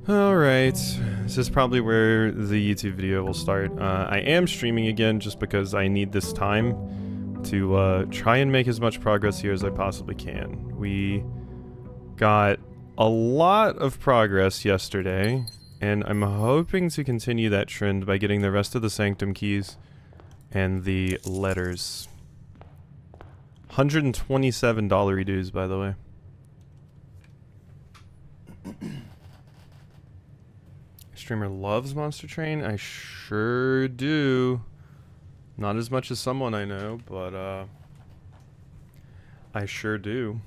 Alright, this is probably where the YouTube video will start. I am streaming again just because I need this time to try and make as much progress here as I possibly can. We got a lot of progress yesterday, and I'm hoping to continue that trend by getting the rest of the Sanctum keys and the letters. $127 dues, by the way. Streamer loves Monster Train? I sure do. Not as much as someone I know, but I sure do.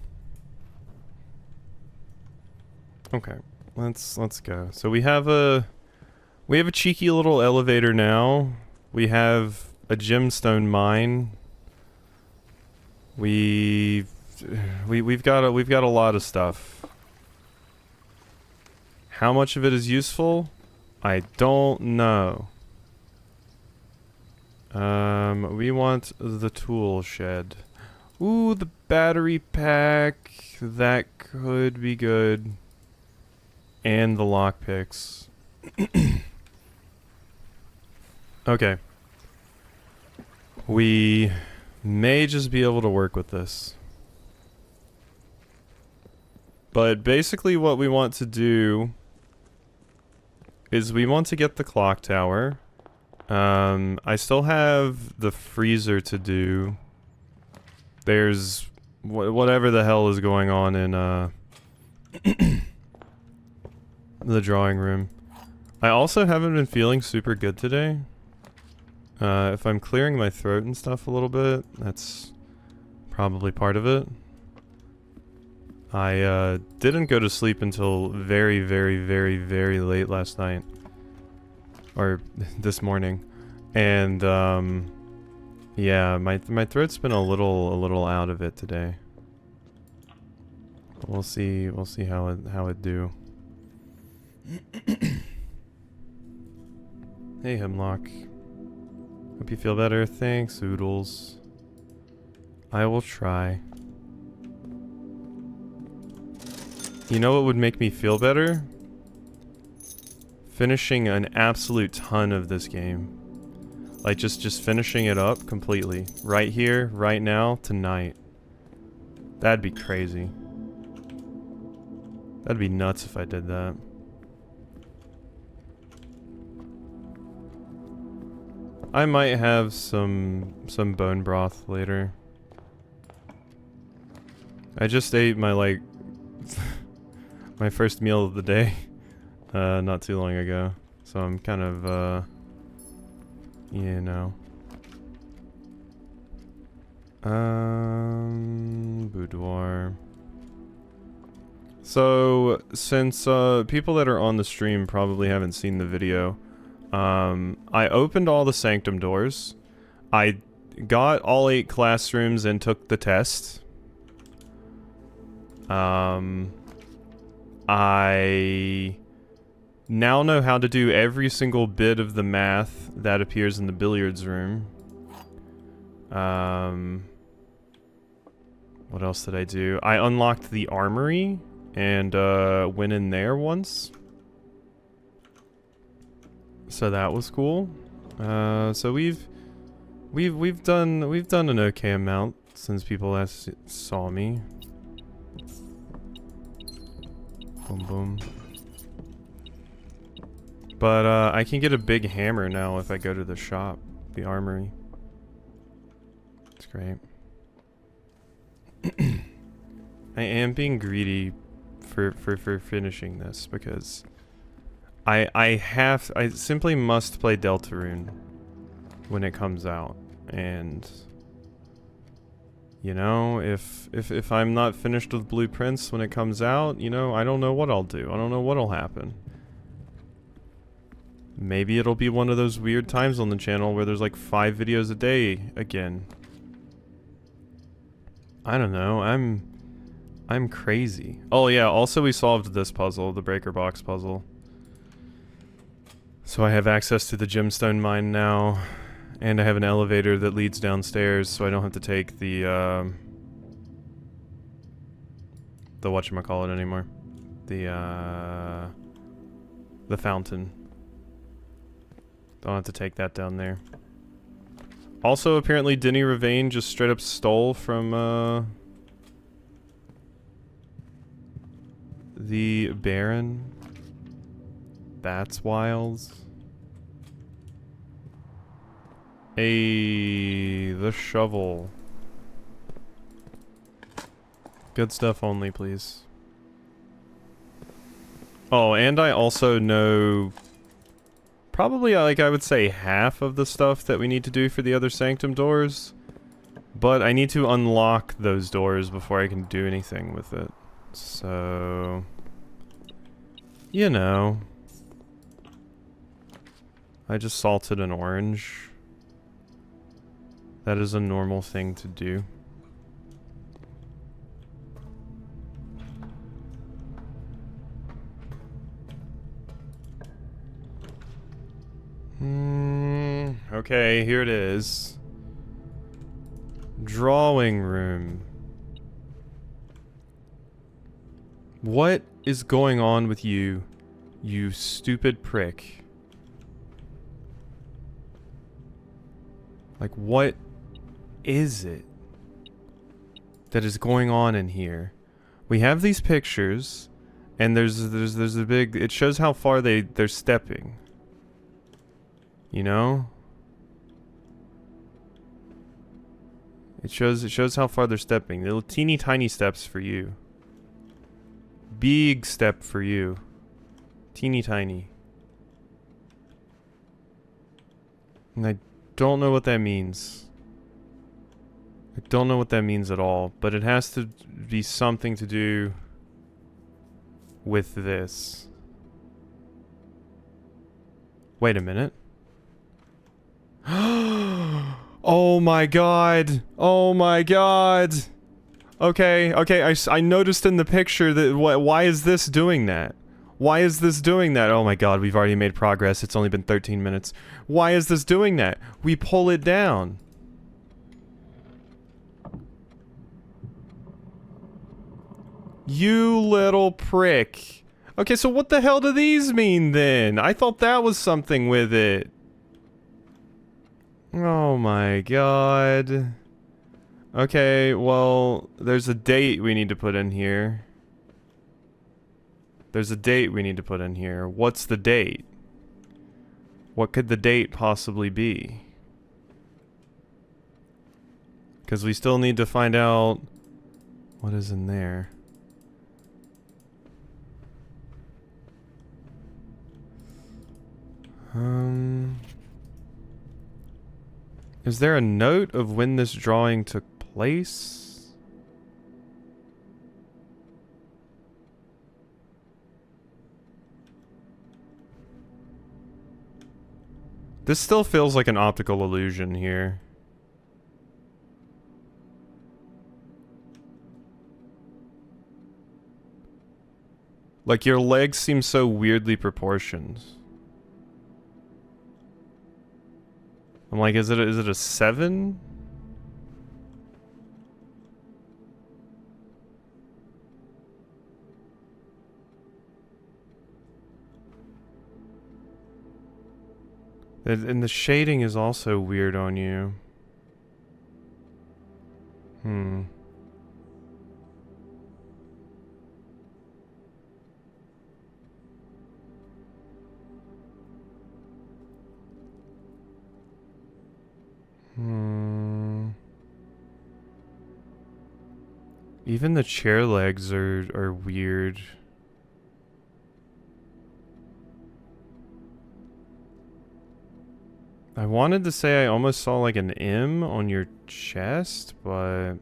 Okay, let's go. So we have a cheeky little elevator now. We have a gemstone mine. We've got a lot of stuff. How much of it is useful? I don't know. We want the tool shed. Ooh, the battery pack. That could be good. And the lockpicks. Okay. We may just be able to work with this. But basically what we want to do is we want to get the clock tower. I still have the freezer to do. There's whatever the hell is going on in the drawing room. I also haven't been feeling super good today. If I'm clearing my throat and stuff a little bit, that's probably part of it. I didn't go to sleep until very late last night. Or this morning. And yeah, my throat's been a little out of it today. We'll see how it do. Hey Hemlock. Hope you feel better. Thanks, Oodles. I will try. You know what would make me feel better? Finishing an absolute ton of this game. Like, just finishing it up completely. Right here, right now, tonight. That'd be crazy. That'd be nuts if I did that. I might have some bone broth later. I just ate my, like, my first meal of the day, not too long ago. So I'm kind of, you know. Boudoir. So, since, people that are on the stream probably haven't seen the video, I opened all the Sanctum doors. I got all 8 classrooms and took the test. I now know how to do every single bit of the math that appears in the billiards room. What else did I do? I unlocked the armory and went in there once. So that was cool. So we've done an okay amount since people last saw me. Boom boom. But I can get a big hammer now if I go to the shop, the armory. It's great. I am being greedy for finishing this because I simply must play Deltarune when it comes out, and you know, if I'm not finished with Blueprints when it comes out, you know, I don't know what I'll do. I don't know what'll happen. Maybe it'll be one of those weird times on the channel where there's like 5 videos a day again. I don't know. I'm crazy. Oh yeah, also we solved this puzzle, the breaker box puzzle. So I have access to the gemstone mine now. And I have an elevator that leads downstairs, so I don't have to take the whatchamacallit anymore. The The fountain. Don't have to take that down there. Also, apparently, Denny Ravane just straight up stole from, the Baron. That's wild. The shovel. Good stuff only, please. Oh, and I also know probably, like, I would say half of the stuff that we need to do for the other sanctum doors. But I need to unlock those doors before I can do anything with it. So, you know. I just salted an orange. That is a normal thing to do. Okay, here it is. Drawing room. What is going on with you, you stupid prick? Like, what is it that is going on in here? We have these pictures, and there's a big, it shows how far they're stepping. You know? It shows how far they're stepping. Little teeny tiny steps for you. Big step for you. Teeny tiny. And I don't know what that means. I don't know what that means at all, but it has to be something to do with this. Wait a minute. Oh my god. Oh my god. Okay, I noticed in the picture that why is this doing that? Why is this doing that? Oh my god, we've already made progress. It's only been 13 minutes. Why is this doing that? We pull it down. You little prick. Okay, so what the hell do these mean then? I thought that was something with it. Oh my god. Okay, well, there's a date we need to put in here. There's a date we need to put in here. What's the date? What could the date possibly be? Because we still need to find out what is in there. Is there a note of when this drawing took place? This still feels like an optical illusion here. Like, your legs seem so weirdly proportioned. I'm like, is it a 7? And the shading is also weird on you. Even the chair legs are weird. I wanted to say I almost saw like an M on your chest, but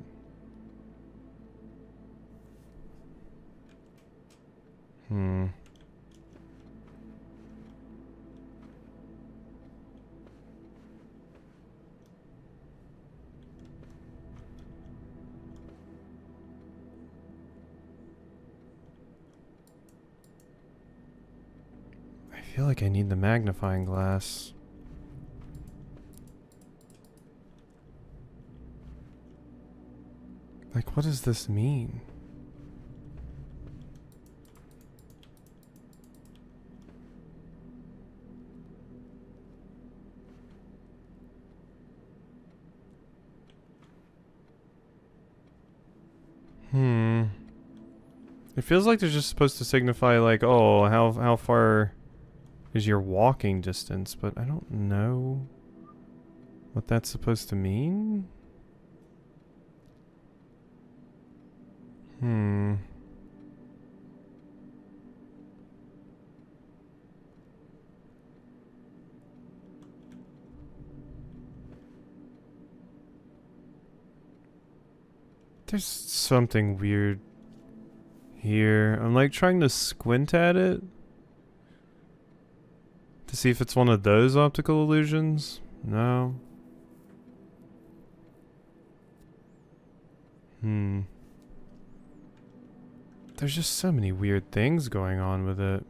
I feel like I need the magnifying glass. Like, what does this mean? It feels like they're just supposed to signify like, oh, how far is your walking distance, but I don't know what that's supposed to mean. There's something weird here. I'm like trying to squint at it to see if it's one of those optical illusions. No. There's just so many weird things going on with it.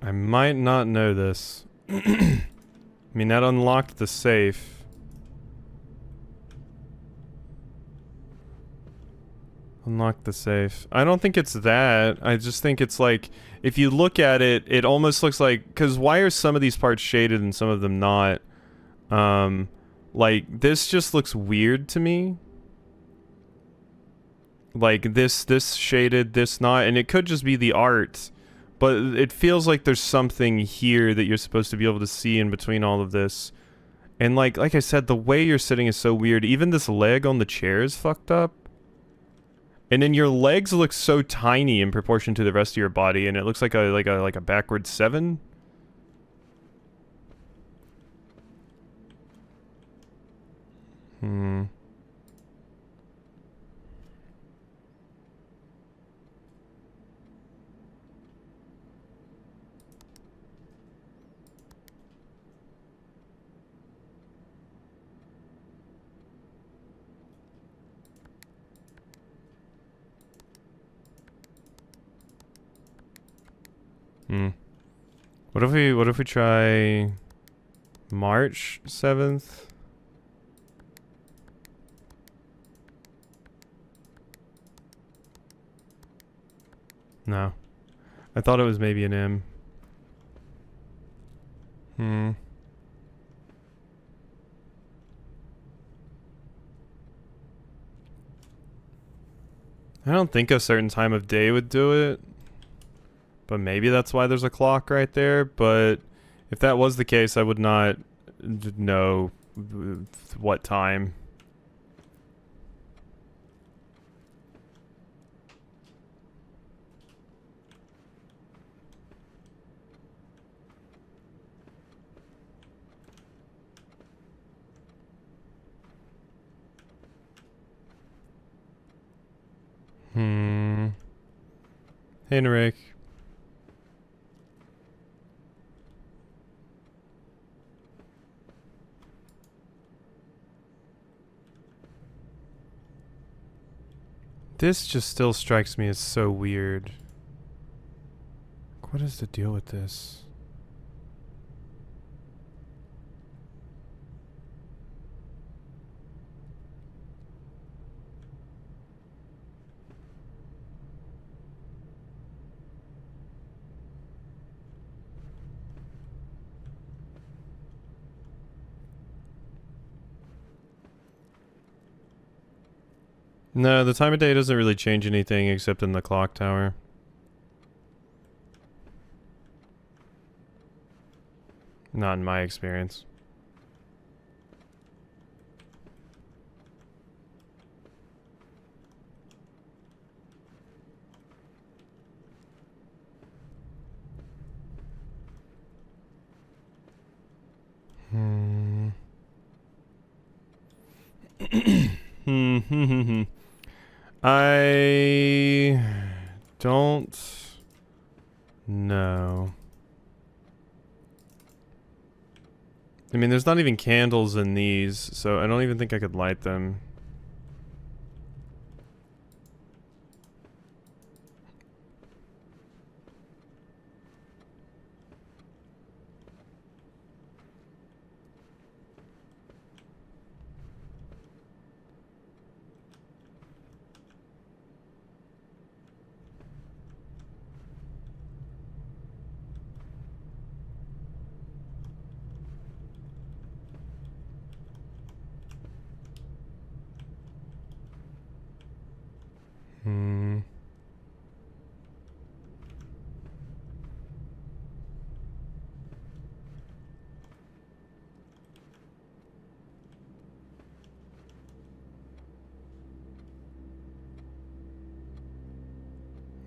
I might not know this. I mean, that unlocked the safe. Unlock the safe. I don't think it's that. I just think it's like, if you look at it, it almost looks like, because why are some of these parts shaded and some of them not? Like, this just looks weird to me. Like, this shaded, this not, and it could just be the art. But it feels like there's something here that you're supposed to be able to see in between all of this. And like I said, the way you're sitting is so weird. Even this leg on the chair is fucked up. And then your legs look so tiny in proportion to the rest of your body, and it looks like a backward 7. What if we try March 7th? No. I thought it was maybe an M. I don't think a certain time of day would do it. But maybe that's why there's a clock right there. But if that was the case, I would not know what time. Henrik. This just still strikes me as so weird. What is the deal with this? No, the time of day doesn't really change anything except in the clock tower. Not in my experience. I don't know. I mean, there's not even candles in these, so I don't even think I could light them.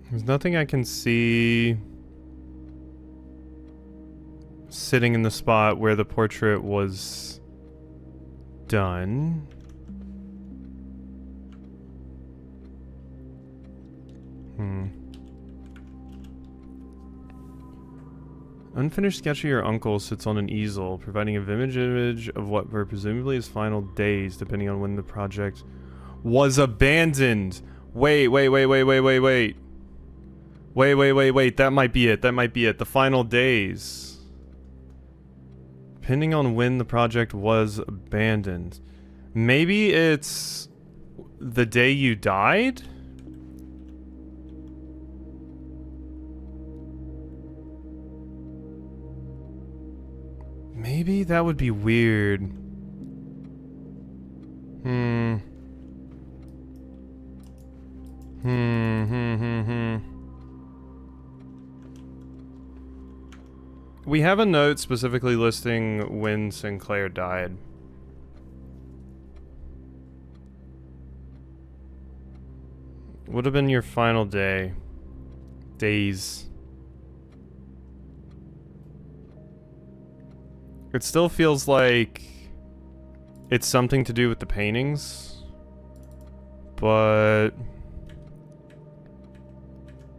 There's nothing I can see sitting in the spot where the portrait was done. Unfinished sketch of your uncle sits on an easel, providing a image of what were presumably his final days, depending on when the project was abandoned. Wait. Wait, that might be it. The final days. Depending on when the project was abandoned. Maybe it's the day you died? Maybe that would be weird. We have a note specifically listing when Sinclair died. Would have been your final day. Days. It still feels like it's something to do with the paintings, but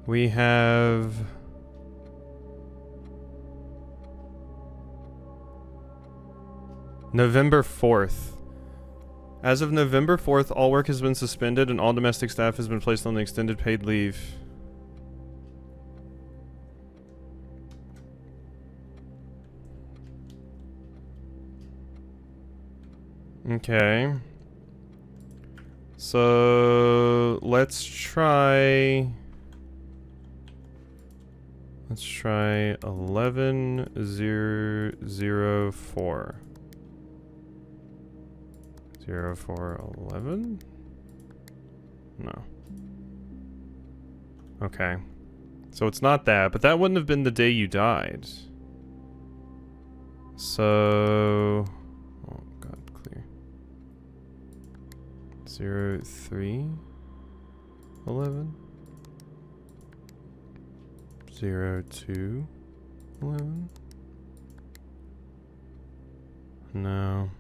we have November 4th. As of November 4th, all work has been suspended and all domestic staff has been placed on the extended paid leave. Okay. So let's try 11,004. 0411? No. Okay. So it's not that, but that wouldn't have been the day you died. So, oh god, clear. 0311 0211. No.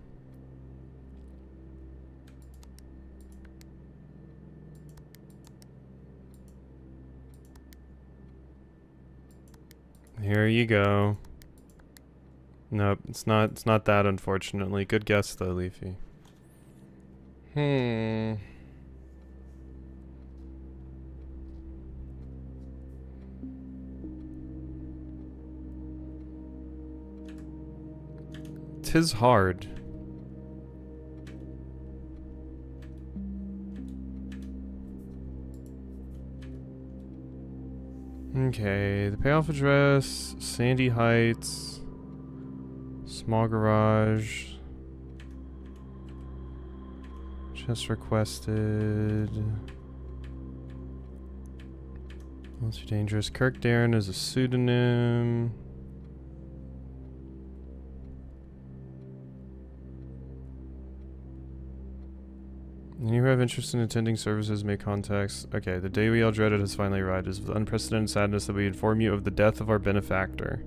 Here you go. Nope, it's not that, unfortunately. Good guess though, Leafy. Tis hard. Okay, the payoff address, Sandy Heights, small garage, just requested, Monster Dangerous, Kirk Darren is a pseudonym. And you who have interest in attending services may contact. Okay, the day we all dreaded has finally arrived. It is with unprecedented sadness that we inform you of the death of our benefactor.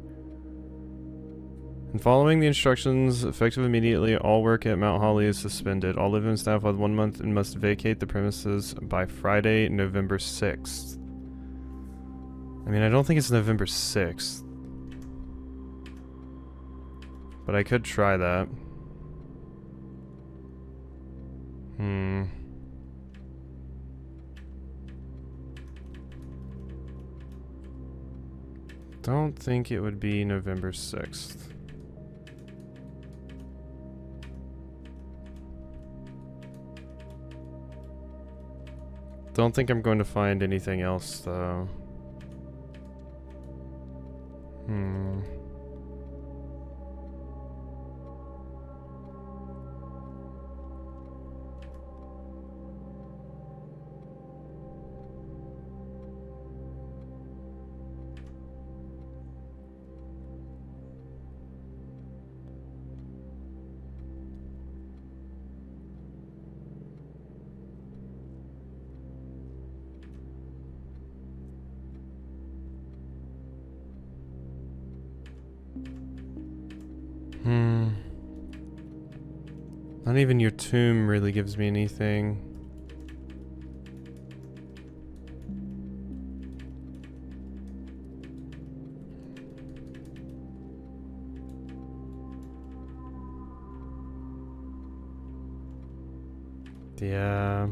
And following the instructions, effective immediately, all work at Mount Holly is suspended. All live-in staff have 1 month and must vacate the premises by Friday, November 6th. I mean, I don't think it's November 6th. But I could try that. Don't think it would be November 6th. Don't think I'm going to find anything else, though. Not even your tomb really gives me anything. Yeah.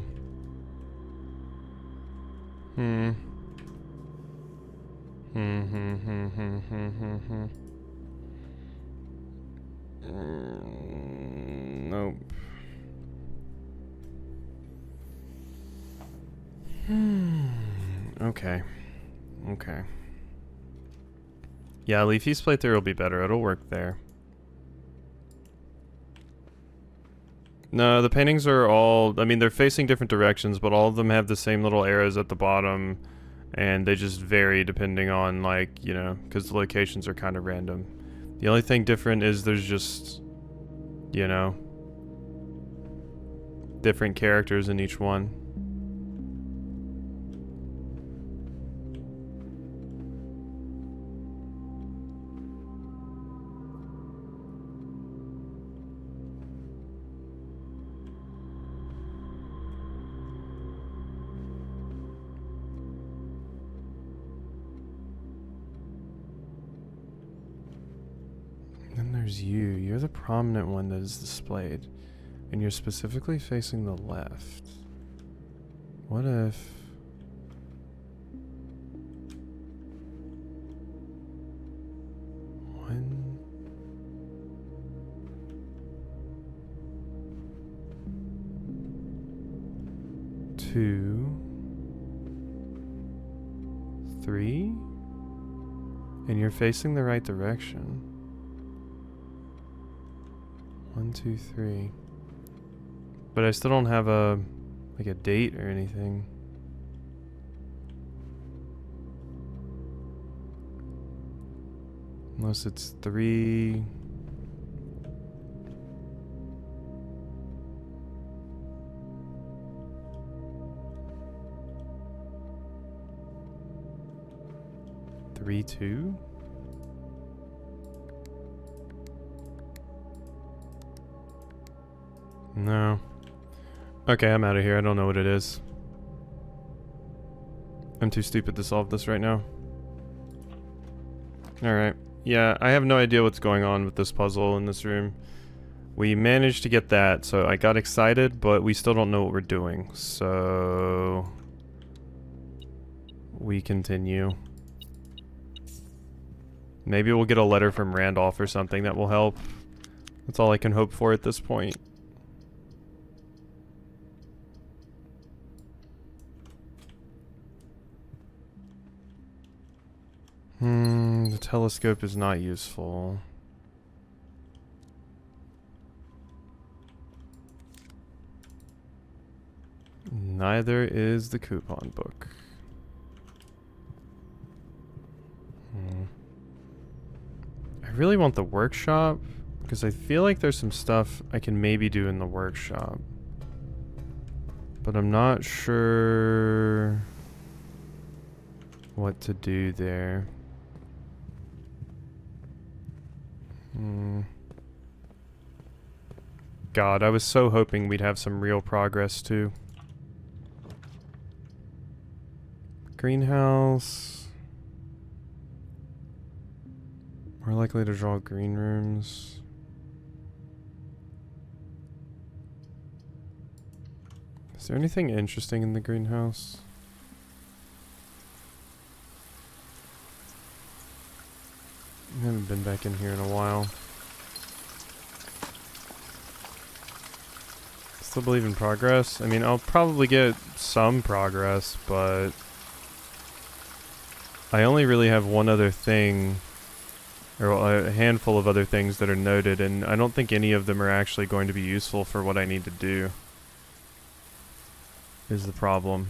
Nope. Okay. Okay. Yeah, Leafy's playthrough will be better. It'll work there. No, the paintings are all... I mean, they're facing different directions, but all of them have the same little arrows at the bottom, and they just vary depending on, like, you know, because the locations are kind of random. The only thing different is there's just, you know, different characters in each one. Then there's you. You're the prominent one that is displayed. And you're specifically facing the left. What if... One... Two... Three... And you're facing the right direction. 1, 2, 3. But I still don't have a like a date or anything. Unless it's 3. Three, 2? No. Okay, I'm out of here. I don't know what it is. I'm too stupid to solve this right now. Alright. Yeah, I have no idea what's going on with this puzzle in this room. We managed to get that, so I got excited, but we still don't know what we're doing. So... we continue. Maybe we'll get a letter from Randolph or something that will help. That's all I can hope for at this point. The telescope is not useful. Neither is the coupon book. I really want the workshop, because I feel like there's some stuff I can maybe do in the workshop. But I'm not sure what to do there. God, I was so hoping we'd have some real progress too. Greenhouse. More likely to draw green rooms. Is there anything interesting in the greenhouse? I haven't been back in here in a while. Still believe in progress? I mean, I'll probably get some progress, but I only really have one other thing, or a handful of other things that are noted, and I don't think any of them are actually going to be useful for what I need to do, is the problem.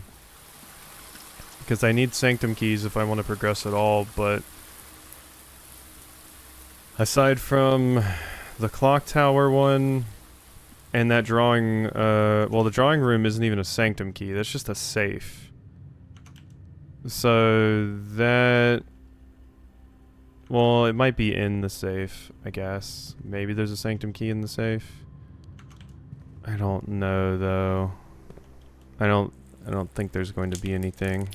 Because I need sanctum keys if I want to progress at all, but aside from the clock tower one and that drawing, well, the drawing room isn't even a sanctum key, that's just a safe. So that Well, it might be in the safe, I guess. Maybe there's a sanctum key in the safe. I don't know though. I don't think there's going to be anything.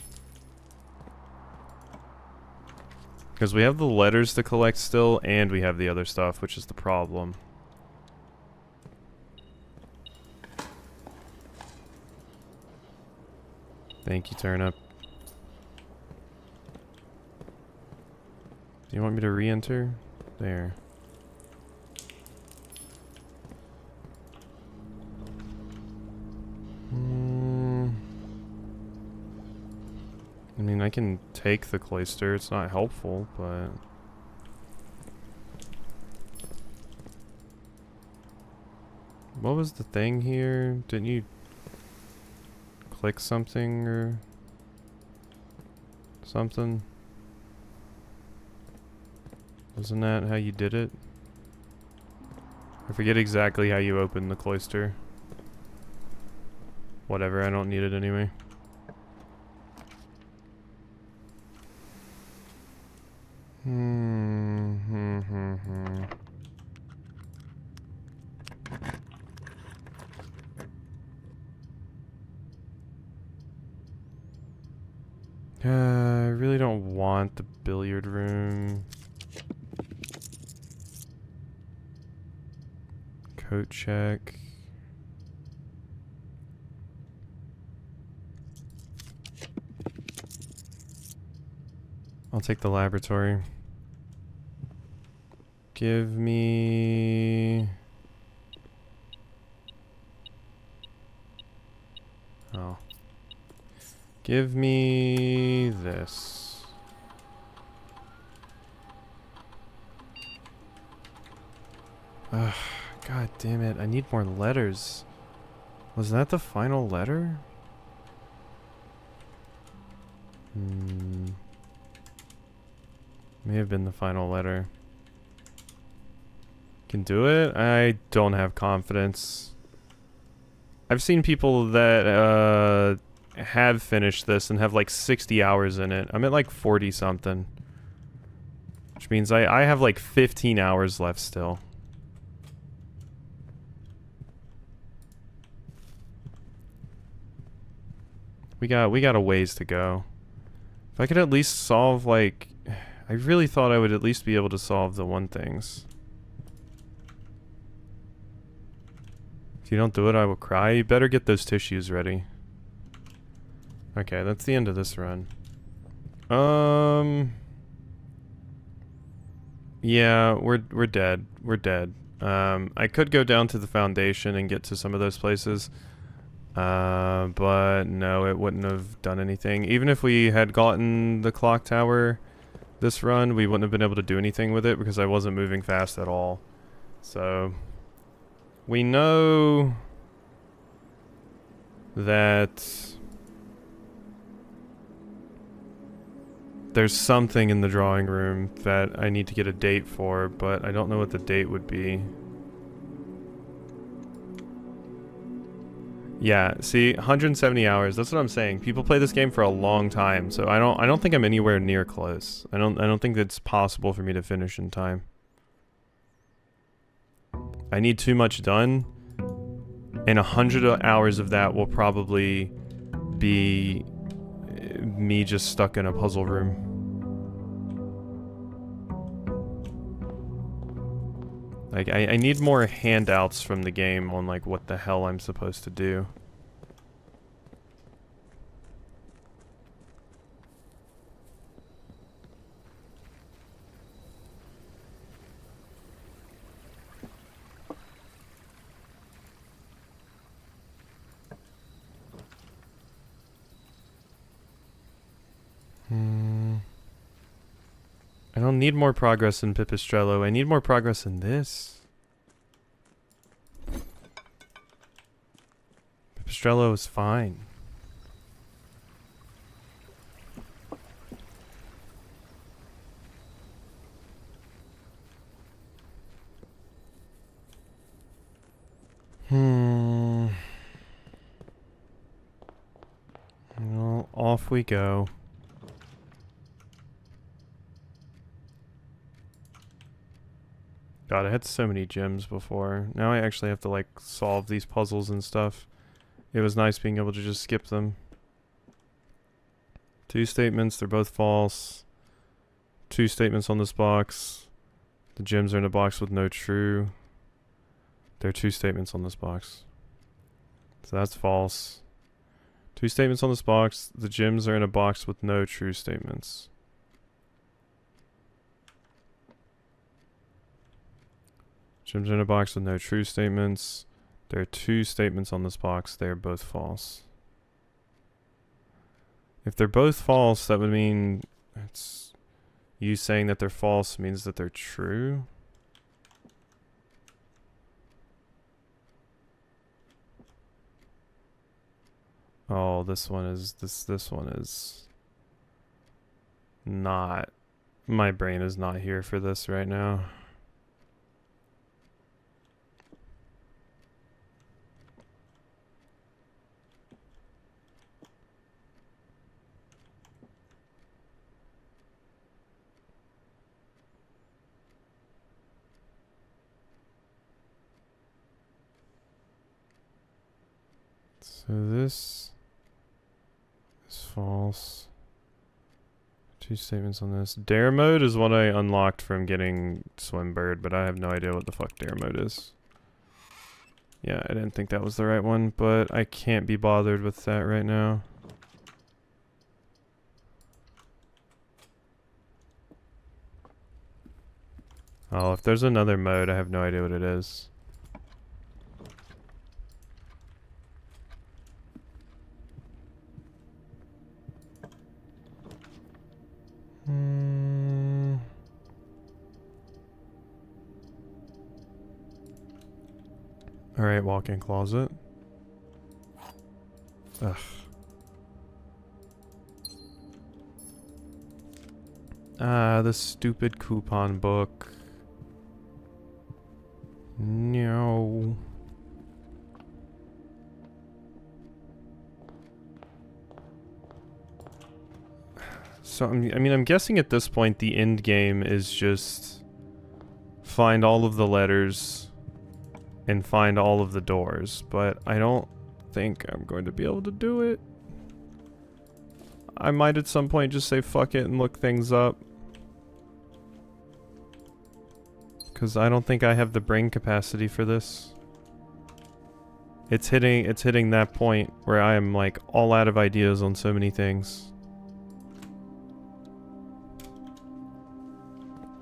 Because we have the letters to collect still, and we have the other stuff, which is the problem. Thank you, Turnip. Do you want me to re-enter? There. I mean, I can take the cloister. It's not helpful, but... What was the thing here? Didn't you click something or something? Wasn't that how you did it? I forget exactly how you opened the cloister. Whatever, I don't need it anyway. I really don't want the billiard room. Coat check. I'll take the laboratory. Give me... Oh. Give me this. Ugh, God damn it. I need more letters. Was that the final letter? May have been the final letter. Can do it? I don't have confidence. I've seen people that have finished this and have like 60 hours in it. I'm at like 40 something. Which means I have like 15 hours left still. We got a ways to go. If I could at least solve like... I really thought I would at least be able to solve the one things. If you don't do it, I will cry. You better get those tissues ready. Okay, that's the end of this run. Yeah, we're dead. We're dead. I could go down to the foundation and get to some of those places. But no, it wouldn't have done anything. Even if we had gotten the clock tower this run, we wouldn't have been able to do anything with it because I wasn't moving fast at all. So, we know that there's something in the drawing room that I need to get a date for, but I don't know what the date would be. Yeah, see, 170 hours. That's what I'm saying. People play this game for a long time, so I don't think I'm anywhere near close. I don't think it's possible for me to finish in time. I need too much done, and 100 hours of that will probably be me just stuck in a puzzle room. Like, I need more handouts from the game on, like, what the hell I'm supposed to do. I don't need more progress in Pipistrello. I need more progress in this. Pipistrello is fine. Well, off we go. God, I had so many gems before. Now I actually have to like solve these puzzles and stuff. It was nice being able to just skip them. 2 statements, they're both false. 2 statements on this box. The gems are in a box with no true. There are 2 statements on this box. So that's false. 2 statements on this box. The gems are in a box with no true statements. Gems are in a box with no true statements. There are 2 statements on this box. They are both false. If they're both false, that would mean it's you saying that they're false means that they're true. Oh, this one is not. My brain is not here for this right now. So this is false. 2 statements on this. Dare mode is what I unlocked from getting Swimbird, but I have no idea what the fuck dare mode is. Yeah, I didn't think that was the right one, but I can't be bothered with that right now. Oh, if there's another mode, I have no idea what it is. Alright, walk-in closet. Ugh. Ah, the stupid coupon book. No. So, I mean, I'm guessing at this point the end game is just find all of the letters and find all of the doors, but I don't think I'm going to be able to do it. I might at some point just say fuck it and look things up. Because I don't think I have the brain capacity for this. It's hitting that point where I am like all out of ideas on so many things.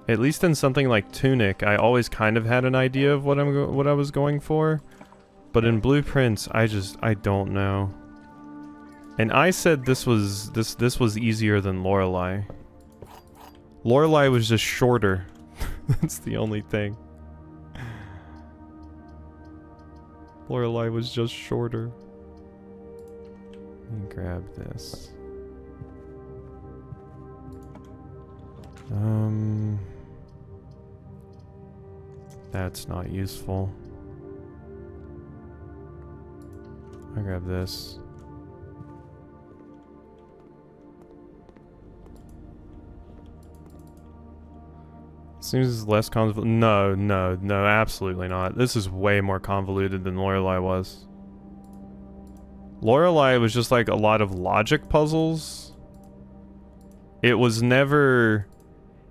At least in something like Tunic, I always kind of had an idea of what I was going for, but in Blueprints, I don't know. And I said this was easier than Lorelei. Lorelei was just shorter. That's the only thing. Lorelei was just shorter. Let me grab this. That's not useful. I grab this. Seems less convoluted. No, absolutely not. This is way more convoluted than Lorelei was. Lorelei was just like a lot of logic puzzles. It was never,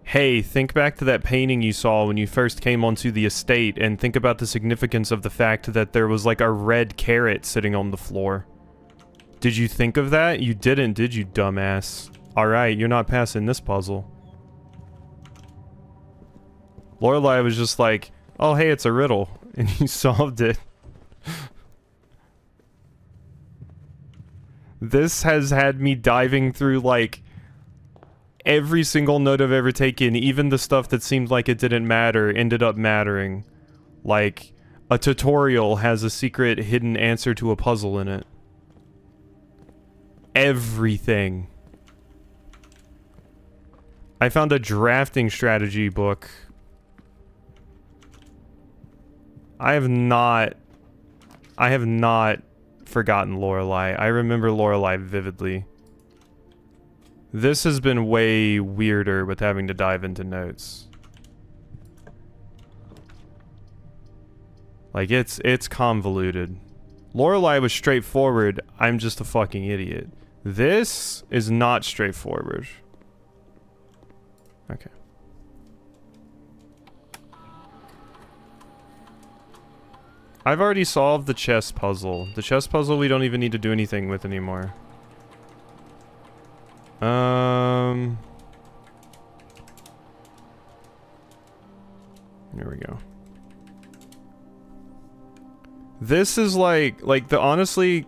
hey, think back to that painting you saw when you first came onto the estate and think about the significance of the fact that there was like a red carrot sitting on the floor. Did you think of that? You didn't, did you, dumbass? Alright, you're not passing this puzzle. Lorelei was just like, oh hey, it's a riddle, and you solved it. This has had me diving through like every single note I've ever taken, even the stuff that seemed like it didn't matter, ended up mattering. Like, a tutorial has a secret hidden answer to a puzzle in it. Everything. I found a drafting strategy book. I have not forgotten Lorelei. I remember Lorelei vividly. This has been way weirder with having to dive into notes. Like, it's convoluted. Lorelei was straightforward. I'm just a fucking idiot. This is not straightforward. Okay. I've already solved the chess puzzle. The chess puzzle we don't even need to do anything with anymore. There we go. This is honestly,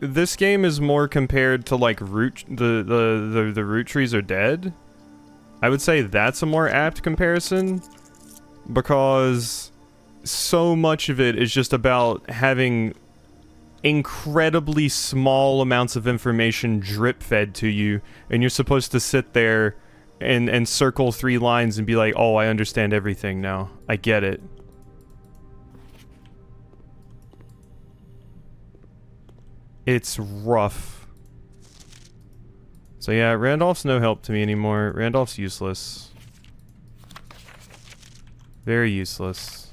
this game is more compared to like the root trees are dead. I would say that's a more apt comparison because so much of it is just about having incredibly small amounts of information drip fed to you, and you're supposed to sit there and circle 3 lines and be like, oh, I understand everything now. I get it. It's rough. So yeah, Randolph's no help to me anymore. Randolph's useless. Very useless.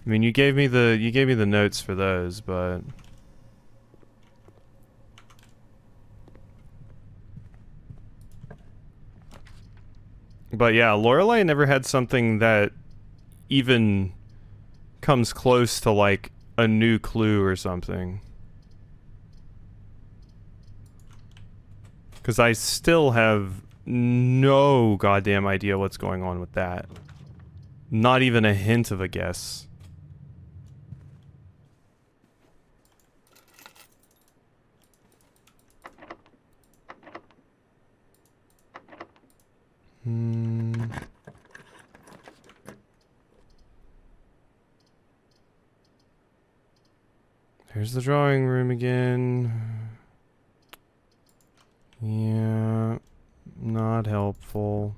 I mean, you gave me the notes for those, but yeah, Lorelei never had something that even comes close to like a new clue or something. Because I still have no goddamn idea what's going on with that. Not even a hint of a guess. Here's the drawing room again. Yeah, not helpful.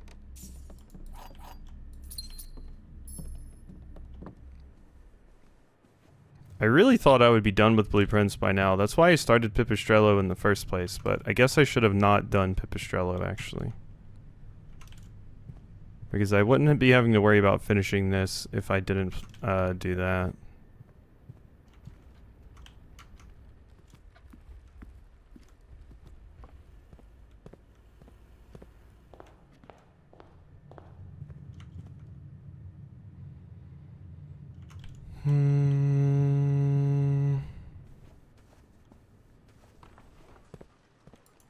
I really thought I would be done with blueprints by now. That's why I started Pipistrello in the first place, but I guess I should have not done Pipistrello, actually. Because I wouldn't be having to worry about finishing this if I didn't do that.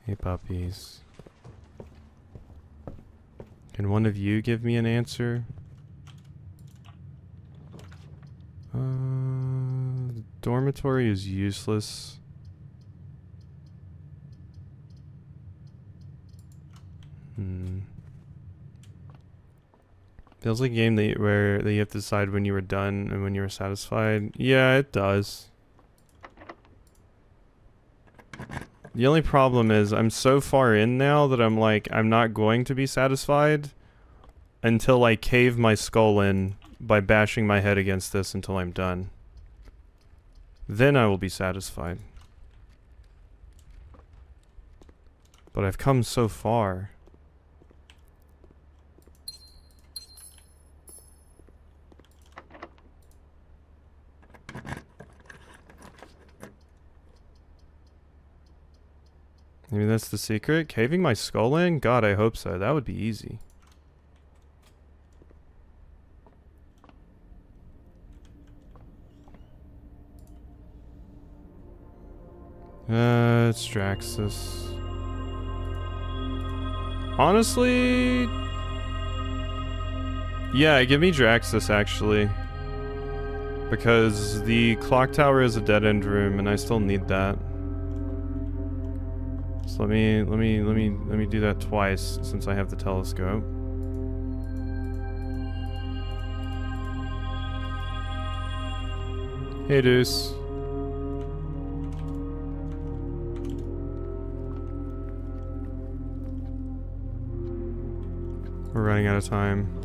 Hey puppies. Can one of you give me an answer? The dormitory is useless. Feels like a game where you have to decide when you were done and when you were satisfied. Yeah, it does. The only problem is I'm so far in now that I'm like, I'm not going to be satisfied until I cave my skull in by bashing my head against this until I'm done. Then I will be satisfied. But I've come so far. Maybe that's the secret? Caving my skull in? God, I hope so. That would be easy. It's Draxus. Honestly... yeah, give me Draxus, actually. Because the clock tower is a dead-end room, and I still need that. So let me do that twice since I have the telescope. Hey, Deuce. We're running out of time.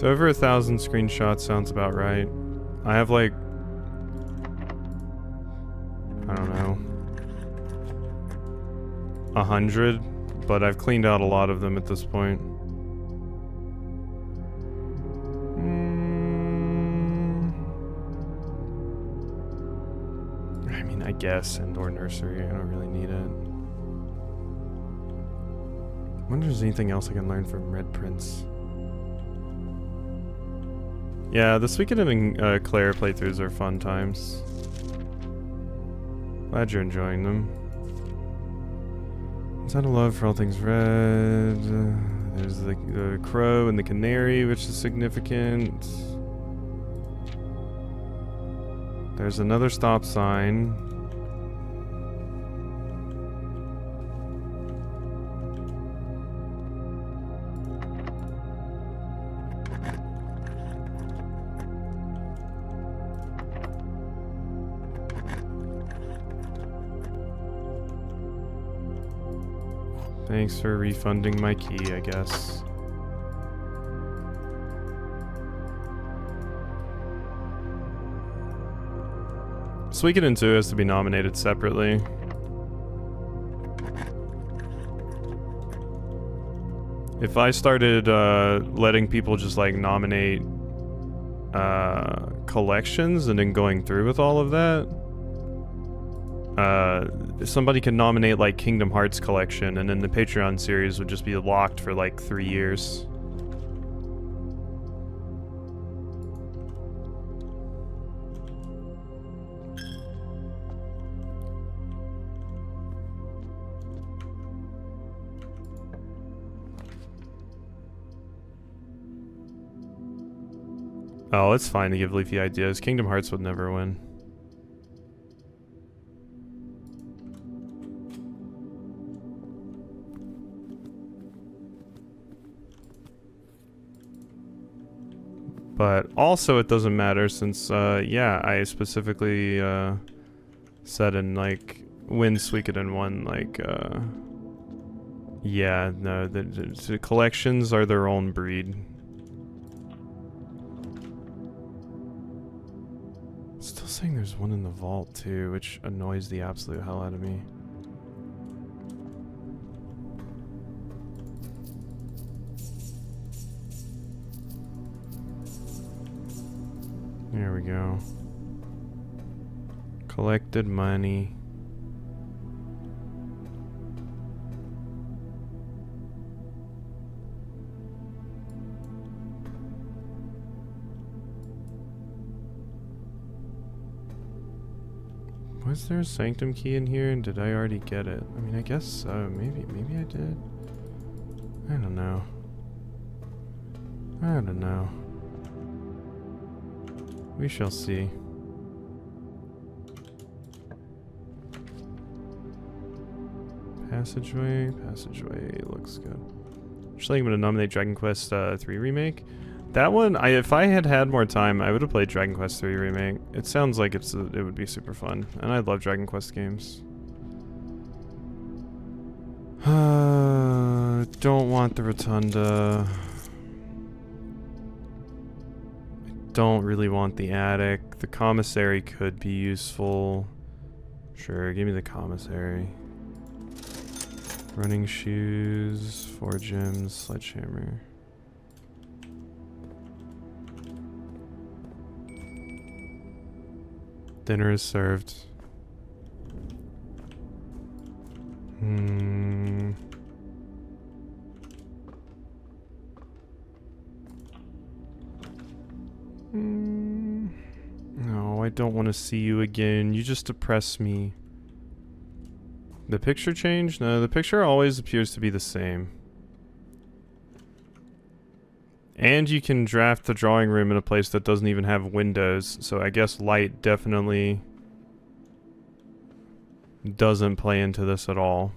Over 1,000 screenshots sounds about right. I have like... I don't know. 100, but I've cleaned out a lot of them at this point. I mean, I guess indoor nursery. I don't really need it. I wonder if there's anything else I can learn from Red Prince. Yeah, the Suikoden and Claire playthroughs are fun times. Glad you're enjoying them. Is that a love for all things red? There's the crow and the canary, which is significant. There's another stop sign. Thanks for refunding my key, I guess. Suikoden 2 has to be nominated separately. If I started letting people just like nominate collections and then going through with all of that, somebody can nominate like Kingdom Hearts collection, and then the Patreon series would just be locked for like 3 years. Oh, it's fine to give Leafy ideas. Kingdom Hearts would never win. But also it doesn't matter since, yeah, I specifically said in, like, when Suikoden won, like, yeah, no, the collections are their own breed. Still saying there's one in the vault, too, which annoys the absolute hell out of me. There we go. Collected money. Was there a sanctum key in here, and did I already get it? I mean, I guess so. Maybe I did. I don't know. I don't know. We shall see. Passageway looks good. Actually, I'm gonna nominate Dragon Quest 3 Remake. That one, if I had had more time, I would have played Dragon Quest 3 Remake. It sounds like it would be super fun, and I love Dragon Quest games. Don't want the rotunda. Don't really want the attic. The commissary could be useful. Sure, give me the commissary. Running shoes, 4 gems, sledgehammer. Dinner is served. No, I don't want to see you again. You just depress me. The picture changed? No, the picture always appears to be the same. And you can draft the drawing room in a place that doesn't even have windows, so I guess light definitely doesn't play into this at all.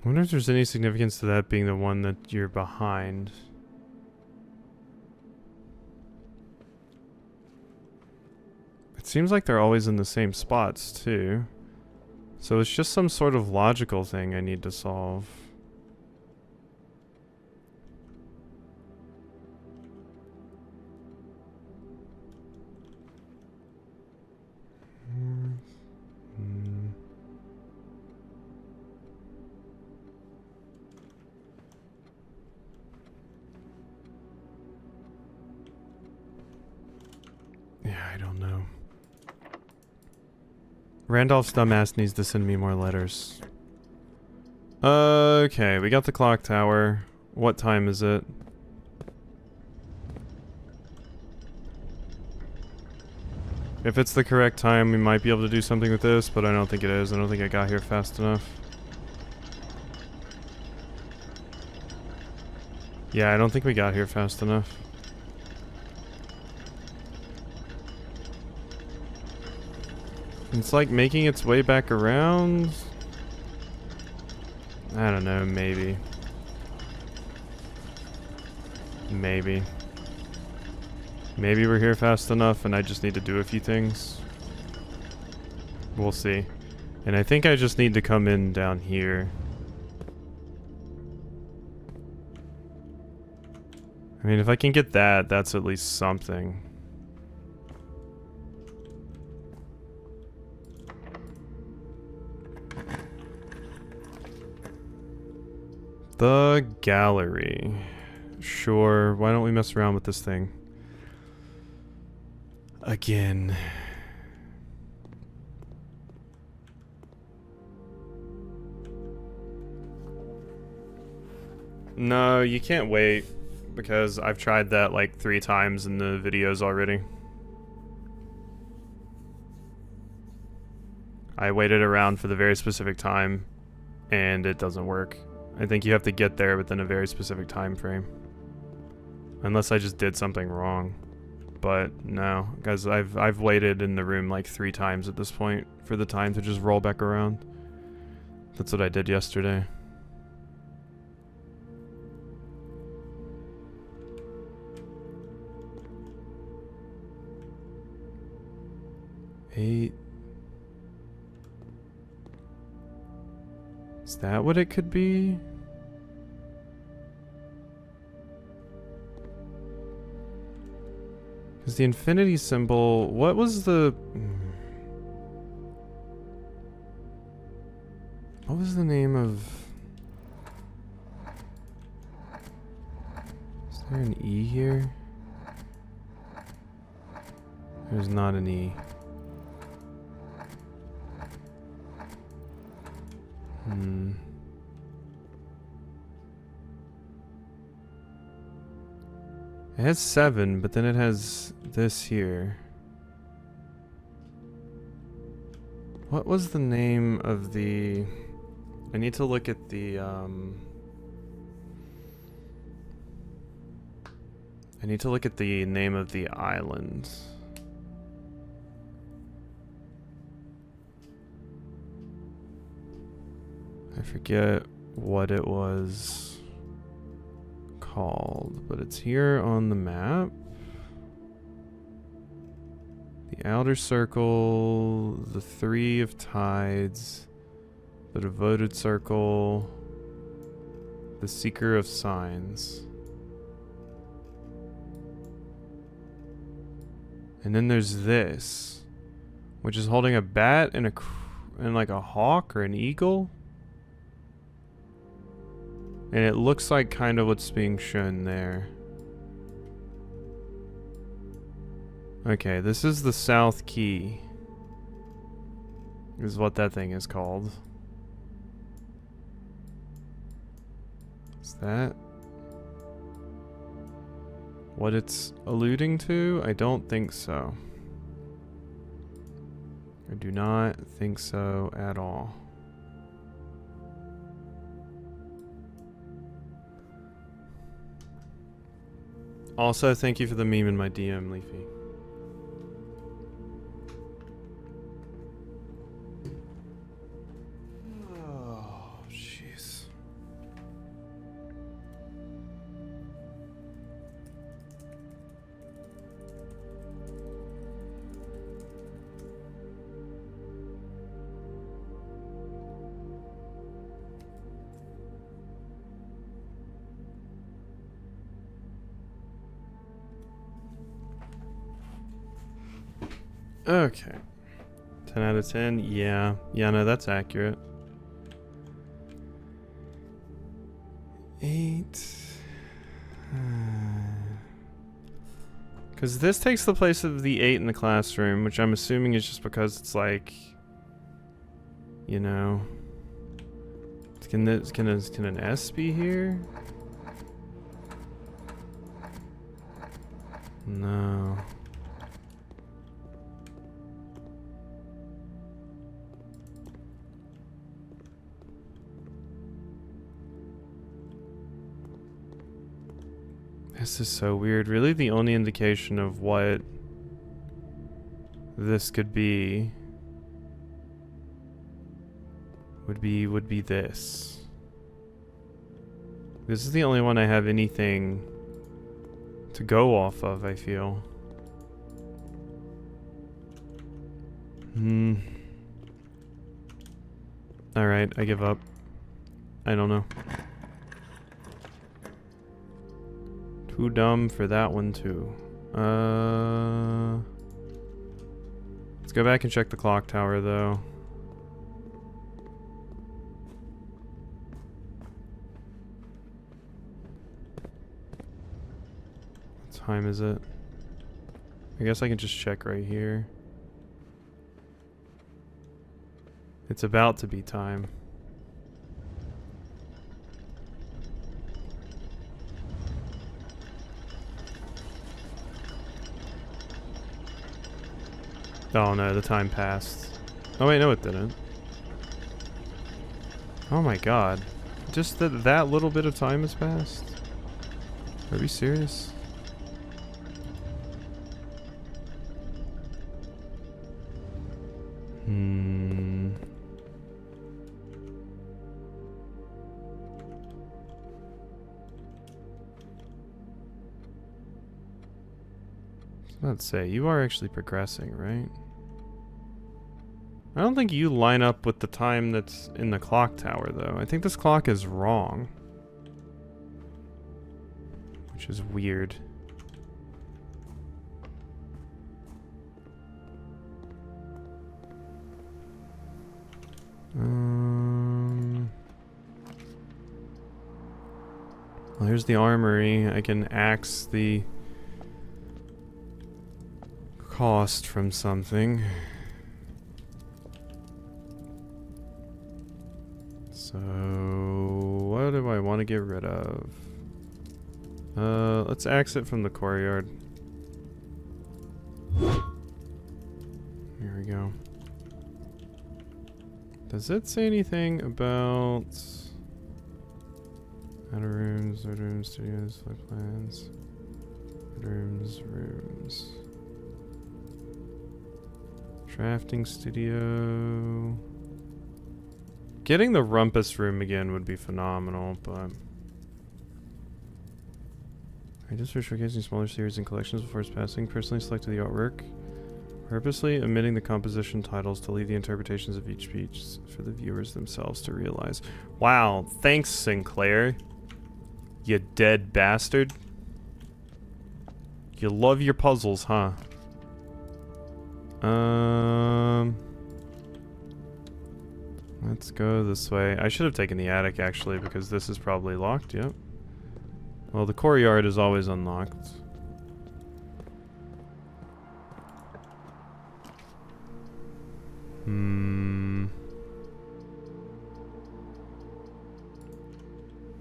wonder if there's any significance to that being the one that you're behind. It seems like they're always in the same spots, too. So it's just some sort of logical thing I need to solve. Yeah, I don't know. Randolph's dumbass needs to send me more letters. Okay, we got the clock tower. What time is it? If it's the correct time, we might be able to do something with this, but I don't think it is. I don't think I got here fast enough. Yeah, I don't think we got here fast enough. It's like making its way back around. I don't know, maybe. Maybe. Maybe we're here fast enough and I just need to do a few things. We'll see. And I think I just need to come in down here. I mean, if I can get that, that's at least something. The gallery. Sure, why don't we mess around with this thing? Again. No, you can't wait, because I've tried that like 3 times in the videos already. I waited around for the very specific time, and it doesn't work. I think you have to get there within a very specific time frame. Unless I just did something wrong. But no, guys, I've waited in the room like 3 times at this point for the time to just roll back around. That's what I did yesterday. Eight. Is that what it could be? Because the infinity symbol, what was the... What was the name of... Is there an E here? There's not an E. It has 7, but then it has this here. What was the name of the... I need to look at the, I need to look at the name of the island. I forget what it was called, but it's here on the map. The outer circle, the 3 of tides, the devoted circle, the seeker of signs. And then there's this, which is holding a bat and like a hawk or an eagle. And it looks like kind of what's being shown there. Okay, this is the South Key. Is what that thing is called. Is that what it's alluding to? I don't think so. I do not think so at all. Also, thank you for the meme in my DM, Leafy. Oh, jeez. Okay. 10 out of 10? Yeah. Yeah, no, that's accurate. 8. Because this takes the place of the 8 in the classroom, which I'm assuming is just because it's like, you know, can an S be here? No. This is so weird. Really, the only indication of what this could be would be this. This is the only one I have anything to go off of, I feel. Alright, I give up. I don't know. Too dumb for that one too. Let's go back and check the clock tower though. What time is it? I guess I can just check right here. It's about to be time. Oh no, the time passed. Oh wait, no it didn't. Oh my god. Just that little bit of time has passed? Are we serious? Let's say, you are actually progressing, right? I don't think you line up with the time that's in the clock tower, though. I think this clock is wrong. Which is weird. Well, here's the armory. I can axe the cost from something. So, what do I want to get rid of? Let's axe it from the courtyard. Here we go. Does it say anything about outer rooms, studios, floor plans, rooms? Drafting studio. Getting the rumpus room again would be phenomenal, but I just for showcasing smaller series and collections before its passing. Personally selected the artwork, purposely omitting the composition titles to leave the interpretations of each piece for the viewers themselves to realize. Wow, thanks Sinclair. You dead bastard. You love your puzzles, huh? Let's go this way. I should have taken the attic actually because this is probably locked, yep. Well, the courtyard is always unlocked.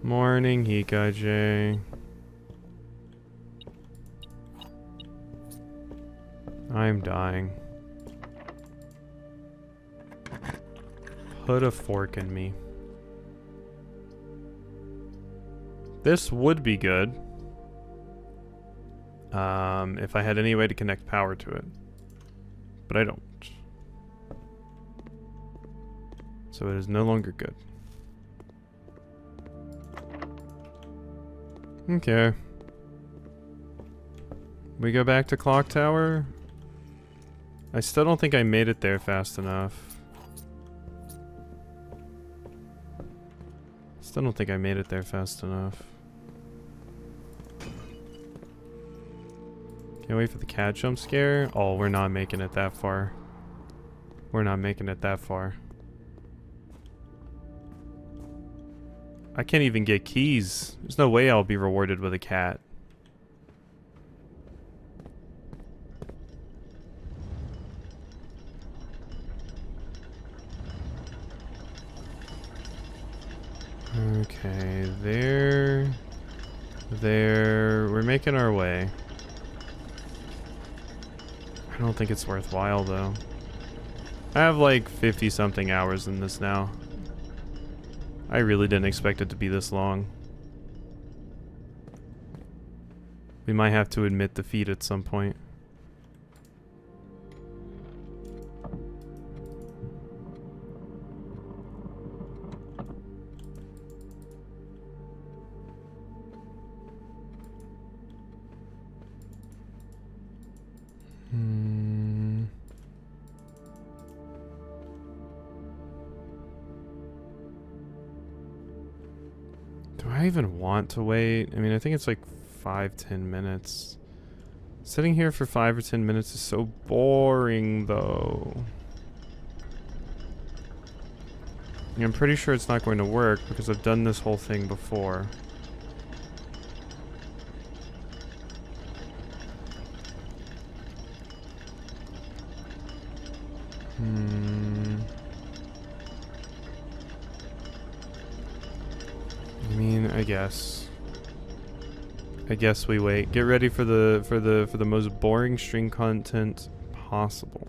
Morning, Hikaje. I'm dying. Put a fork in me. This would be good. If I had any way to connect power to it. But I don't. So it is no longer good. Okay. We go back to Clock Tower. I still don't think I made it there fast enough. Still don't think I made it there fast enough. Can't wait for the cat jump scare. Oh, we're not making it that far. We're not making it that far. I can't even get keys. There's no way I'll be rewarded with a cat. Okay, there. We're making our way. I don't think it's worthwhile though. I have like 50 something hours in this now. I really didn't expect it to be this long. We might have to admit defeat at some point. Do I even want to wait? I mean, I think it's like 5-10 minutes. Sitting here for 5 or 10 minutes is so boring, though. I'm pretty sure it's not going to work because I've done this whole thing before. I mean, I guess we wait. Get ready for the most boring stream content possible.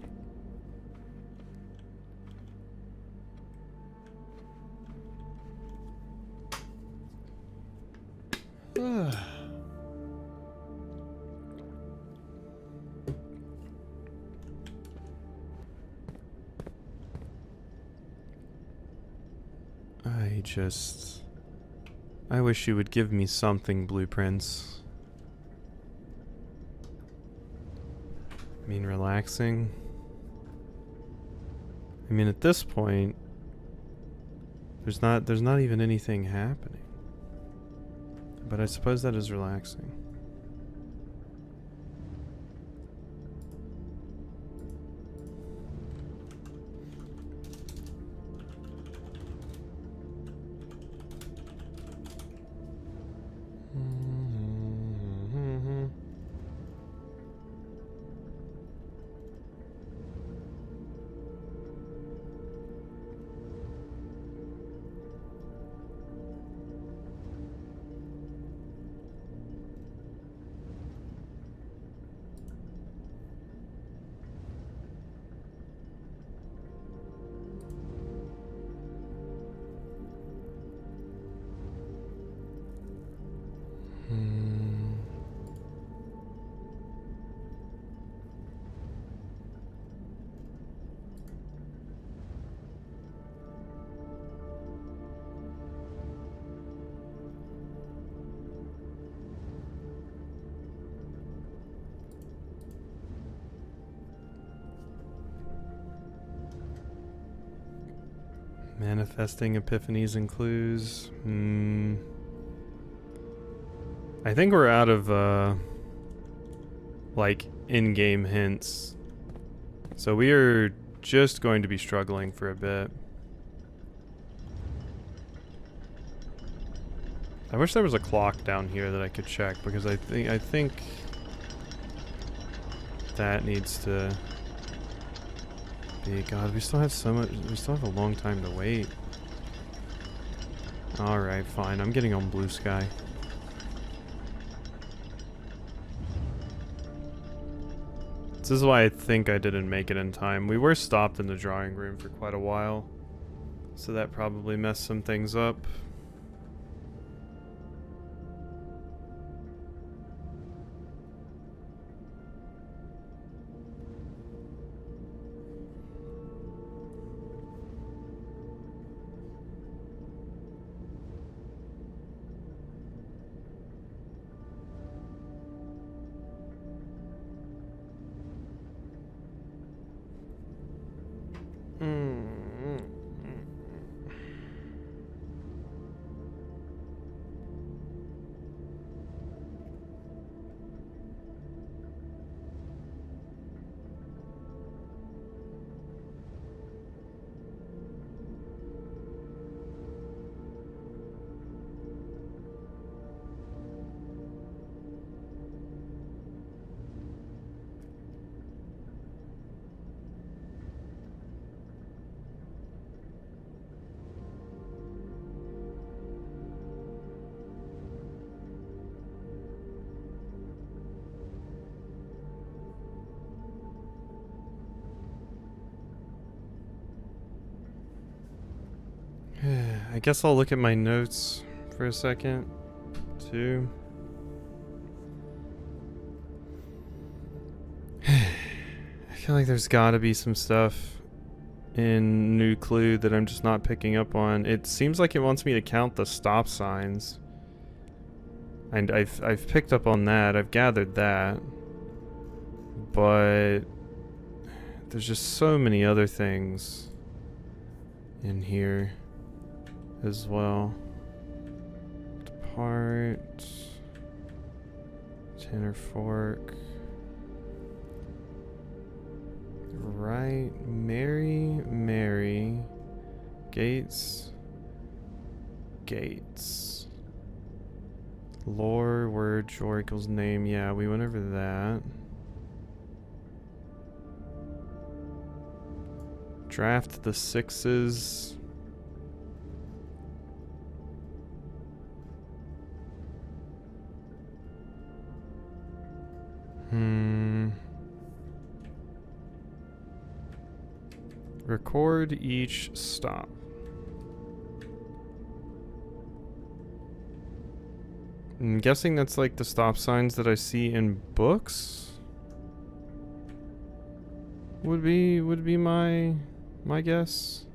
I wish you would give me something, Blueprints. I mean, relaxing. I mean, at this point, there's not even anything happening. But I suppose that is relaxing. Manifesting epiphanies and clues. I think we're out of like in-game hints. So we are just going to be struggling for a bit. I wish there was a clock down here that I could check because I think that needs to be. God, we still have so much. We still have a long time to wait. All right, fine. I'm getting on Blue Sky. This is why I think I didn't make it in time. We were stopped in the drawing room for quite a while, so that probably messed some things up. I guess I'll look at my notes for a second, too. I feel like there's gotta be some stuff in New Clue that I'm just not picking up on. It seems like it wants me to count the stop signs. And I've picked up on that, I've gathered that. But there's just so many other things in here as well. Depart. Tanner Fork. Right. Mary. Gates. Lore, word, Joricle's name. Yeah, we went over that. Draft the sixes. Record each stop. I'm guessing that's like the stop signs that I see in books. Would be my guess.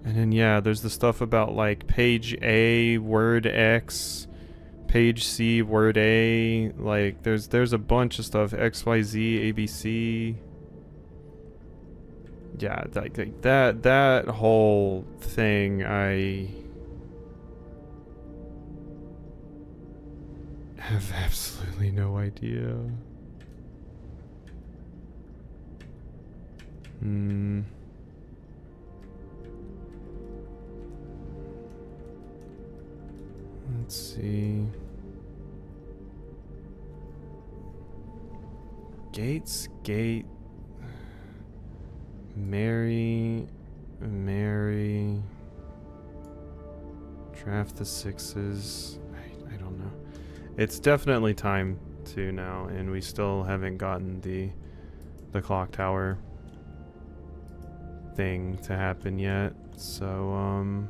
And then yeah, there's the stuff about like page A, word X, page C, word A. Like there's a bunch of stuff. XYZ, ABC. Yeah, like that whole thing, I have absolutely no idea. Let's see. Gate. Mary. Draft the sixes. I don't know. It's definitely time to now, and we still haven't gotten the clock tower thing to happen yet. So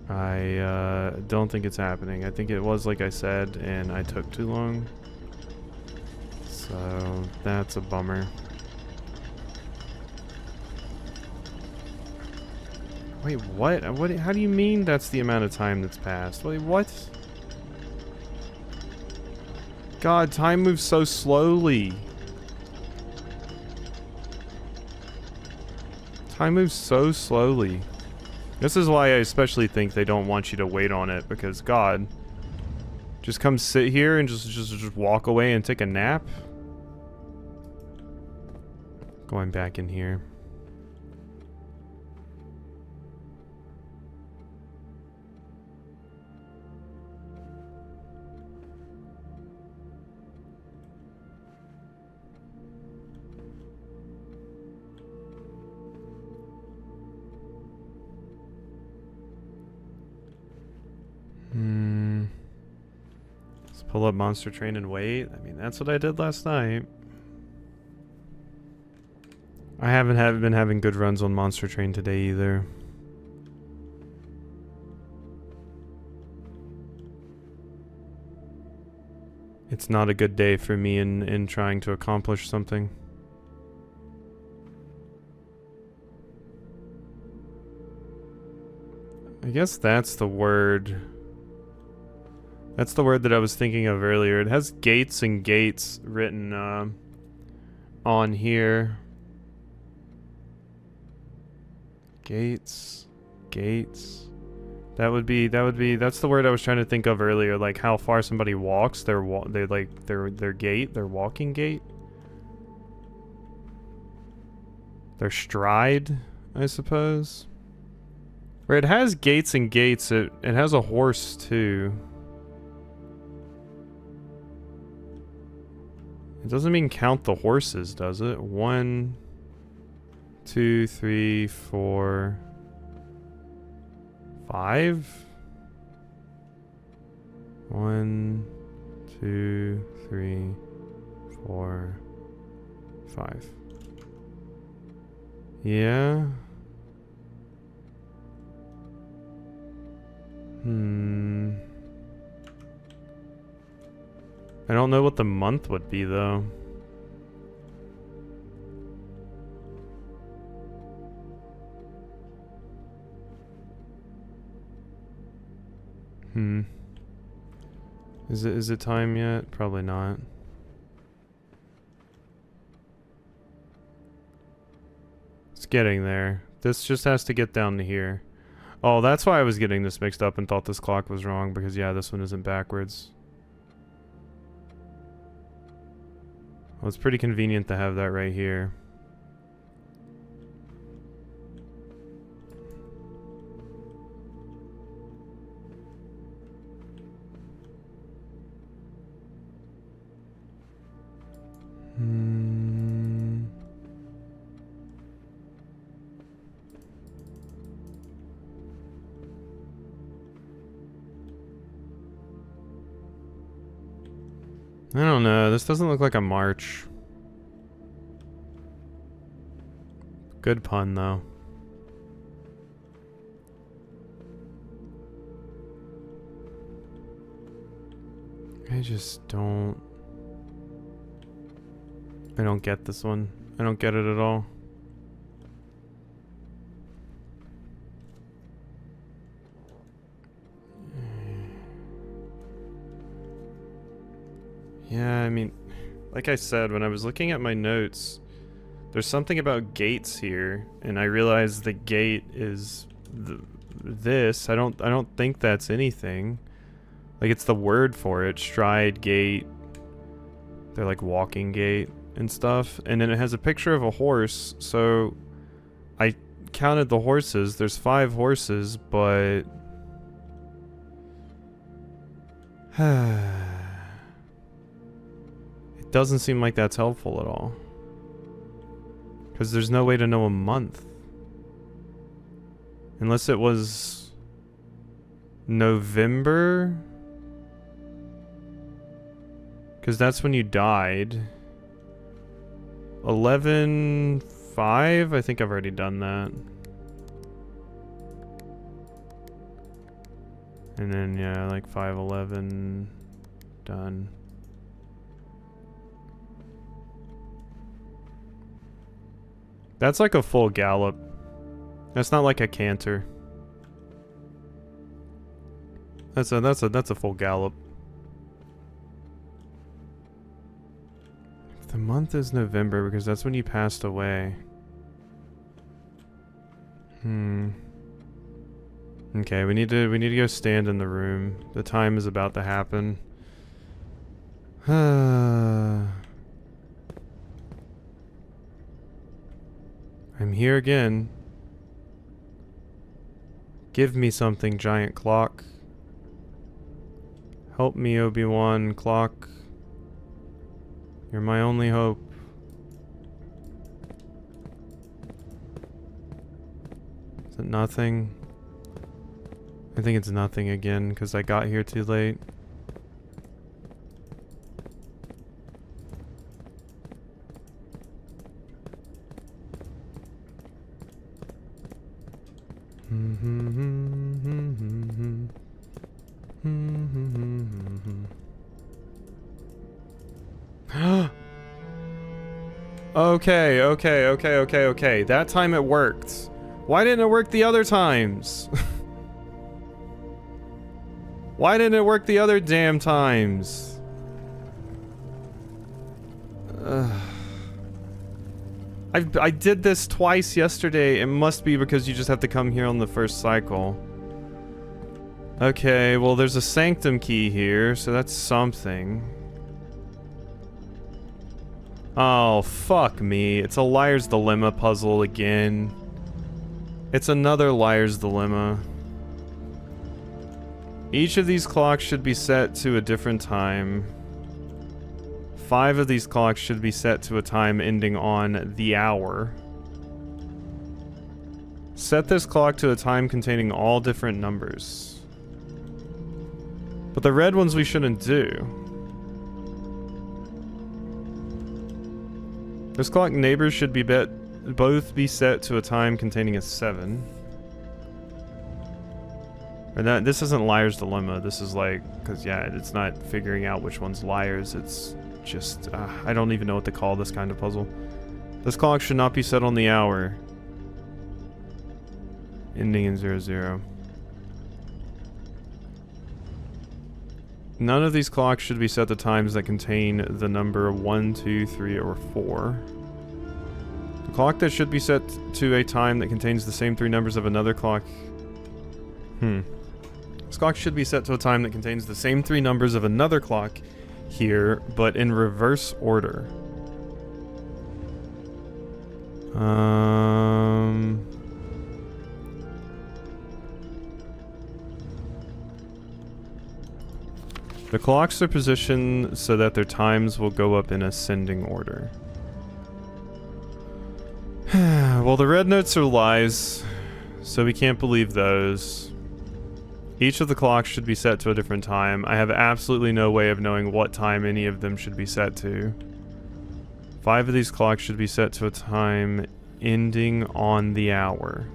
I don't think it's happening. I think it was like I said, and I took too long. So that's a bummer. Wait, what? How do you mean that's the amount of time that's passed? Wait, what? God, time moves so slowly. Time moves so slowly. This is why I especially think they don't want you to wait on it, because God, just come sit here and just walk away and take a nap. Going back in here. Let's pull up Monster Train and wait. I mean, that's what I did last night. I haven't been having good runs on Monster Train today either. It's not a good day for me in trying to accomplish something. I guess that's the word. That's the word that I was thinking of earlier. It has gates and gates written on here. Gates. That's the word I was trying to think of earlier, like how far somebody walks, their gait, their walking gait. Their stride, I suppose. Where it has gates and gates, it has a horse too. It doesn't mean count the horses, does it? 1, 2, 3, 4, 5? 1, 2, 3, 4, 5. Yeah. I don't know what the month would be, though. Is it time yet? Probably not. It's getting there. This just has to get down to here. Oh, that's why I was getting this mixed up and thought this clock was wrong, because yeah, this one isn't backwards. Well, it's pretty convenient to have that right here. I don't know. This doesn't look like a march. Good pun, though. I just don't... I don't get this one. I don't get it at all. Yeah, I mean, like I said, when I was looking at my notes, there's something about gates here, and I realized the gate is this. I don't think that's anything. Like, it's the word for it, stride gate. They're like walking gate and stuff. And then it has a picture of a horse, so I counted the horses. There's 5 horses, but it doesn't seem like that's helpful at all. Because there's no way to know a month. Unless it was November? Because that's when you died. 11/5? I think I've already done that. And then, yeah, like 5/11. Done. That's like a full gallop. That's not like a canter. That's a full gallop. The month is November because that's when you passed away. Okay, we need to go stand in the room. The time is about to happen. I'm here again. Give me something, giant clock. Help me, Obi-Wan clock. You're my only hope. Is it nothing? I think it's nothing again because I got here too late. Okay. That time it worked. Why didn't it work the other times? Why didn't it work the other damn times? I did this twice yesterday. It must be because you just have to come here on the first cycle. Okay, well there's a sanctum key here, so that's something. Oh, fuck me. It's a Liar's Dilemma puzzle again. It's another Liar's Dilemma. Each of these clocks should be set to a different time. 5 of these clocks should be set to a time ending on the hour. Set this clock to a time containing all different numbers. But the red ones we shouldn't do. This clock neighbors should be both be set to a time containing a 7. Or that, this isn't Liar's Dilemma. This is like, because yeah, it's not figuring out which one's liars. It's just, I don't even know what to call this kind of puzzle. This clock should not be set on the hour. Ending in 00. None of these clocks should be set to times that contain the number 1, 2, 3, or 4. The clock that should be set to a time that contains the same 3 numbers of another clock... This clock should be set to a time that contains the same 3 numbers of another clock here, but in reverse order. The clocks are positioned so that their times will go up in ascending order. Well, the red notes are lies, so we can't believe those. Each of the clocks should be set to a different time. I have absolutely no way of knowing what time any of them should be set to. 5 of these clocks should be set to a time ending on the hour.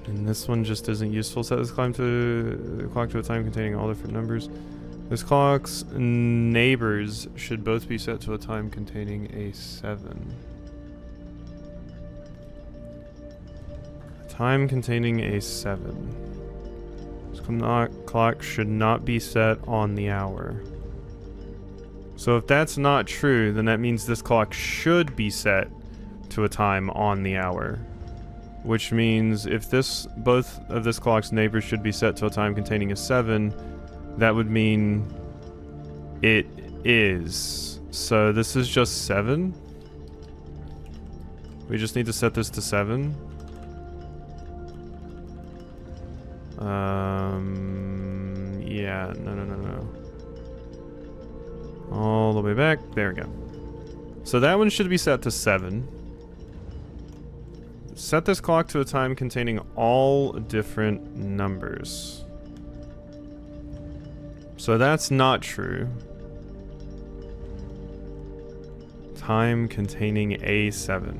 And this one just isn't useful. Set this clock to a time containing all different numbers. This clock's neighbors should both be set to a time containing a 7. A time containing a 7. This clock should not be set on the hour. So if that's not true, then that means this clock should be set to a time on the hour. Which means if both of this clock's neighbors should be set to a time containing a 7, that would mean it is. So this is just 7. We just need to set this to 7. Yeah, no. All the way back. There we go. So that one should be set to 7. Set this clock to a time containing all different numbers. So that's not true. Time containing A7.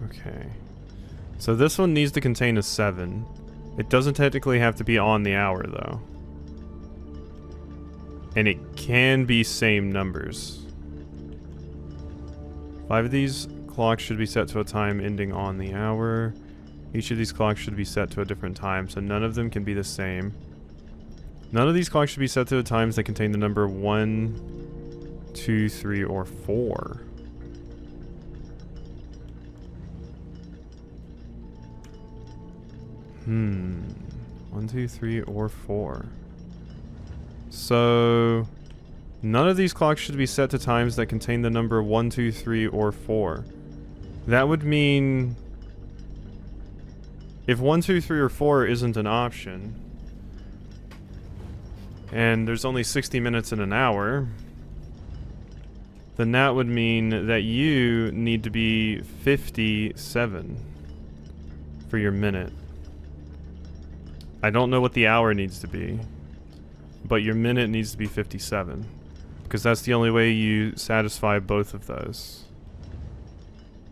Okay. So this one needs to contain a 7. It doesn't technically have to be on the hour, though. And it can be same numbers. 5 of these clocks should be set to a time ending on the hour. Each of these clocks should be set to a different time, so none of them can be the same. None of these clocks should be set to the times that contain the number 1, 2, 3, or 4. Hmm. 1, 2, 3, or 4. So none of these clocks should be set to times that contain the number 1, 2, 3, or 4. That would mean if 1, 2, 3, or 4 isn't an option, and there's only 60 minutes in an hour, then that would mean that you need to be 57 for your minute. I don't know what the hour needs to be, but your minute needs to be 57, because that's the only way you satisfy both of those.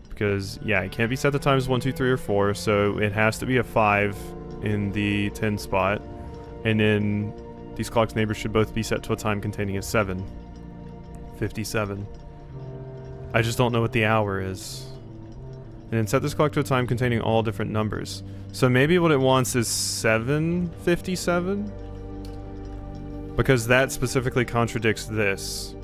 Because, yeah, it can't be set to times 1, 2, 3, or 4, so it has to be a 5 in the 10 spot, and then these clock's neighbors should both be set to a time containing a 7. 57. I just don't know what the hour is. And then set this clock to a time containing all different numbers. So maybe what it wants is 757? Because that specifically contradicts this.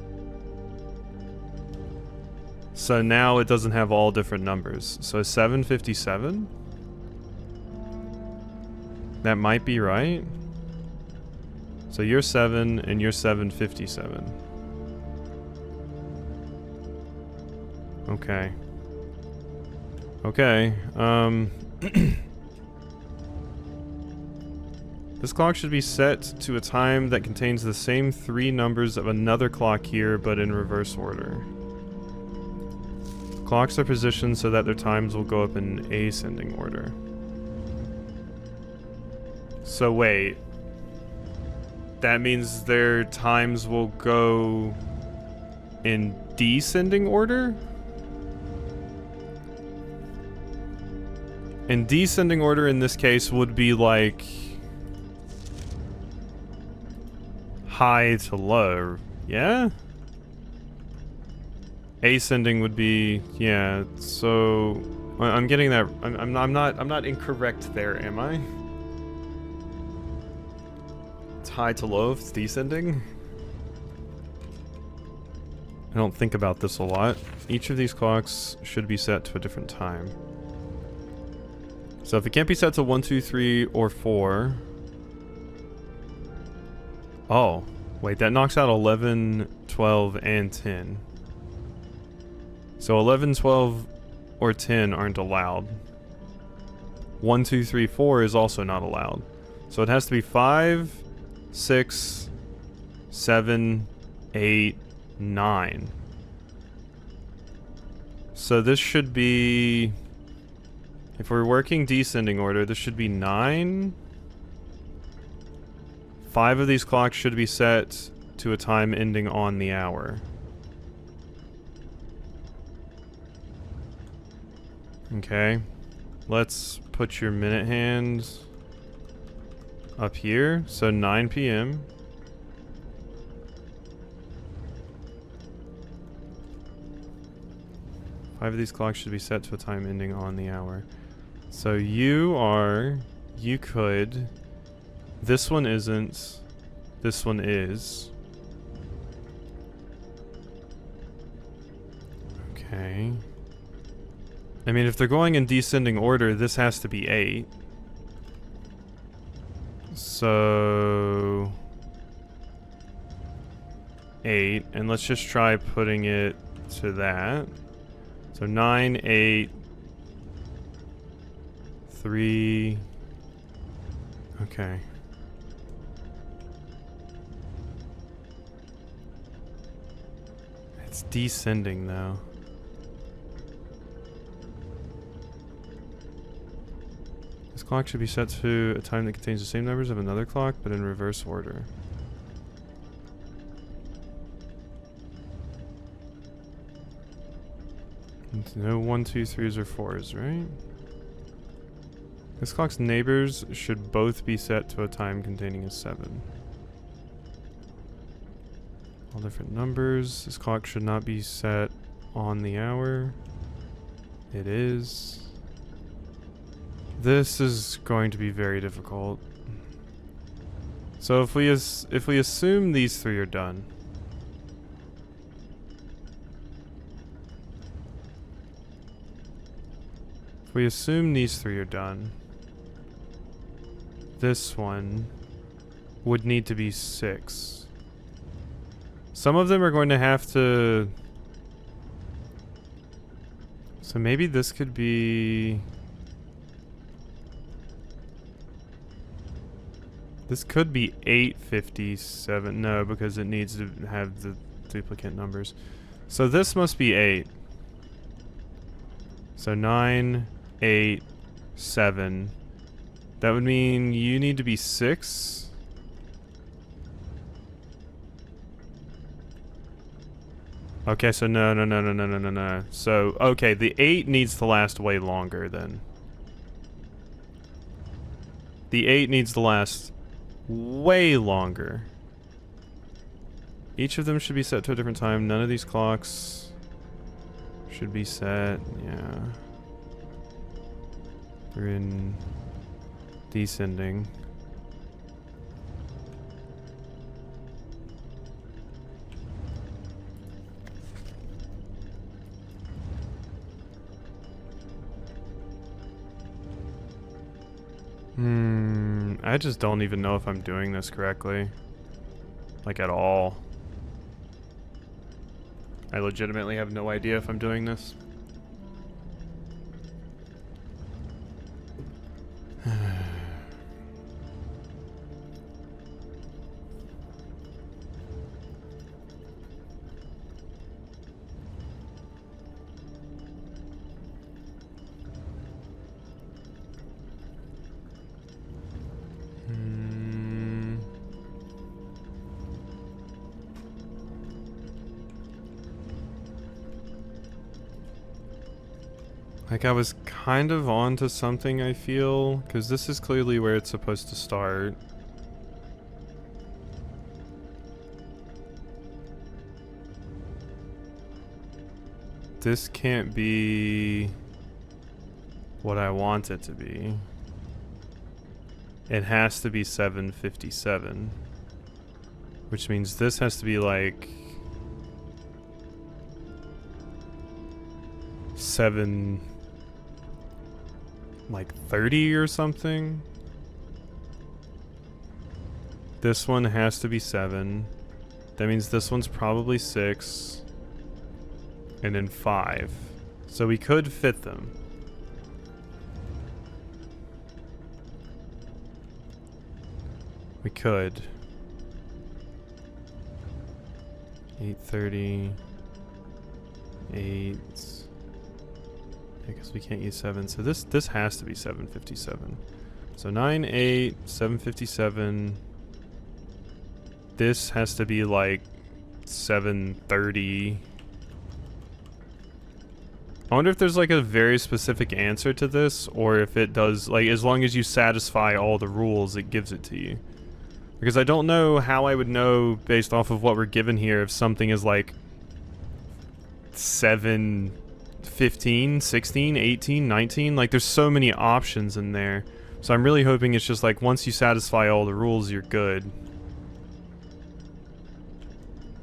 So now it doesn't have all different numbers. So 757? That might be right. So you're 7 and you're 757. Okay. This clock should be set to a time that contains the same 3 numbers of another clock here, but in reverse order. Clocks are positioned so that their times will go up in ascending order. So wait. That means their times will go in descending order? And descending order in this case would be like high to low, yeah? Ascending would be, yeah, so I'm getting that. I'm not incorrect there, am I? It's high to low if it's descending. I don't think about this a lot. Each of these clocks should be set to a different time. So if it can't be set to 1, 2, 3, or 4. Oh, wait, that knocks out 11, 12, and 10. So 11, 12, or 10 aren't allowed. 1, 2, 3, 4 is also not allowed. So it has to be 5, 6, 7, 8, 9. So this should be... If we're working descending order, this should be 9. 5 of these clocks should be set to a time ending on the hour. Okay. Let's put your minute hands up here. So 9 p.m. Five of these clocks should be set to a time ending on the hour. So you could, this one isn't, this one is. Okay. I mean, if they're going in descending order, this has to be 8. So 8, and let's just try putting it to that. So 9, 8, 3. Okay. It's descending though. This clock should be set to a time that contains the same numbers of another clock, but in reverse order. No 1, 2, 3s, or 4s, right? This clock's neighbors should both be set to a time containing a 7. All different numbers. This clock should not be set on the hour. It is. This is going to be very difficult. So if we assume these 3 are done. If we assume these 3 are done, this one would need to be 6. Some of them are going to have to... So maybe this could be... This could be 857. No, because it needs to have the duplicate numbers. So this must be 8. So 9, 8, 7. That would mean you need to be 6. Okay, so no. So, okay, the 8 needs to last way longer then. The 8 needs to last way longer. Each of them should be set to a different time. None of these clocks should be set. Yeah. They're in descending. I just don't even know if I'm doing this correctly. Like, at all. I legitimately have no idea if I'm doing this. Like, I was kind of on to something, I feel, because this is clearly where it's supposed to start. This can't be what I want it to be. It has to be 7:57, which means this has to be like 7:30 or something. This one has to be 7. That means this one's probably 6. And then 5. So we could fit them. We could. 8:30. 8. I guess we can't use 7. So this has to be 7:57. So 9, 8, 7:57. This has to be like 7:30. I wonder if there's like a very specific answer to this, or if it does, like, as long as you satisfy all the rules, it gives it to you. Because I don't know how I would know, based off of what we're given here, if something is like 7, 15, 16, 18, 19. Like, there's so many options in there. So I'm really hoping it's just like, once you satisfy all the rules, you're good.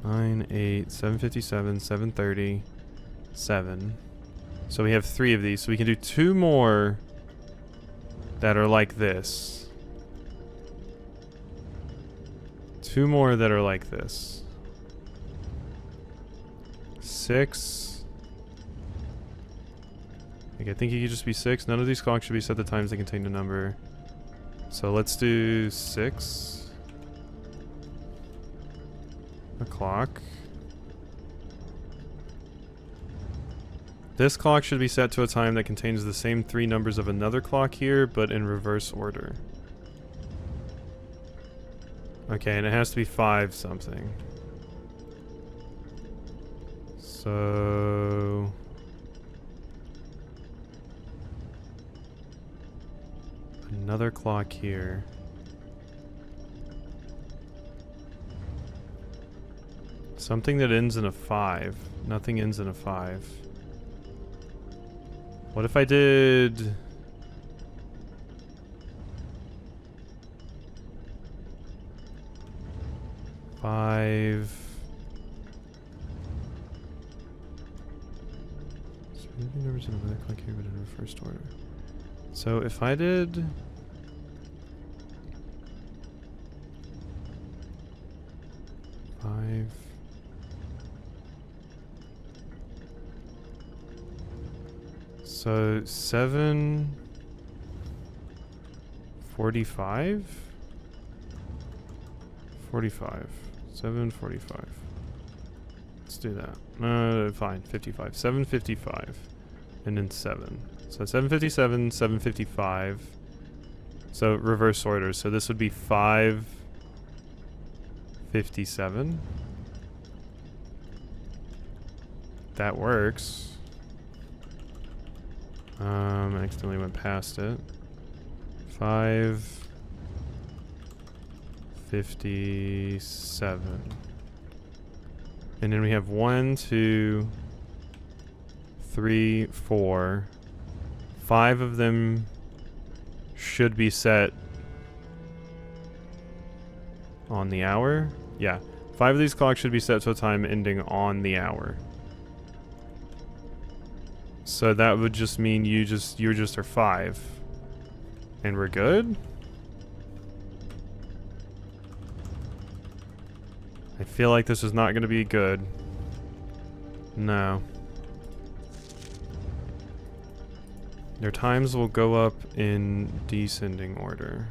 9, 8, 7:57, 7:30, 7. So we have 3 of these. So we can do 2 more that are like this. 2 more that are like this. 6. Like, I think it could just be 6. None of these clocks should be set to times that contain a number. So let's do 6 o'clock. This clock should be set to a time that contains the same 3 numbers of another clock here, but in reverse order. Okay, and it has to be 5 something. So... another clock here. Something that ends in a 5. Nothing ends in a 5. What if I did... 5... So maybe numbers in another clock here, but in reversed order. So if I did... 5... So 7:45? 45. 7:45. Let's do that. Fine. 55. 7:55. And then 7. So 7:57, 7:55. So reverse order. So this would be 5:57. That works. I accidentally went past it. 5:57. And then we have 1, 2, 3, 4. 5 of them should be set on the hour. Yeah. 5 of these clocks should be set to a time ending on the hour. So that would just mean you just are 5. And we're good? I feel like this is not going to be good. No. Their times will go up in descending order.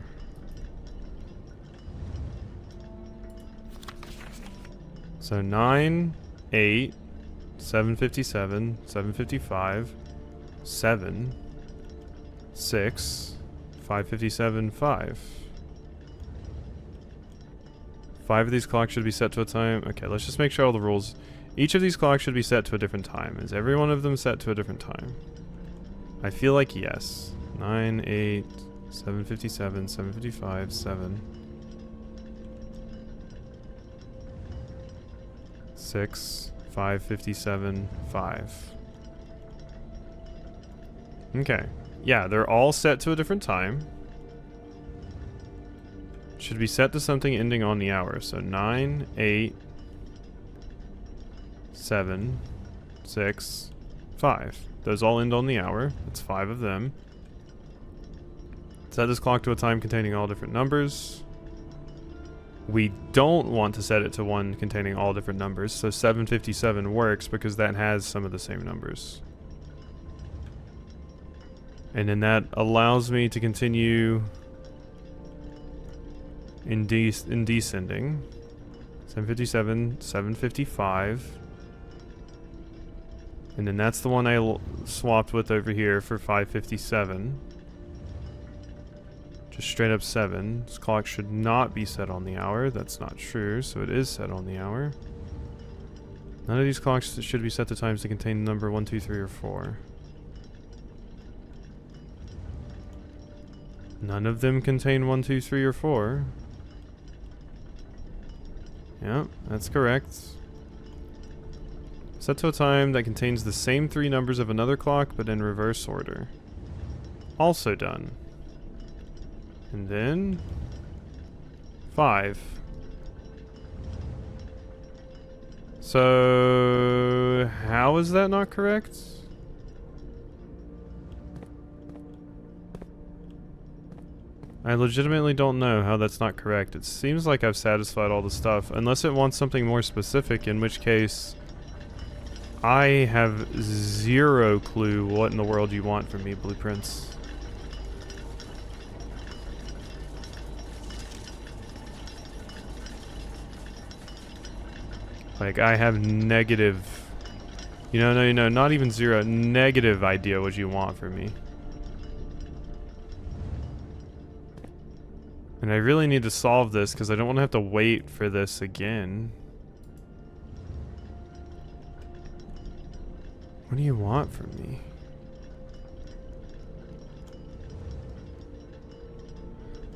So 9, 8, 7:57, 7:55, 7, 6, 5:57, 5. 5 of these clocks should be set to a time. Okay, let's just make sure all the rules. Each of these clocks should be set to a different time. Is every one of them set to a different time? I feel like yes. 9, 8, 757, 755, 7. 6, 557, 5. Okay. Yeah, they're all set to a different time. Should be set to something ending on the hour. So 9, 8, 7, 6, 5. Those all end on the hour. That's 5 of them. Set this clock to a time containing all different numbers. We don't want to set it to one containing all different numbers, so 757 works because that has some of the same numbers. And then that allows me to continue in descending. 757, 755. And then that's the one I swapped with over here for 557. Just straight up 7. This clock should not be set on the hour. That's not true, so it is set on the hour. None of these clocks should be set to times that contain the number 1, 2, 3, or 4. None of them contain 1, 2, 3, or 4. Yeah, that's correct. Set to a time that contains the same 3 numbers of another clock, but in reverse order. Also done. And then 5. So how is that not correct? I legitimately don't know how that's not correct. It seems like I've satisfied all the stuff, unless it wants something more specific, in which case I have zero clue what in the world you want from me, Blueprints. Like, I have negative... no, not even zero. Negative idea what you want from me. And I really need to solve this, because I don't want to have to wait for this again. What do you want from me?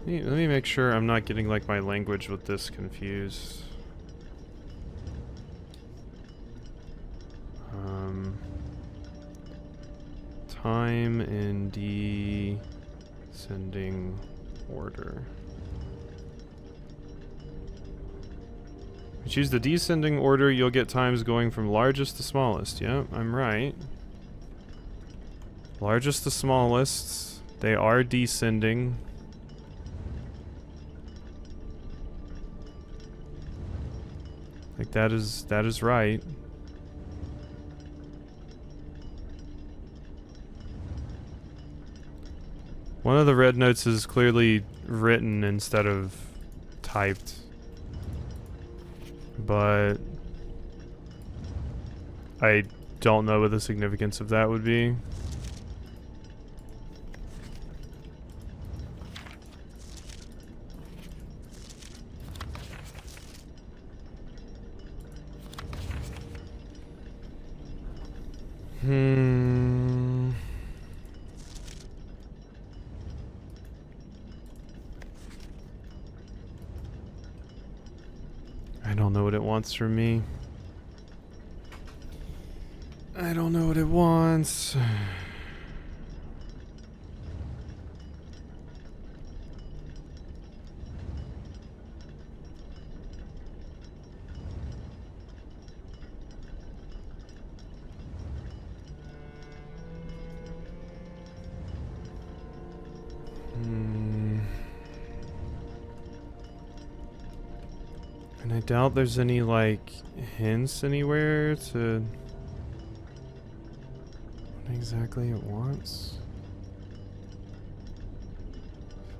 Let me make sure I'm not getting, like, my language with this confused. Time in descending order. If you choose the descending order, you'll get times going from largest to smallest. Yep, I'm right. Largest to smallest. They are descending. Like that is right. One of the red notes is clearly written instead of typed. But I don't know what the significance of that would be. I don't know what it wants from me. I don't know what it wants. And I doubt there's any, like, hints anywhere to what exactly it wants.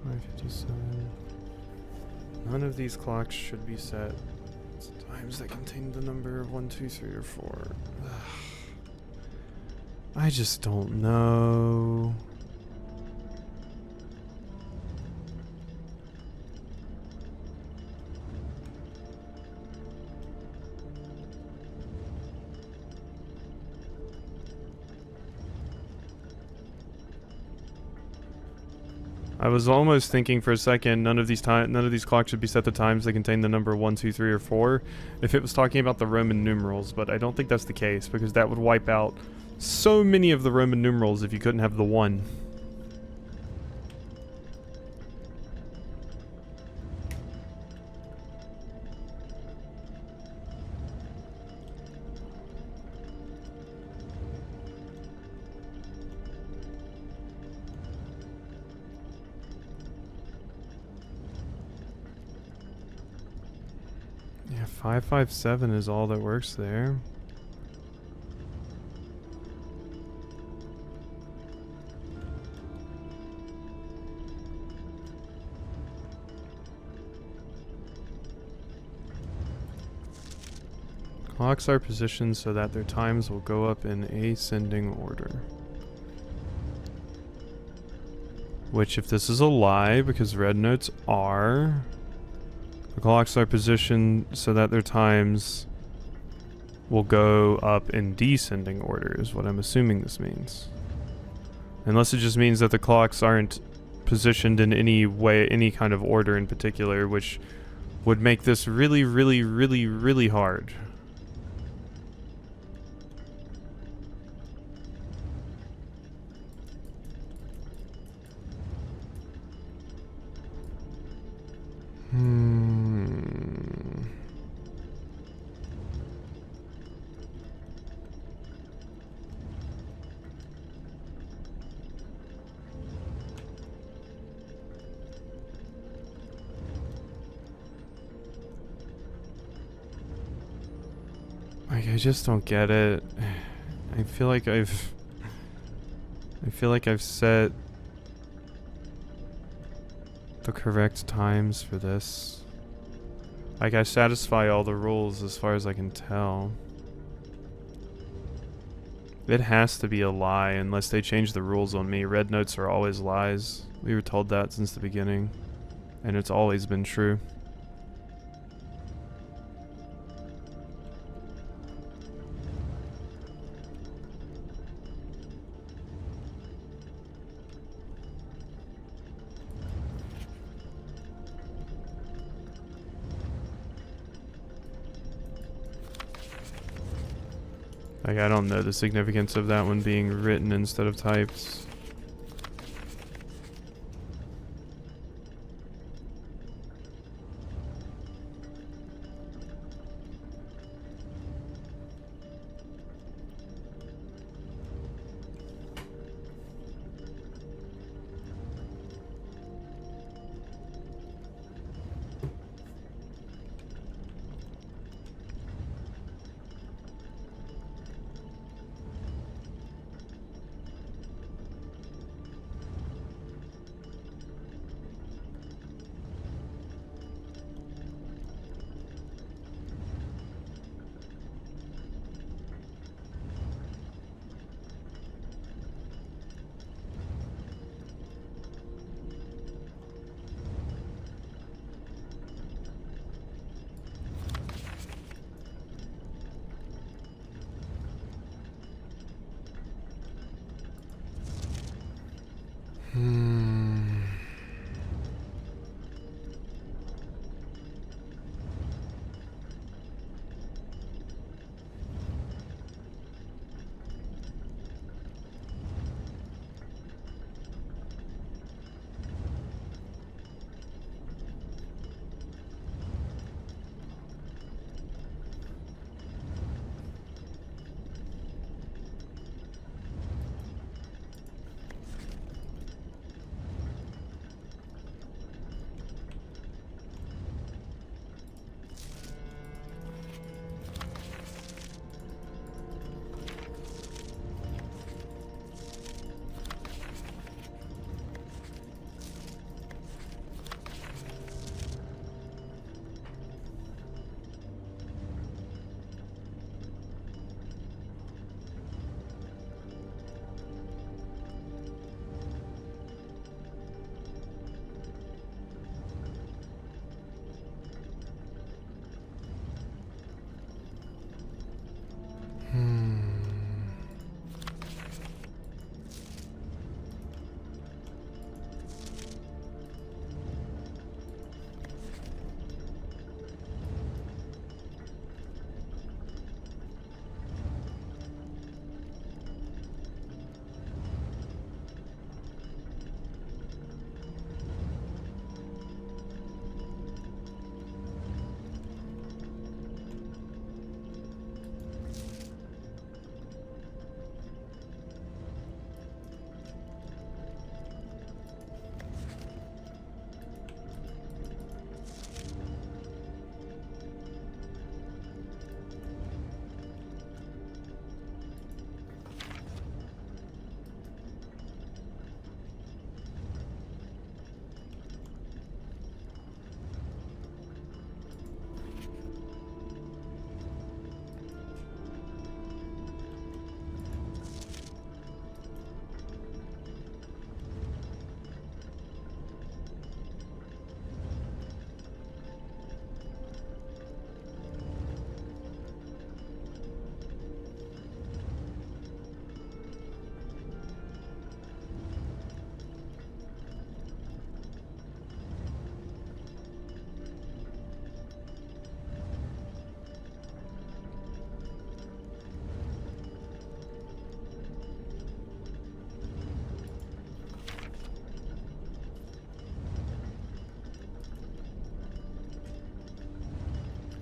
557. None of these clocks should be set to times that contain the number of 1, 2, 3, or 4. Ugh. I just don't know. I was almost thinking for a second none of these clocks should be set to times that contain the number 1, 2, 3, or 4 if it was talking about the Roman numerals, but I don't think that's the case because that would wipe out so many of the Roman numerals if you couldn't have the 1. Yeah, 557 is all that works there. Clocks are positioned so that their times will go up in ascending order. Which, if this is a lie, because red notes are... The clocks are positioned so that their times will go up in descending order, is what I'm assuming this means. Unless it just means that the clocks aren't positioned in any way, any kind of order in particular, which would make this really, really, really, really hard. Like, I just don't get it. I feel like I've set the correct times for this. Like, I satisfy all the rules as far as I can tell. It has to be a lie unless they change the rules on me. Red notes are always lies. We were told that since the beginning, and it's always been true. Like, I don't know the significance of that one being written instead of typed.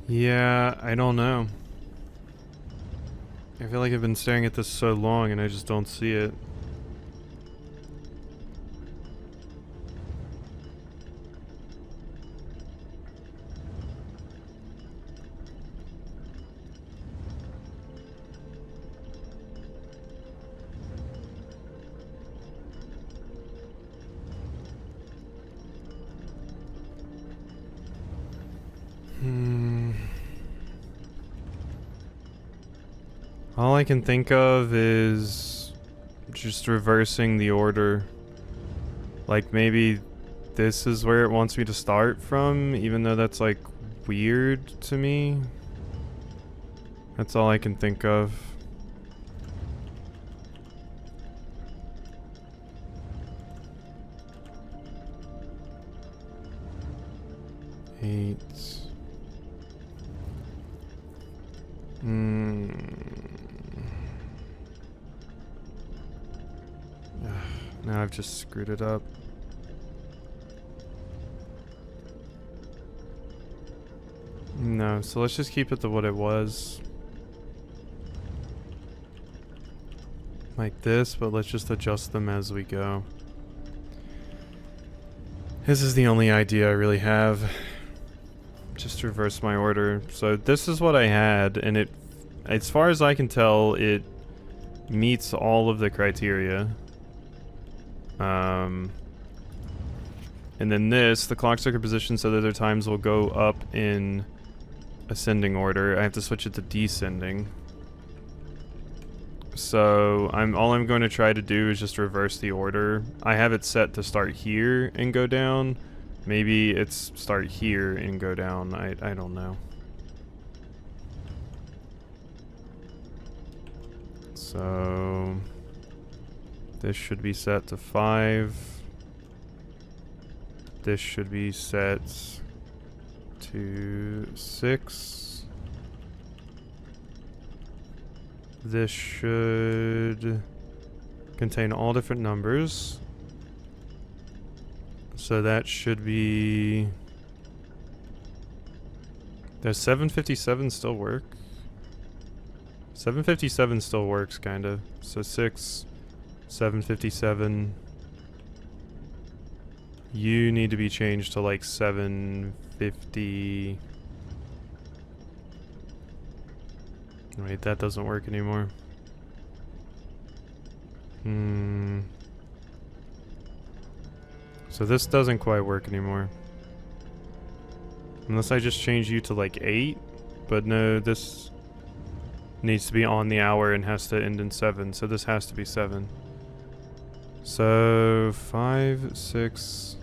Yeah, I don't know. I feel like I've been staring at this so long and I just don't see it. All I can think of is just reversing the order. Like maybe this is where it wants me to start from, even though that's like weird to me. That's all I can think of. Eight. Now I've just screwed it up. No, so let's just keep it to what it was. Like this, but let's just adjust them as we go. This is the only idea I really have. Just reverse my order. So this is what I had, and it, as far as I can tell, it meets all of the criteria. And then this, the clock striker position so that their times will go up in ascending order. I have to switch it to descending. So all I'm going to try to do is just reverse the order. I have it set to start here and go down. Maybe it's start here and go down. I don't know. So this should be set to 5. This should be set to 6. This should contain all different numbers. So that should be... Does 757 still work? 757 still works, kinda. So 6, 757. You need to be changed to like 750. Wait, that doesn't work anymore. So this doesn't quite work anymore. Unless I just change you to like 8. But no, this needs to be on the hour and has to end in 7. So this has to be 7. So 5, 6.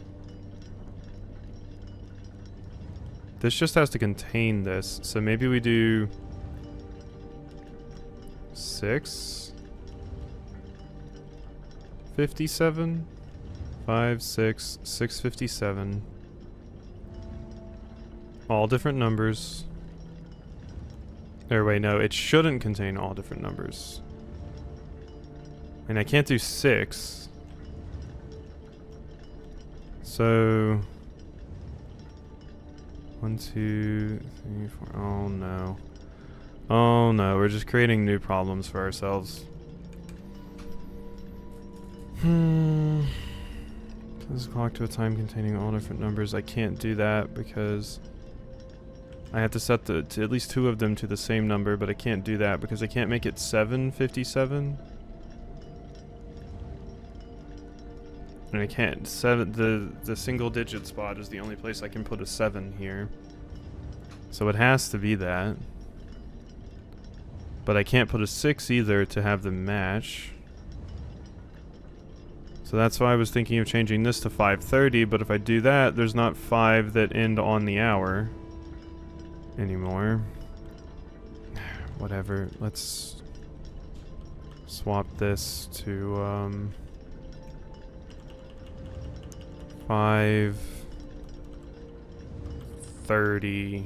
This just has to contain this. So maybe we do 6, 57, 5, 6, 657. All different numbers. Or wait, no, it shouldn't contain all different numbers. And I can't do 6. So 1, 2, 3, 4. Oh no. Oh no, we're just creating new problems for ourselves. This is clock to a time containing all different numbers. I can't do that because I have to set to at least 2 of them to the same number, but I can't do that because I can't make it 757. And I can't. The single digit spot is the only place I can put a 7 here. So it has to be that. But I can't put a 6 either to have them match. So that's why I was thinking of changing this to 5:30, but if I do that, there's not 5 that end on the hour anymore. Whatever, let's swap this to 5:30.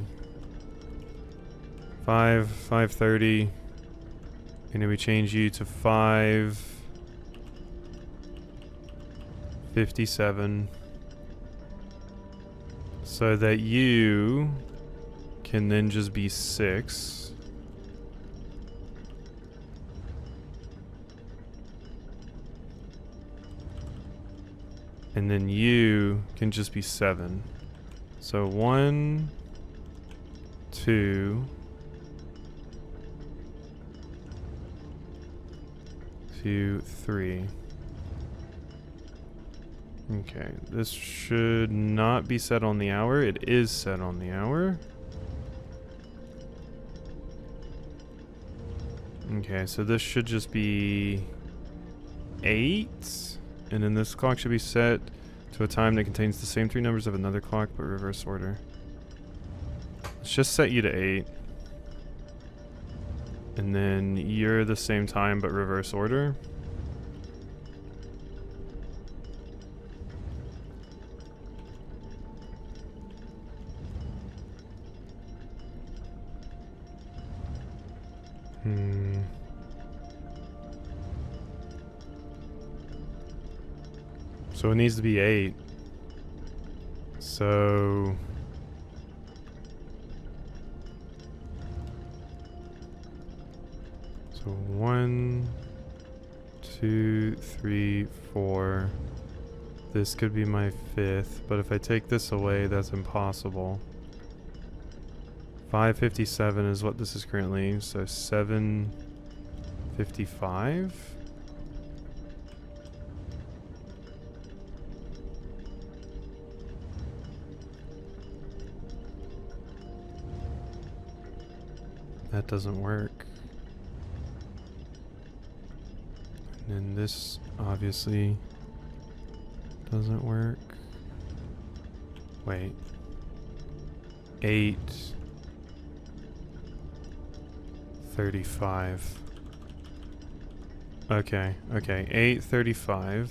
5:30. And then we change you to 5:57. So that you can then just be 6. And then U can just be 7. So 1, 2, 2, 3. Okay, this should not be set on the hour. It is set on the hour. Okay, so this should just be 8. And then this clock should be set to a time that contains the same 3 numbers of another clock, but reverse order. Let's just set you to 8. And then you're the same time, but reverse order. So it needs to be 8. So 1, 2, 3, 4. This could be my 5th, but if I take this away, that's impossible. 5:57 is what this is currently, so 7:55. That doesn't work. And then this obviously doesn't work. Wait. 8:35. Okay, 8:35.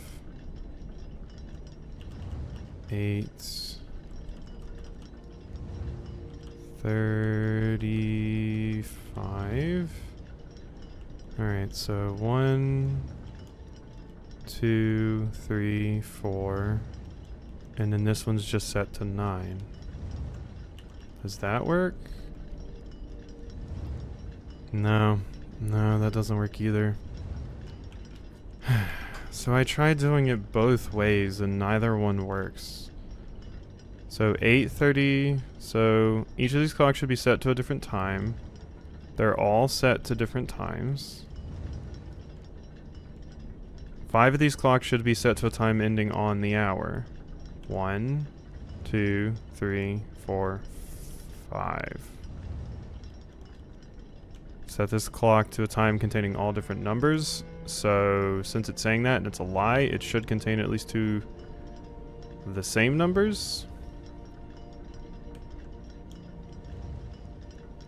8:35. Alright, so 1, 2, 3, 4. And then this one's just set to 9. Does that work? No, that doesn't work either. So I tried doing it both ways and neither one works. So 8:30, so each of these clocks should be set to a different time. They're all set to different times. 5 of these clocks should be set to a time ending on the hour. 1, 2, 3, 4, 5. Set this clock to a time containing all different numbers. So since it's saying that and it's a lie, it should contain at least 2 of the same numbers.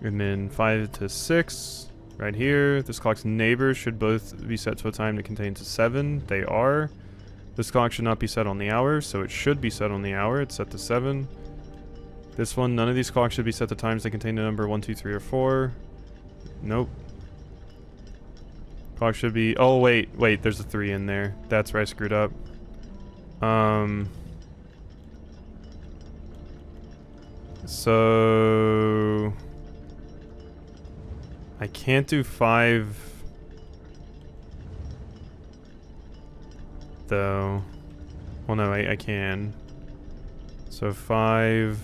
And then 5 to 6, right here. This clock's neighbors should both be set to a time that contains a 7. They are. This clock should not be set on the hour, so it should be set on the hour. It's set to 7. This one, none of these clocks should be set to times that contain the number 1, 2, 3, or 4. Nope. Clock should be... Oh, wait, there's a 3 in there. That's where I screwed up. So... I can't do 5... though. Well, no, I can. So 5...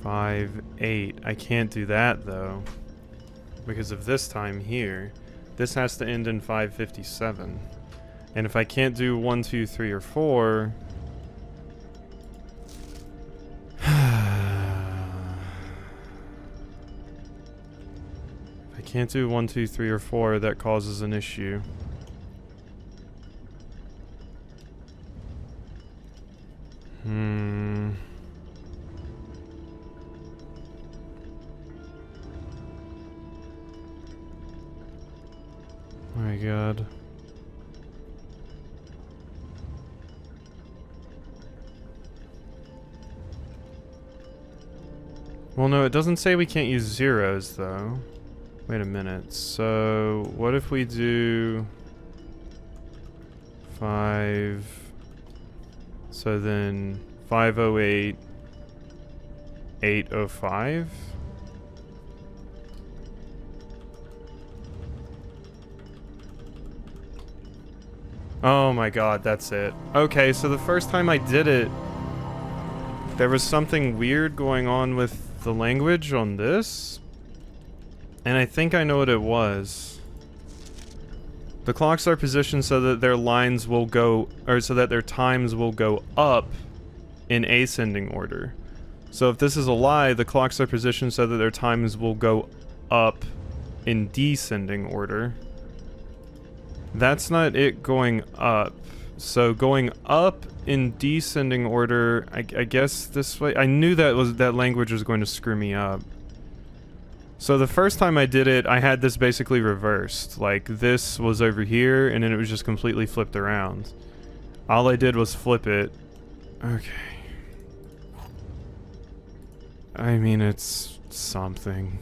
5, 8. I can't do that though, because of this time here. This has to end in 5:57, and if I can't do 1, 2, 3, or 4, if I can't do 1, 2, 3, or 4, that causes an issue. My God. Well, no, it doesn't say we can't use zeros, though. Wait a minute. So, what if we do 5, So then 508, 805. Oh my god, that's it. Okay, so the first time I did it, there was something weird going on with the language on this. And I think I know what it was. The clocks are positioned so that their lines will go, or so that their times will go up in ascending order. So if this is a lie, the clocks are positioned so that their times will go up in descending order. That's not it going up. So going up in descending order, I guess this way. I knew that language was going to screw me up. So the first time I did it, I had this basically reversed. Like this was over here and then it was just completely flipped around. All I did was flip it. Okay. I mean, it's something.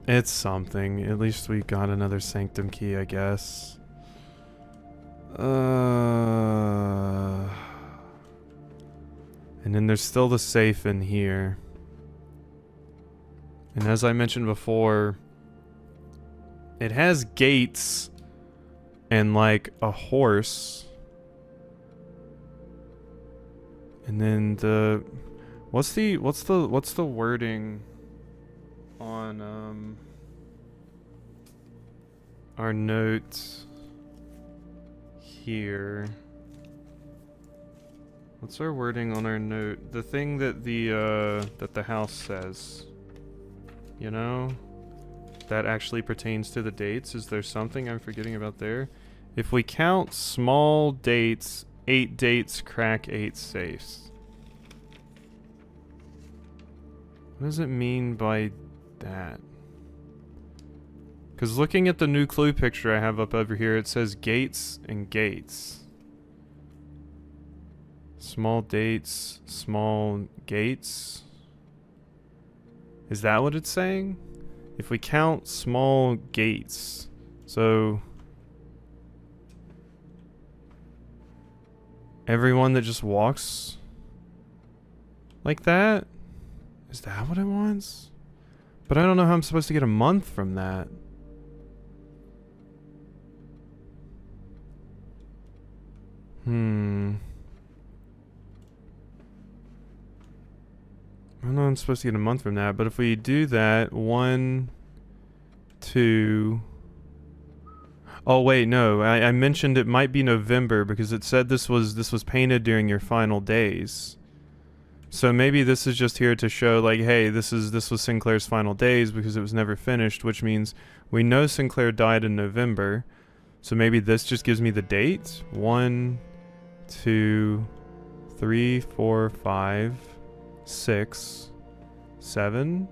It's something. At least we got another sanctum key, I guess. And then there's still the safe in here. And as I mentioned before, it has gates and like a horse. And then the what's the wording on our note here? What's our wording on our note? The thing that the house says. You know? That actually pertains to the dates. Is there something I'm forgetting about there? If we count small dates, 8 dates crack 8 safes. What does it mean by that? Because looking at the new clue picture I have up over here, it says gates and gates. Small dates, small gates. Is that what it's saying? If we count small gates, so everyone that just walks like that? Is that what it wants? But I don't know how I'm supposed to get a month from that. I don't know I'm supposed to get a month from that, but if we do that, 1, 2... Oh wait, no, I mentioned it might be November because it said this was painted during your final days. So maybe this is just here to show like, hey, this was Sinclair's final days because it was never finished, which means we know Sinclair died in November. So maybe this just gives me the date. 1, 2, 3, 4, 5, 6, 7,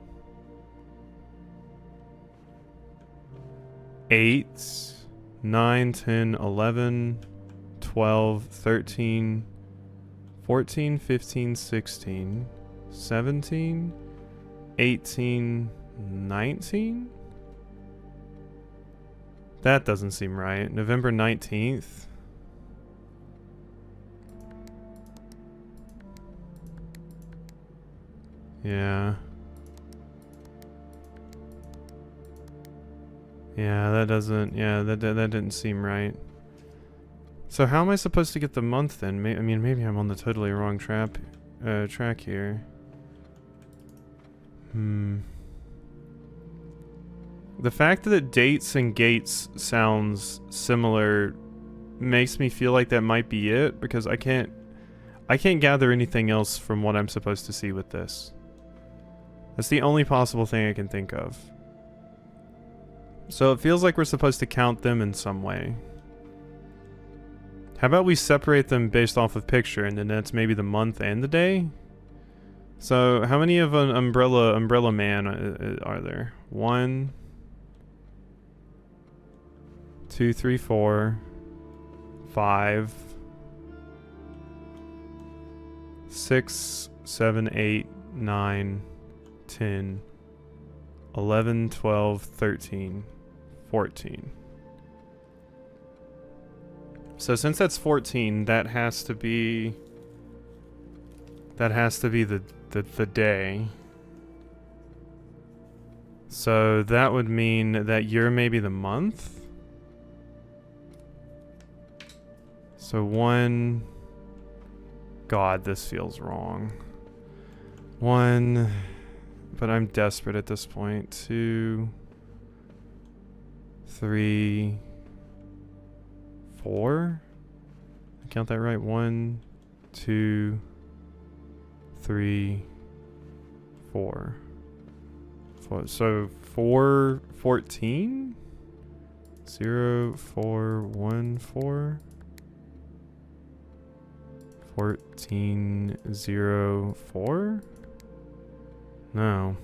8, 9, 10, 11, 12, 13, 14, 15, 16, 17, 18, 19? That doesn't seem right. November 19th. Yeah. Yeah, that doesn't... Yeah, that didn't seem right. So how am I supposed to get the month then? I mean, maybe I'm on the totally wrong track here. The fact that dates and gates sounds similar makes me feel like that might be it, because I can't gather anything else from what I'm supposed to see with this. That's the only possible thing I can think of. So it feels like we're supposed to count them in some way. How about we separate them based off of picture, and then that's maybe the month and the day? So how many of an umbrella man are there? 1, 2, 3, 4, 5, 6, 7, 8, 9, 10, 11, 12, 13, 14. So since that's 14, that has to be the day. So that would mean that you're maybe the month. So 1. God, this feels wrong. 1, but I'm desperate at this point. 2, 3, 4. I count that right? 1, 2, 3, 4. So 4, 14? 0, 4, 1, 4. 14, 0, 4? No.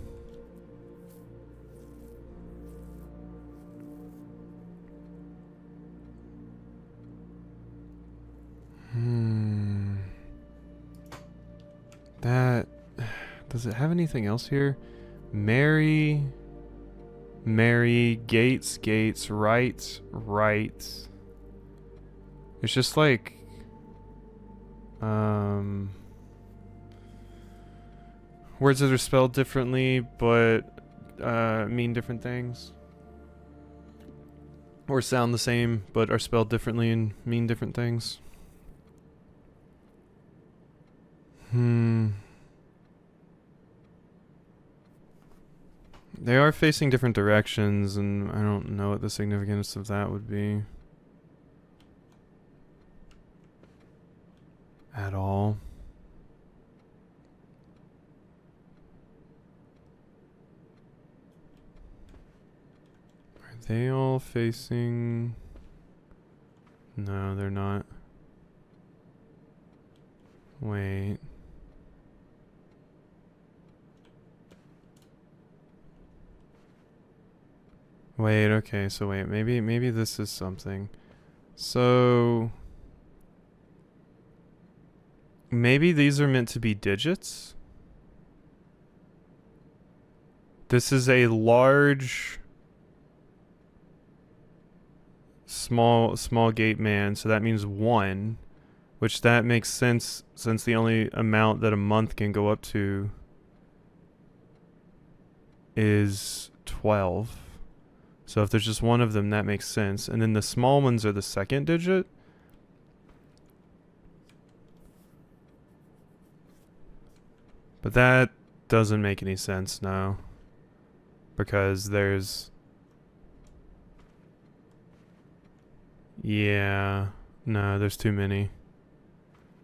That... Does it have anything else here? Mary... Gates, right. It's just like... words that are spelled differently, but mean different things. Or sound the same, but are spelled differently and mean different things. They are facing different directions, and I don't know what the significance of that would be. At all. Are they all facing... No, they're not. Wait. Wait, okay, so wait, maybe this is something. So... Maybe these are meant to be digits? This is a large... Small gate man, so that means 1. Which that makes sense, since the only amount that a month can go up to is 12. So if there's just one of them, that makes sense. And then the small ones are the second digit. But that doesn't make any sense now. Because there's... Yeah. No, there's too many.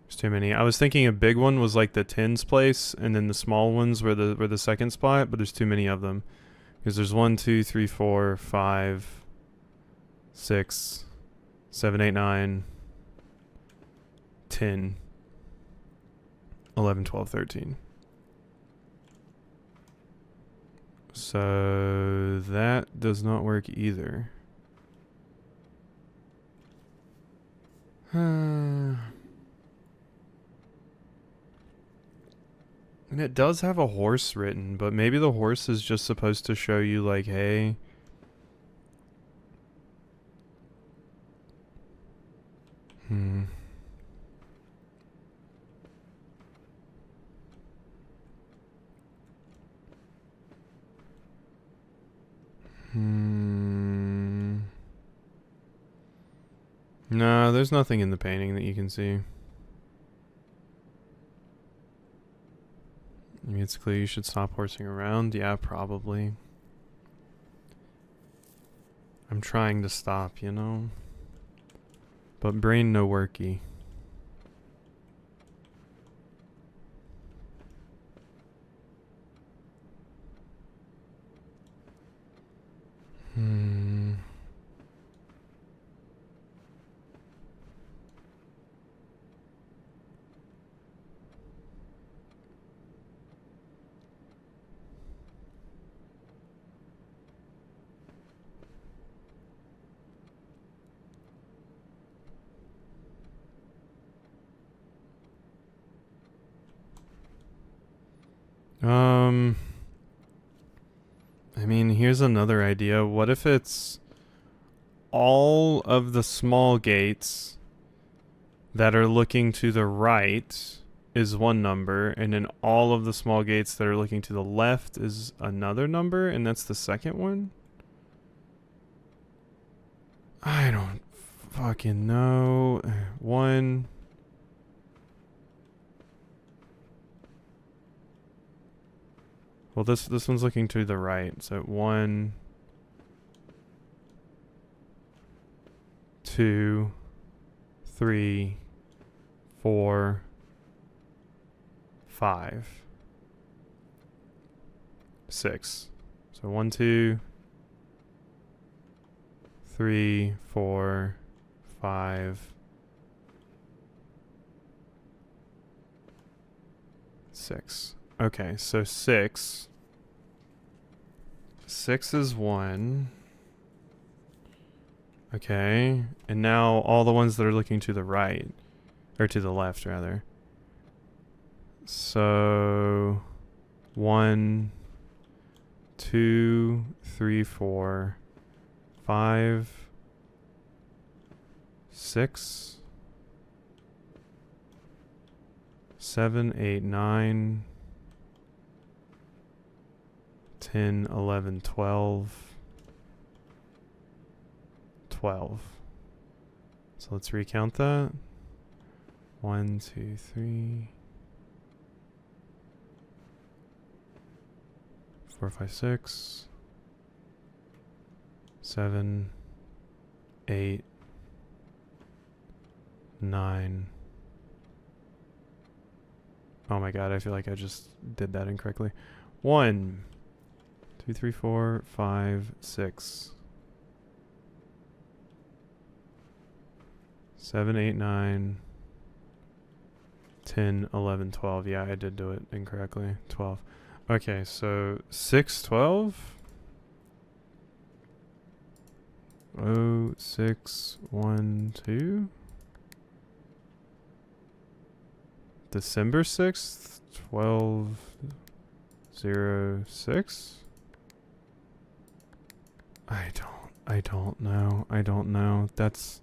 There's too many. I was thinking a big one was like the tens place, and then the small ones were the second spot, but there's too many of them. Because there's 1, 2, 3, 4, 5, 6, 7, 8, 9, 10, 11, 12, 13. So that does not work either. And it does have a horse written, but maybe the horse is just supposed to show you like, hey... No, there's nothing in the painting that you can see. I mean, it's clear you should stop horsing around. Yeah, probably. I'm trying to stop, you know? But brain no worky. I mean, here's another idea. What if it's all of the small gates that are looking to the right is one number, and then all of the small gates that are looking to the left is another number, and that's the second one? I don't fucking know. One. Well, this one's looking to the right, so 1, 2, 3, 4, 5, 6. So 1, 2, 3, 4, 5, 6. Okay, so 6. 6 is 1. Okay, and now all the ones that are looking to the right, or to the left rather. So 1, 2, 3, 4, 5, 6, 7, 8, 9, 10, 11, 12. 12. So let's recount that. 1, 2, 3, 4, 5, 6, 7, 8, 9. Oh my god, I feel like I just did that incorrectly. 1, 2, 3, 4, 5, 6. 7, 8, 9, 10, 11, 12. Yeah, I did do it incorrectly. 12. Okay, so 6, 12. 0, 6, 1, 2. December 6th, 12, 0, 6. I don't know. That's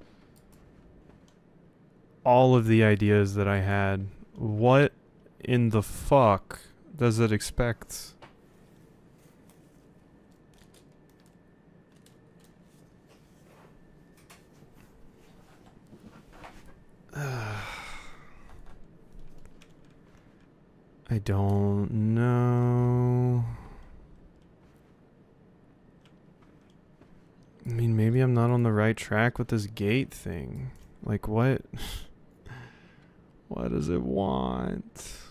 all of the ideas that I had. What in the fuck does it expect? I don't know. I mean, maybe I'm not on the right track with this gate thing. Like, what? What does it want?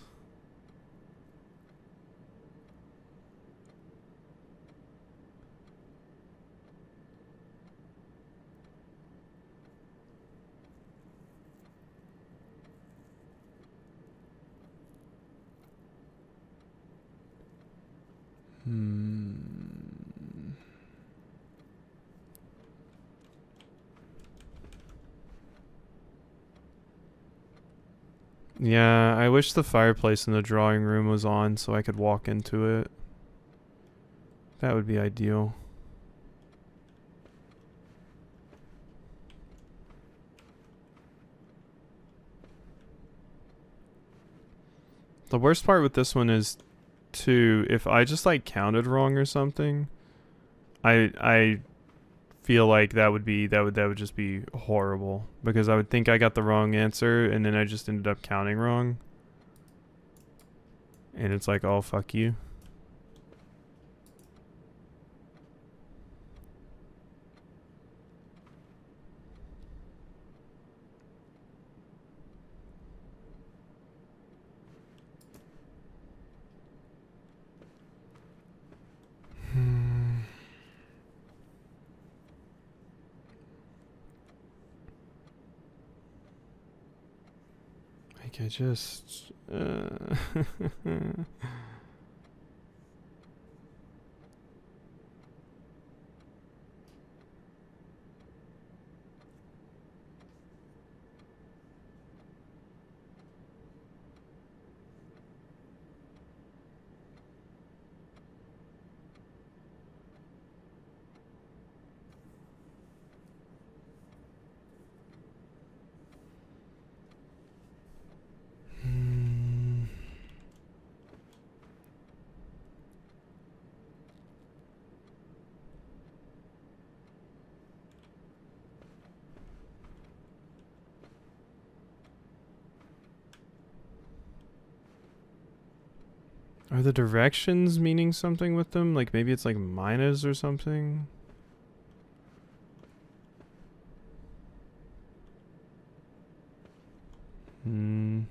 Yeah, I wish the fireplace in the drawing room was on so I could walk into it. That would be ideal. The worst part with this one is, too, if I just like counted wrong or something, I feel like that would just be horrible, because I would think I got the wrong answer and then I just ended up counting wrong. And it's like, oh, fuck you. Like, I just... Are the directions meaning something with them? Like maybe it's like minus or something? Hmm.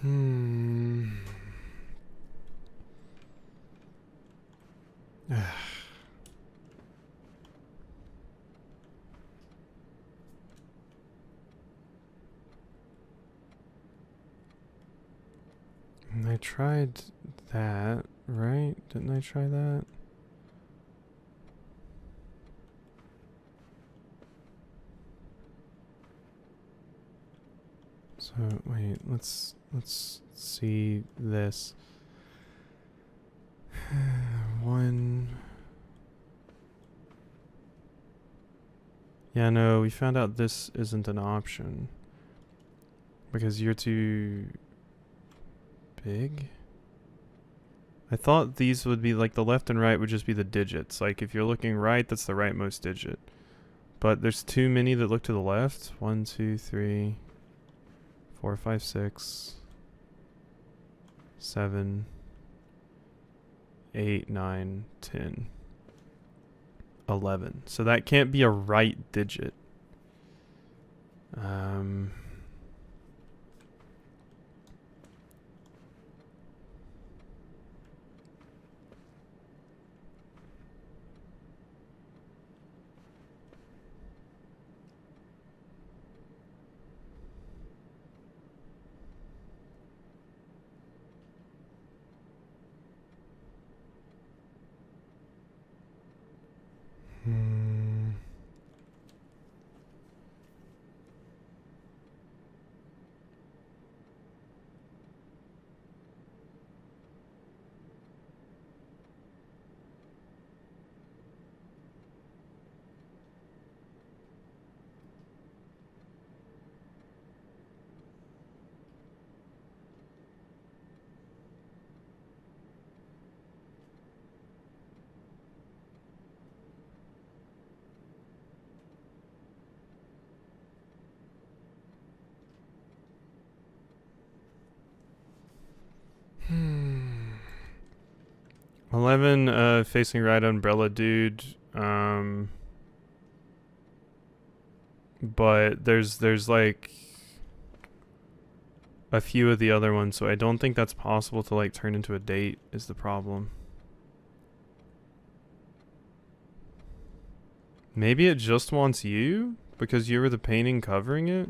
Hmm. I tried that, right? Didn't I try that? So wait, let's see this. One. Yeah, no, we found out this isn't an option because you're too big. I thought these would be like the left and right would just be the digits. Like if you're looking right, that's the rightmost digit. But there's too many that look to the left. 1, 2, 3, 4, 5, 6, 7, 8, 9, 10, 11. So that can't be a right digit. Hmm. Hmm. 11 facing right umbrella dude. But there's like a few of the other ones, so I don't think that's possible to like turn into a date is the problem. Maybe it just wants you because you were the painting covering it.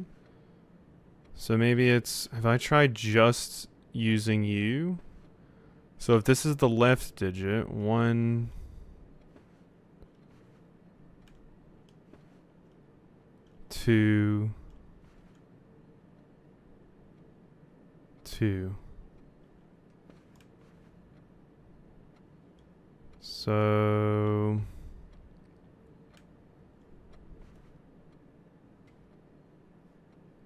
So maybe it's, have I tried just using you? So if this is the left digit, 1, 2, 2. So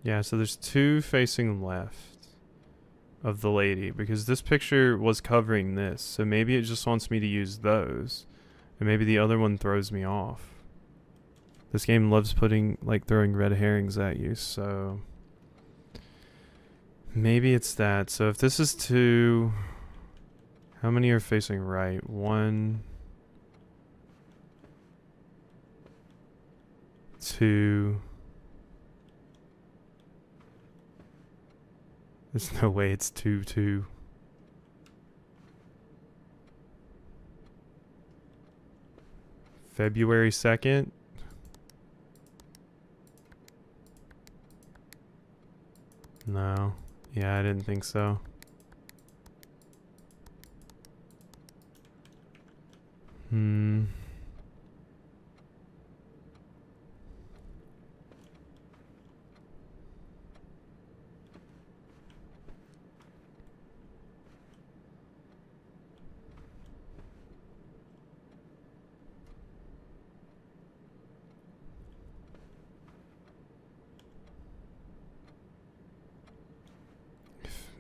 yeah, so there's 2 facing left of the lady because this picture was covering this. So maybe it just wants me to use those. And maybe the other one throws me off. This game loves putting, like, throwing red herrings at you, so maybe it's that. So if this is 2, how many are facing right? 1, 2. There's no way it's 2, 2. February 2nd. No. Yeah, I didn't think so.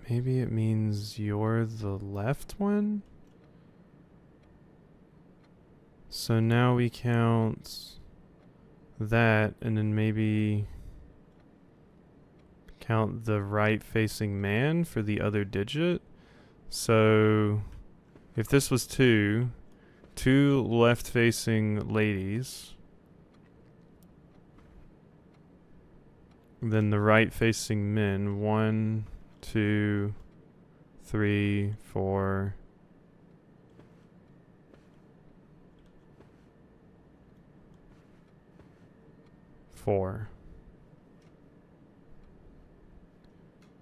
Maybe it means you're the left one? So now we count that, and then maybe count the right facing man for the other digit. So if this was 2 left facing ladies, then the right facing men, 1, 2, 3, 4. 4.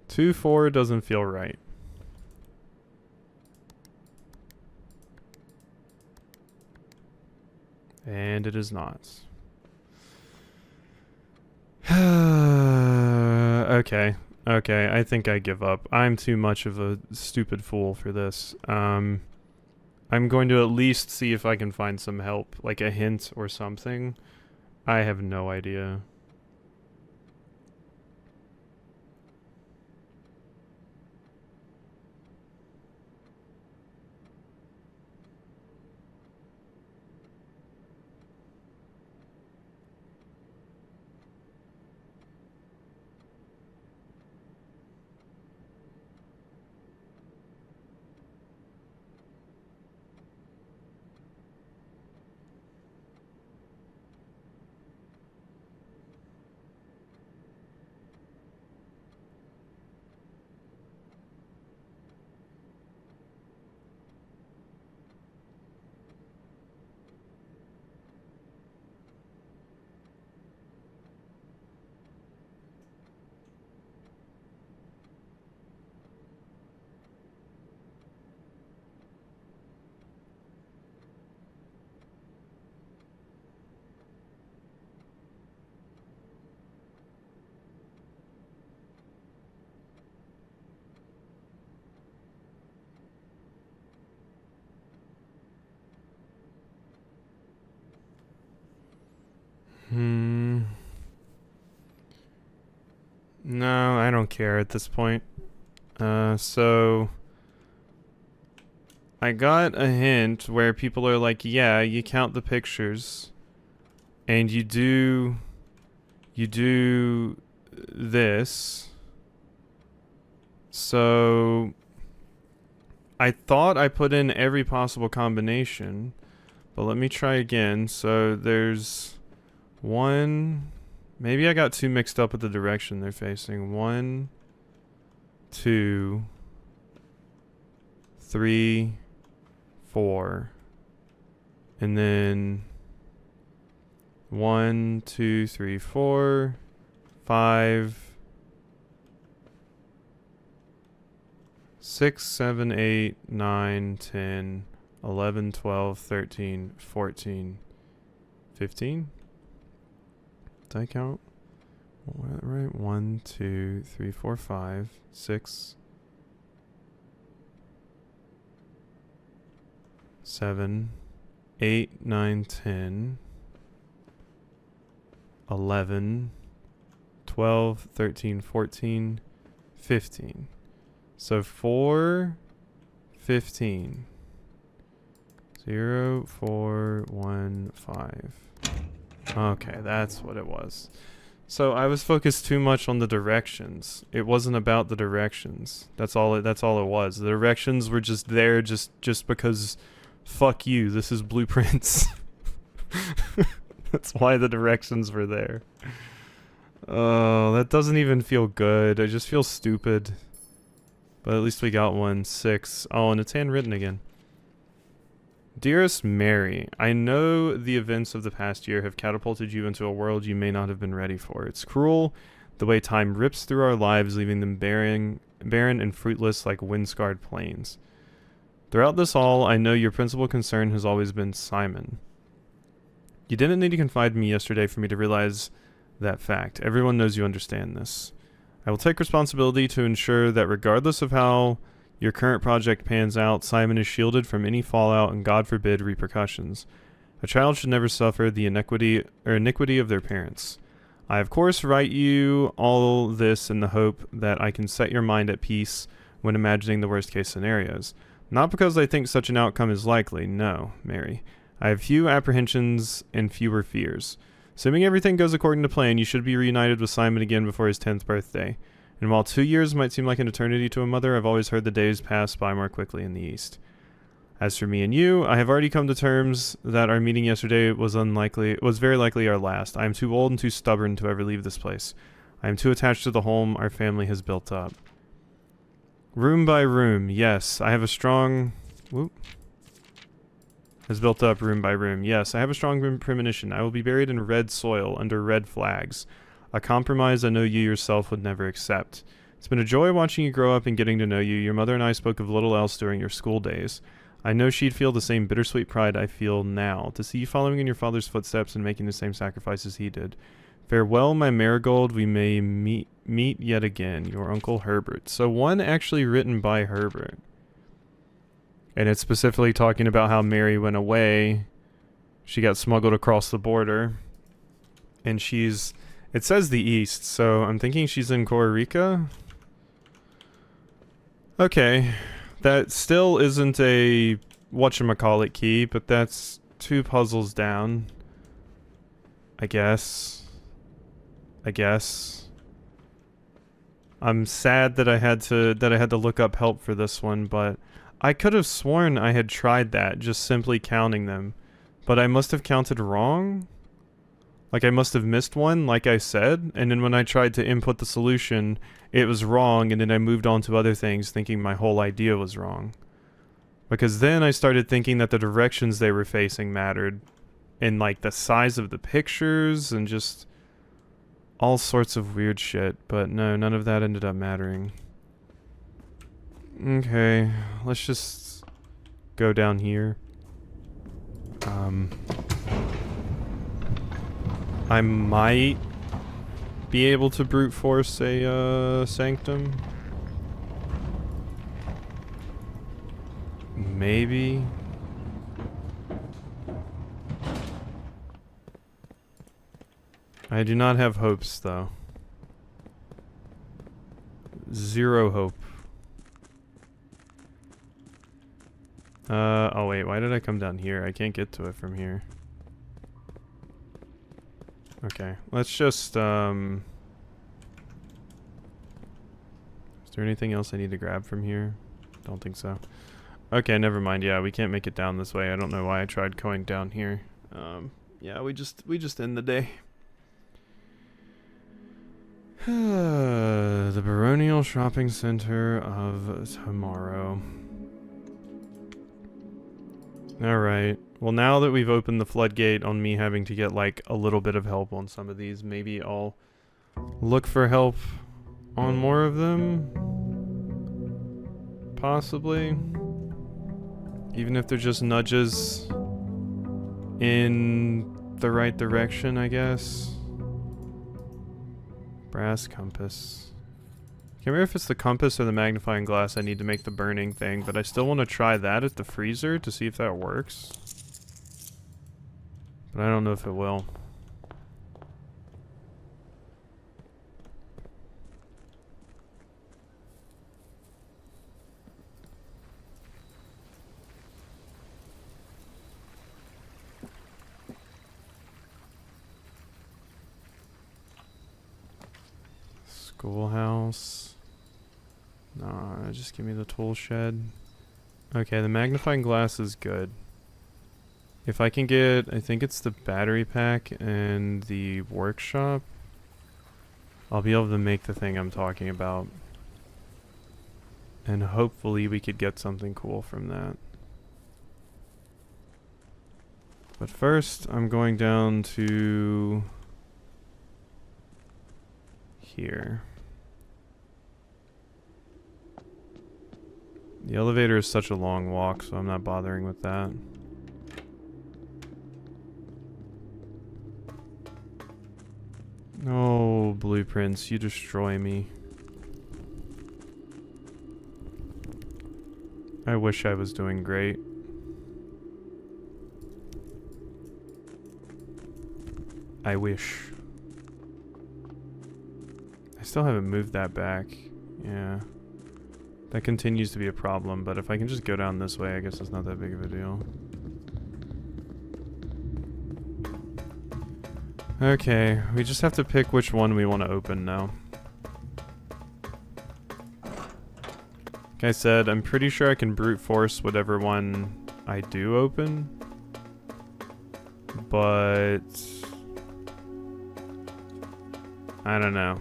2, 4 doesn't feel right. And it is not. Okay. Okay, I think I give up. I'm too much of a stupid fool for this. I'm going to at least see if I can find some help, like a hint or something. I have no idea. No, I don't care at this point. So I got a hint where people are like, yeah, you count the pictures and you do this. So I thought I put in every possible combination, but let me try again. So there's 1, maybe I got 2 mixed up with the direction they're facing. 1, 2, 3, 4, and then 1, 2, 3, 4, 5, 6, 7, 8, 9, 10, 11, 12, 13, 14, 15. Did I count? Right? 1, 2, 3, 4, 5, 6, 7, 8, 9, 10, 11, 12, 13, 14, 15. So 4, 15. 0, 4, 1, 5. Okay, that's what it was. So I was focused too much on the directions. It wasn't about the directions. That's all it was. The directions were just there just because fuck you, this is blueprints. That's why the directions were there. Oh, that doesn't even feel good. I just feel stupid. But at least we got one. 6. Oh, and it's handwritten again. Dearest Mary, I know the events of the past year have catapulted you into a world you may not have been ready for. It's cruel, the way time rips through our lives, leaving them barren and fruitless like wind-scarred plains. Throughout this all, I know your principal concern has always been Simon. You didn't need to confide in me yesterday for me to realize that fact. Everyone knows you understand this. I will take responsibility to ensure that regardless of how your current project pans out, Simon is shielded from any fallout and, God forbid, repercussions. A child should never suffer the iniquity of their parents. I, of course, write you all this in the hope that I can set your mind at peace when imagining the worst-case scenarios. Not because I think such an outcome is likely, no, Mary. I have few apprehensions and fewer fears. Assuming everything goes according to plan, you should be reunited with Simon again before his 10th birthday. And while 2 years might seem like an eternity to a mother, I've always heard the days pass by more quickly in the East. As for me and you, I have already come to terms that our meeting yesterday was very likely our last. I am too old and too stubborn to ever leave this place. I am too attached to the home our family has built up. Room by room, yes, I have a strong... has built up room by room. Yes, I have a strong premonition. I will be buried in red soil under red flags. A compromise I know you yourself would never accept. It's been a joy watching you grow up and getting to know you. Your mother and I spoke of little else during your school days. I know she'd feel the same bittersweet pride I feel now, to see you following in your father's footsteps and making the same sacrifices he did. Farewell, my marigold, we may meet yet again. Your Uncle Herbert. So one actually written by Herbert. And it's specifically talking about how Mary went away. She got smuggled across the border. And she's... It says the East, so I'm thinking she's in Costa Rica. Okay. That still isn't a whatchamacallit key, but that's 2 puzzles down. I guess. I'm sad that I had to look up help for this one, but I could have sworn I had tried that, just simply counting them. But I must have counted wrong? Like I must have missed one, like I said, and then when I tried to input the solution, it was wrong, and then I moved on to other things thinking my whole idea was wrong. Because then I started thinking that the directions they were facing mattered, and like the size of the pictures, and just all sorts of weird shit, but no, none of that ended up mattering. Okay, let's just go down here. I might be able to brute force a sanctum. Maybe. I do not have hopes, though. 0 hope. Oh wait, why did I come down here? I can't get to it from here. Okay, let's just, is there anything else I need to grab from here? Don't think so. Okay, never mind. Yeah, we can't make it down this way. I don't know why I tried going down here. Yeah, we just end the day. The baronial shopping center of tomorrow. Alright. Well, now that we've opened the floodgate on me having to get, like, a little bit of help on some of these, maybe I'll look for help on more of them? Possibly. Even if they're just nudges in the right direction, I guess. Brass compass. Can't remember if it's the compass or the magnifying glass I need to make the burning thing, but I still want to try that at the freezer to see if that works. But I don't know if it will. Schoolhouse. Nah, just give me the tool shed. Okay, the magnifying glass is good. If I can get, I think it's the battery pack and the workshop, I'll be able to make the thing I'm talking about. And hopefully we could get something cool from that. But first, I'm going down to here. The elevator is such a long walk, so I'm not bothering with that. Oh, blueprints, you destroy me. I wish I was doing great. I wish. I still haven't moved that back. Yeah. That continues to be a problem, but if I can just go down this way, I guess it's not that big of a deal. Okay, we just have to pick which one we want to open now. Like I said, I'm pretty sure I can brute force whatever one I do open. But I don't know.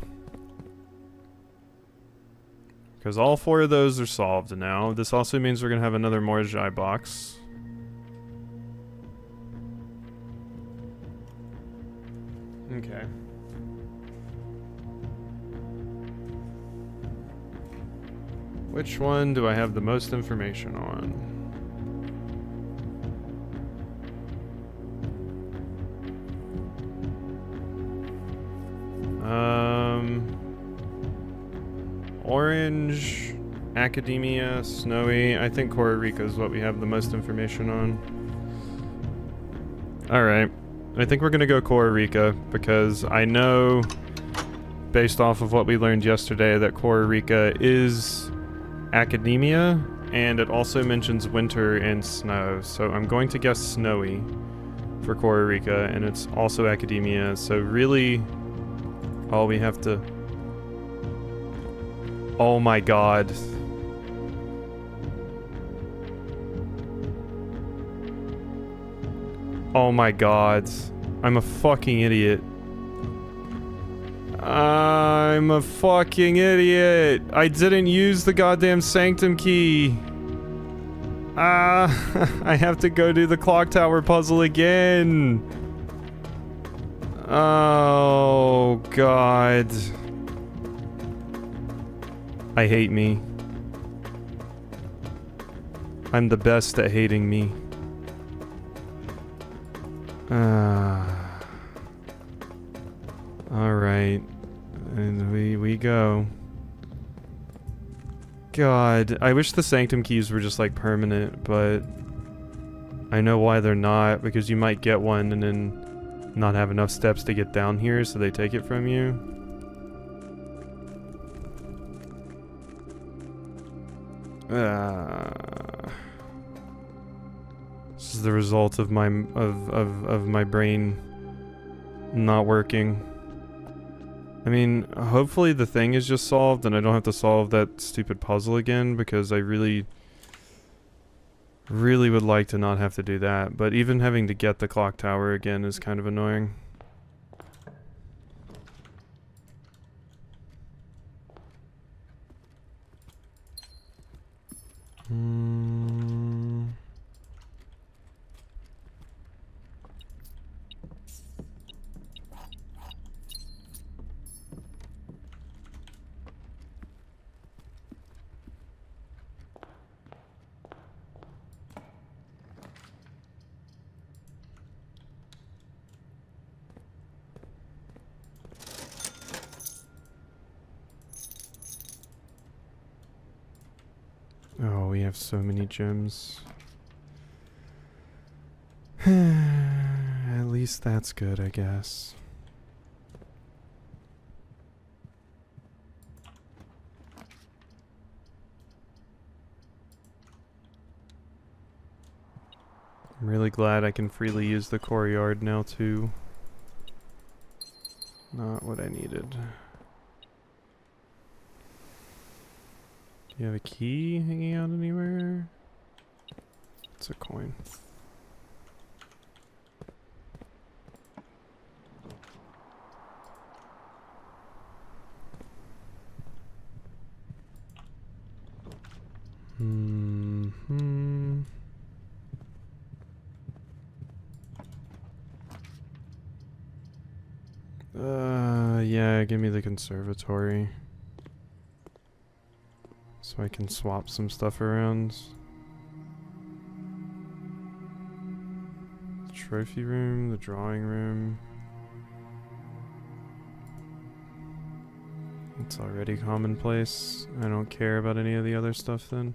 Because all 4 of those are solved now. This also means we're going to have another Morjai box. Okay. Which one do I have the most information on? Orange, Academia, Snowy. I think Costa Rica is what we have the most information on. Alright. I think we're gonna go Costa Rica because I know, based off of what we learned yesterday, that Costa Rica is Academia, and it also mentions winter and snow. So I'm going to guess Snowy for Costa Rica, and it's also Academia. So really, all we have to... Oh my god. Oh my god. I'm a fucking idiot. I'm a fucking idiot. I didn't use the goddamn sanctum key. I have to go do the clock tower puzzle again. Oh god. I hate me. I'm the best at hating me. Alright. And we go. God, I wish the sanctum keys were just like permanent, but I know why they're not, because you might get one and then not have enough steps to get down here, so they take it from you. This is the result of my my brain not working. I mean, hopefully the thing is just solved and I don't have to solve that stupid puzzle again, because I really would like to not have to do that. But even having to get the clock tower again is kind of annoying. Oh, we have so many gems. At least that's good, I guess. I'm really glad I can freely use the courtyard now too. Not what I needed. Do you have a key hanging out anywhere? It's a coin. Hmm. Yeah, give me the conservatory. So I can swap some stuff around. The trophy room, the drawing room. It's already commonplace. I don't care about any of the other stuff then.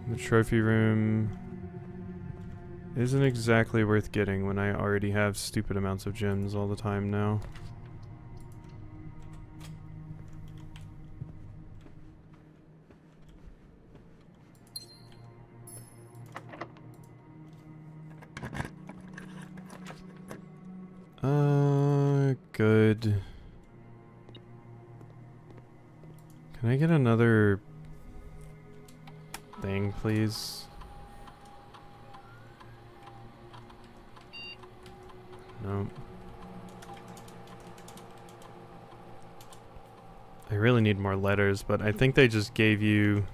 The trophy room isn't exactly worth getting when I already have stupid amounts of gems all the time now. Good. Can I get another thing, please? No. I really need more letters, but I think they just gave you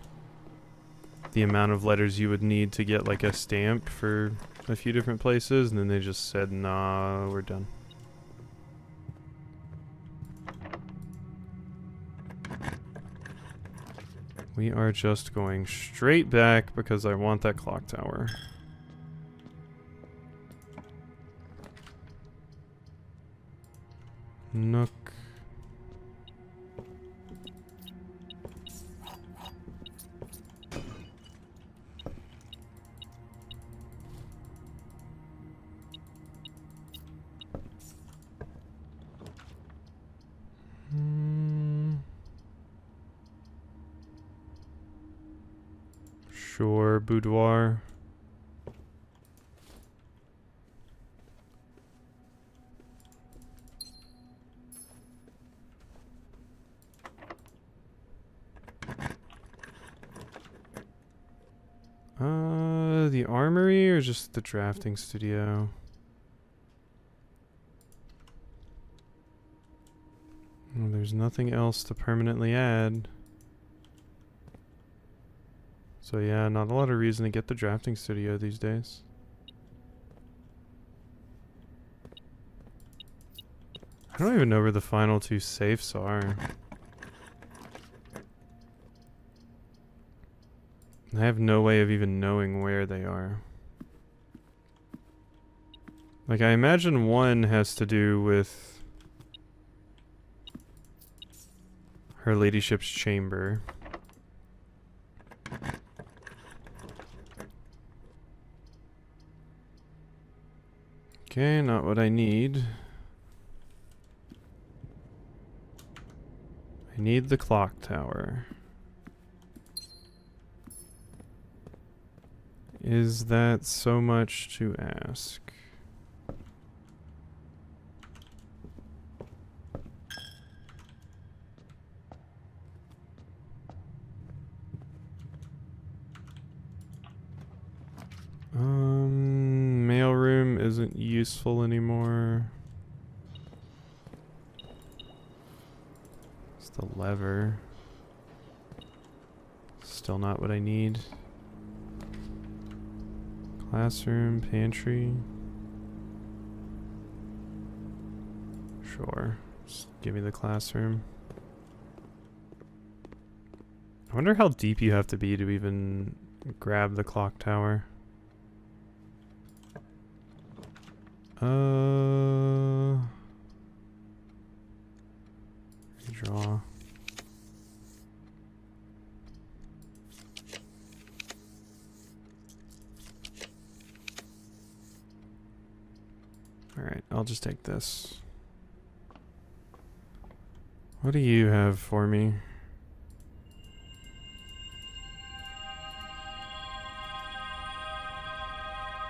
the amount of letters you would need to get like a stamp for a few different places, and then they just said, nah, we're done. We are just going straight back because I want that clock tower. Nook. Sure, boudoir. The armory or just the drafting studio? Well, there's nothing else to permanently add. So yeah, not a lot of reason to get the drafting studio these days. I don't even know where the final two safes are. I have no way of even knowing where they are. Like, I imagine one has to do with Her Ladyship's chamber. Okay, not what I need. I need the clock tower. Is that so much to ask? Mailroom isn't useful anymore. It's the lever. Still not what I need. Classroom, pantry. Sure. Just give me the classroom. I wonder how deep you have to be to even grab the clock tower. Draw. Alright, I'll just take this. What do you have for me?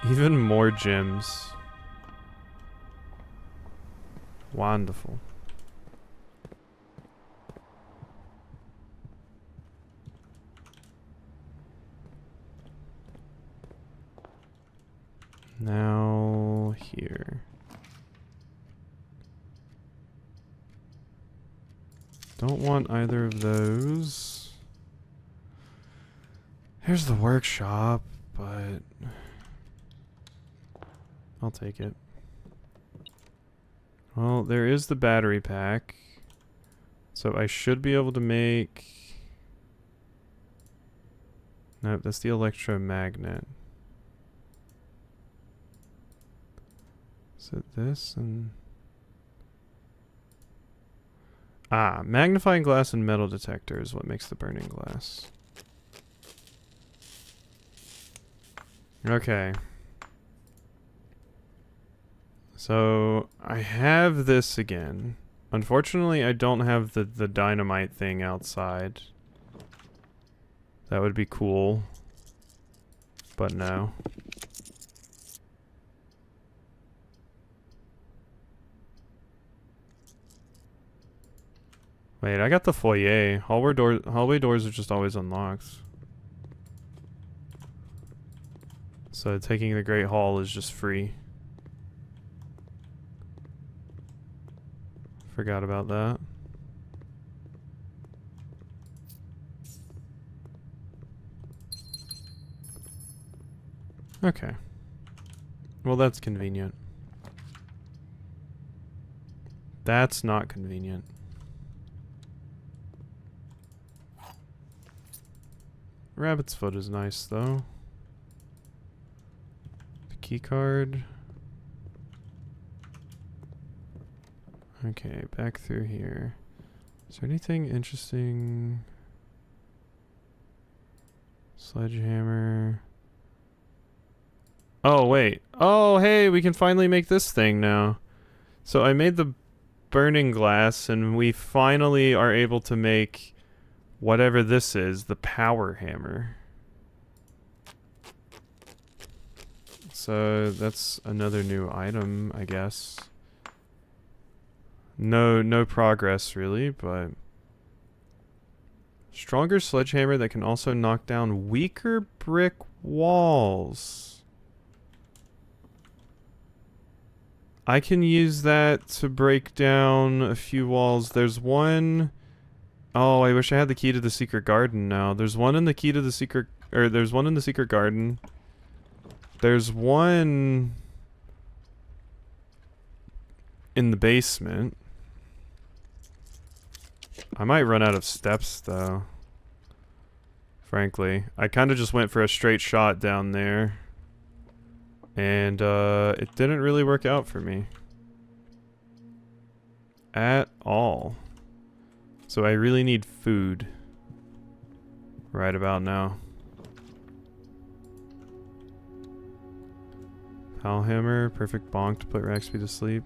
Even more gems. Wonderful. Don't want either of those. Here's the workshop, but I'll take it. Well, there is the battery pack. So I should be able to make... Nope, that's the electromagnet. Is it this and... Ah, magnifying glass and metal detector is what makes the burning glass. Okay. So, I have this again. Unfortunately, I don't have the dynamite thing outside. That would be cool. But no. Wait, I got the foyer. Hallway doors are just always unlocked. So taking the Great Hall is just free. Forgot about that. Okay. Well, that's convenient. That's not convenient. Rabbit's foot is nice, though. The key card. Okay, back through here. Is there anything interesting? Sledgehammer. Oh, wait. Oh, hey, we can finally make this thing now. So I made the burning glass, and we finally are able to make whatever this is, the power hammer. So that's another new item, I guess. No progress really, but stronger sledgehammer that can also knock down weaker brick walls. I can use that to break down a few walls. There's one... Oh, I wish I had the key to the secret garden now. There's one in the key to the secret... Or there's one in the secret garden. There's one... in the basement. I might run out of steps, though. Frankly. I kind of just went for a straight shot down there. And, it didn't really work out for me. At all. So I really need food. Right about now. Palhammer, perfect bonk to put Raxby to sleep.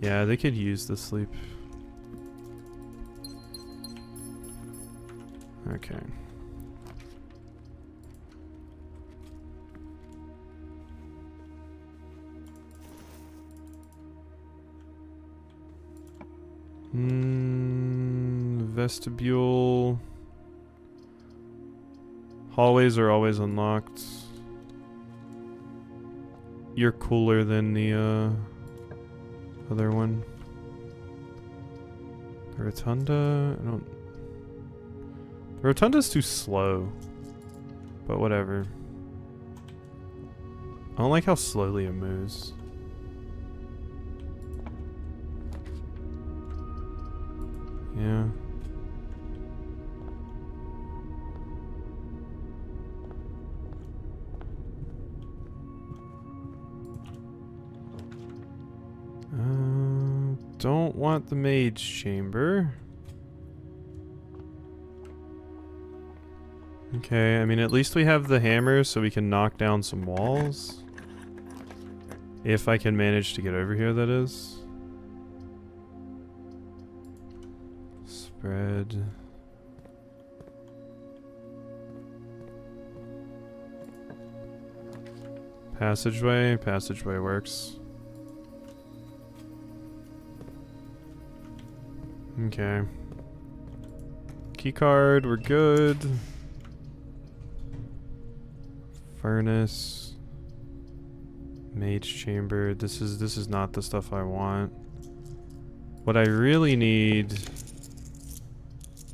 Yeah, they could use the sleep. Okay. Vestibule. Hallways are always unlocked. You're cooler than the other one. The rotunda, I don't... The rotunda's too slow. But whatever. I don't like how slowly it moves. Yeah. Don't want the mage chamber. Okay, I mean at least we have the hammer so we can knock down some walls. If I can manage to get over here, that is. Spread. Passageway. Passageway works. Okay. Keycard, we're good. Furnace. Mage chamber. This is not the stuff I want. What I really need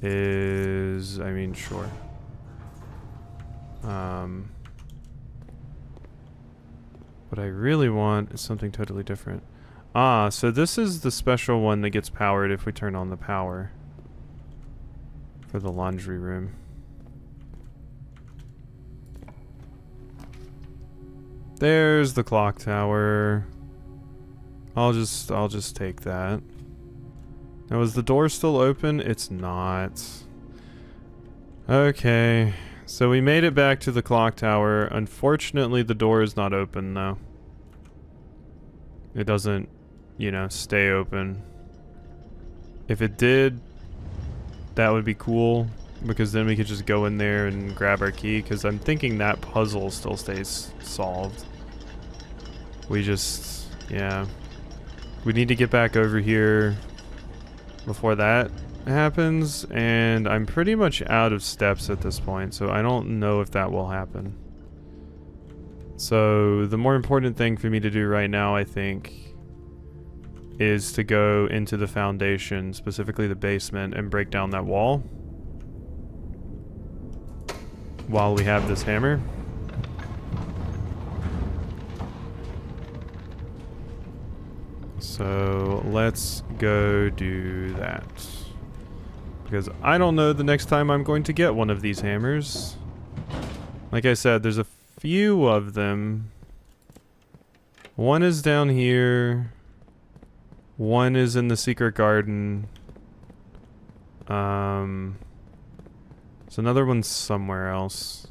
is, I mean, sure. What I really want is something totally different. Ah, so this is the special one that gets powered if we turn on the power for the laundry room. There's the clock tower. I'll just take that. Now, is the door still open? It's not. Okay. So we made it back to the clock tower. Unfortunately, the door is not open, though. It doesn't, you know, stay open. If it did, that would be cool, because then we could just go in there and grab our key, because I'm thinking that puzzle still stays solved. We just, yeah. We need to get back over here before that happens, and I'm pretty much out of steps at this point, so I don't know if that will happen. So the more important thing for me to do right now, I think, is to go into the foundation, specifically the basement, and break down that wall while we have this hammer. So let's go do that. Because I don't know the next time I'm going to get one of these hammers. Like I said, there's a few of them. One is down here. One is in the secret garden. So another one's somewhere else.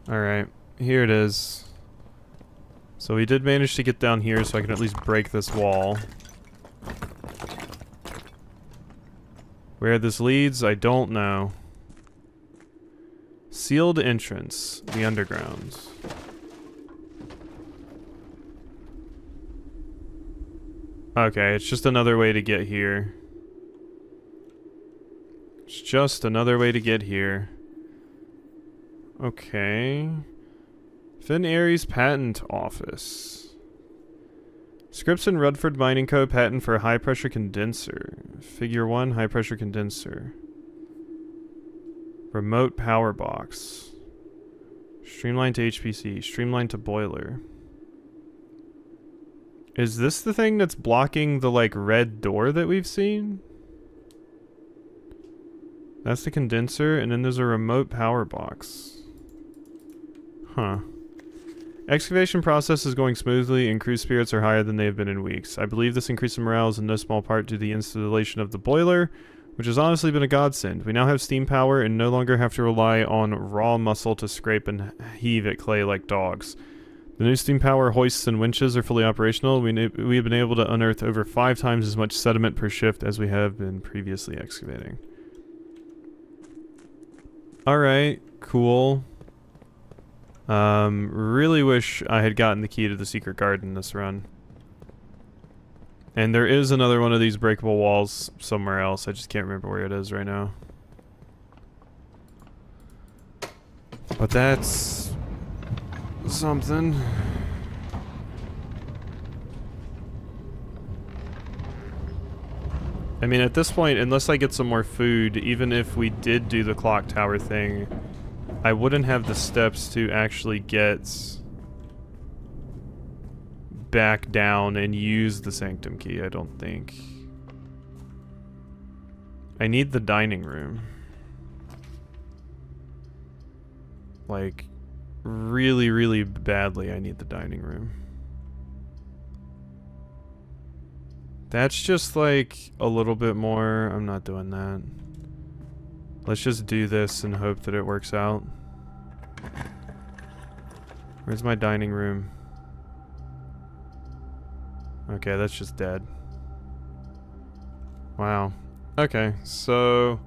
Alright, here it is. So we did manage to get down here so I can at least break this wall. Where this leads, I don't know. Sealed entrance, the underground. Okay, it's just another way to get here. It's just another way to get here. Okay. Finn Aries Patent Office. Scripps and Rutherford Mining Co. patent for a high-pressure condenser. Figure 1, high-pressure condenser. Remote power box. Streamline to HPC. Streamline to boiler. Is this the thing that's blocking the, like, red door that we've seen? That's the condenser, and then there's a remote power box. Huh. Excavation process is going smoothly, and crew spirits are higher than they have been in weeks. I believe this increase in morale is in no small part due to the installation of the boiler, which has honestly been a godsend. We now have steam power and no longer have to rely on raw muscle to scrape and heave at clay like dogs. The new steam power hoists and winches are fully operational. We have been able to unearth over 5 times as much sediment per shift as we have been previously excavating. Alright, cool. Really wish I had gotten the key to the secret garden this run. And there is another one of these breakable walls somewhere else. I just can't remember where it is right now. But that's something. I mean, at this point, unless I get some more food, even if we did do the clock tower thing, I wouldn't have the steps to actually get back down and use the sanctum key, I don't think. I need the dining room. Like, really, really badly I need the dining room. That's just like a little bit more. I'm not doing that. Let's just do this and hope that it works out. Where's my dining room? Okay, that's just dead. Wow. Okay, so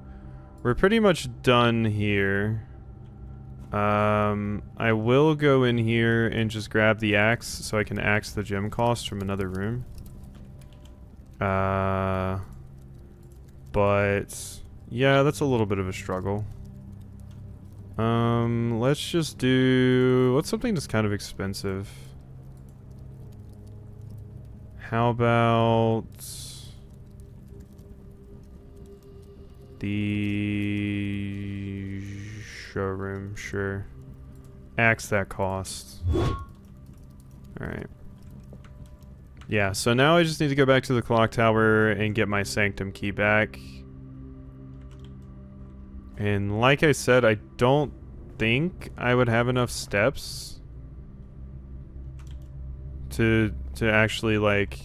we're pretty much done here. I will go in here and just grab the axe so I can axe the gem cost from another room. But yeah, that's a little bit of a struggle. Let's just do... what's something that's kind of expensive? How about... The showroom, sure. Axe that costs. Alright. Yeah, so now I just need to go back to the clock tower and get my sanctum key back. And like I said, I don't think I would have enough steps to actually like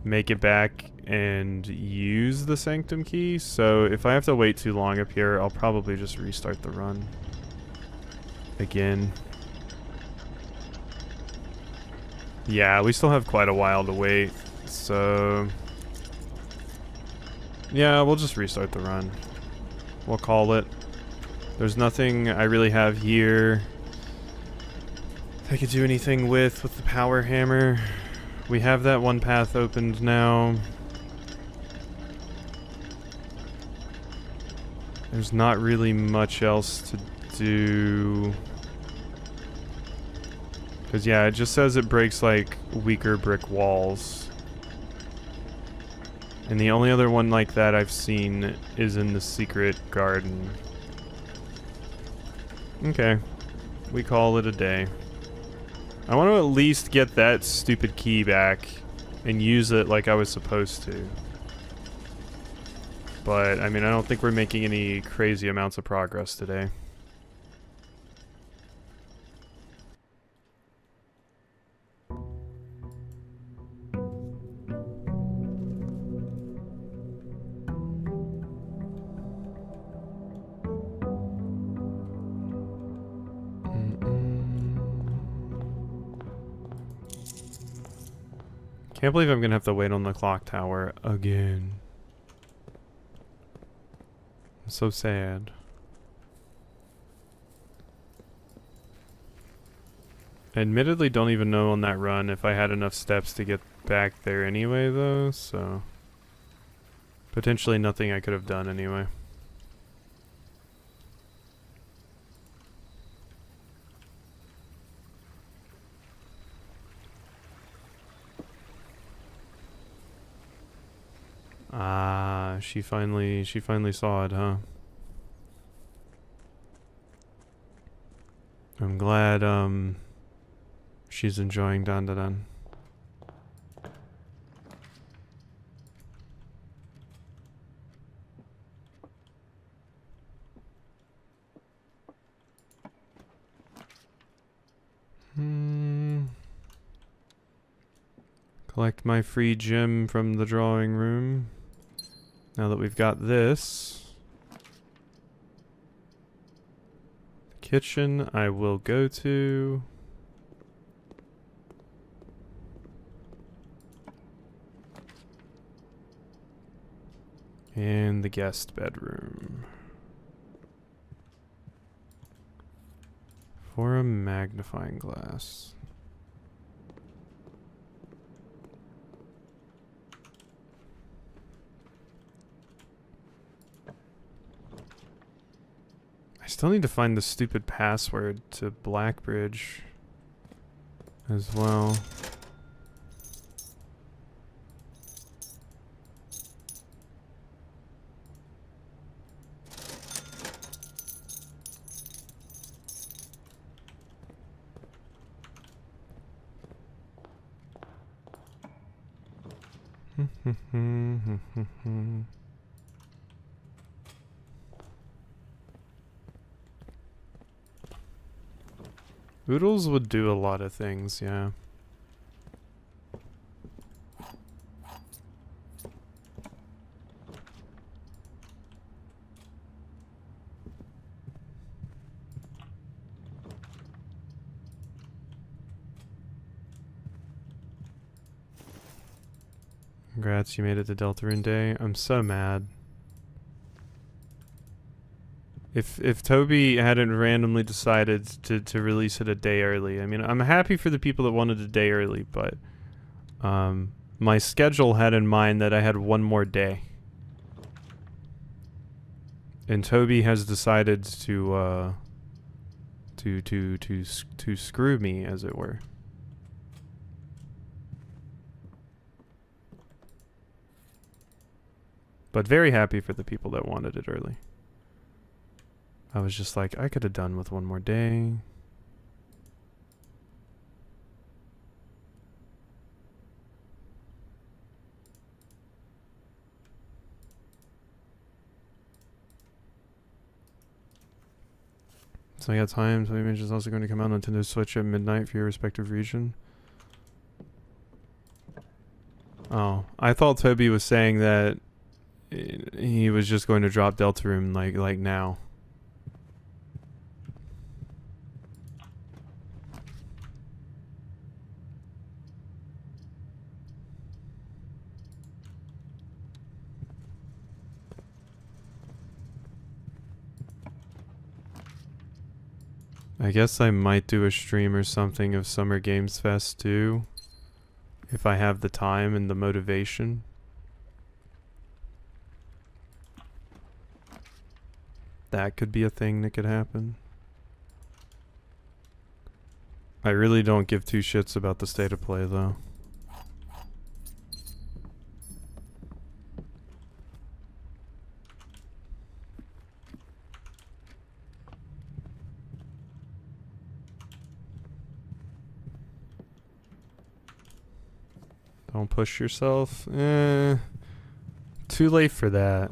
make it back and use the sanctum key. So if I have to wait too long up here, I'll probably just restart the run again. Yeah, we still have quite a while to wait, so yeah, we'll just restart the run. We'll call it. There's nothing I really have here I could do anything with the power hammer. We have that one path opened now. There's not really much else to do. Because yeah, it just says it breaks like weaker brick walls. And the only other one like that I've seen is in the secret garden. Okay. We call it a day. I want to at least get that stupid key back and use it like I was supposed to. But, I mean, I don't think we're making any crazy amounts of progress today. Can't believe I'm gonna have to wait on the clock tower again. I'm so sad. I admittedly don't even know on that run if I had enough steps to get back there anyway though, so potentially nothing I could have done anyway. Ah, she finally saw it, huh? I'm glad, she's enjoying Dan Dan Dan. Collect my free gem from the drawing room. Now that we've got this. The kitchen I will go to. And the guest bedroom. For a magnifying glass. I still need to find the stupid password to Blackbridge as well. Oodles would do a lot of things, yeah. Congrats, you made it to Deltarune Day. I'm so mad. If Toby hadn't randomly decided to release it a day early, I mean, I'm happy for the people that wanted a day early, but my schedule had in mind that I had one more day. And Toby has decided to screw me, as it were. But very happy for the people that wanted it early. I was just like, I could have done with one more day. So I got time. So Image is also going to come out on Nintendo Switch at midnight for your respective region. Oh, I thought Toby was saying that he was just going to drop Deltarune like now. I guess I might do a stream or something of Summer Games Fest too, if I have the time and the motivation. That could be a thing that could happen. I really don't give two shits about the state of play though. Don't push yourself. Too late for that.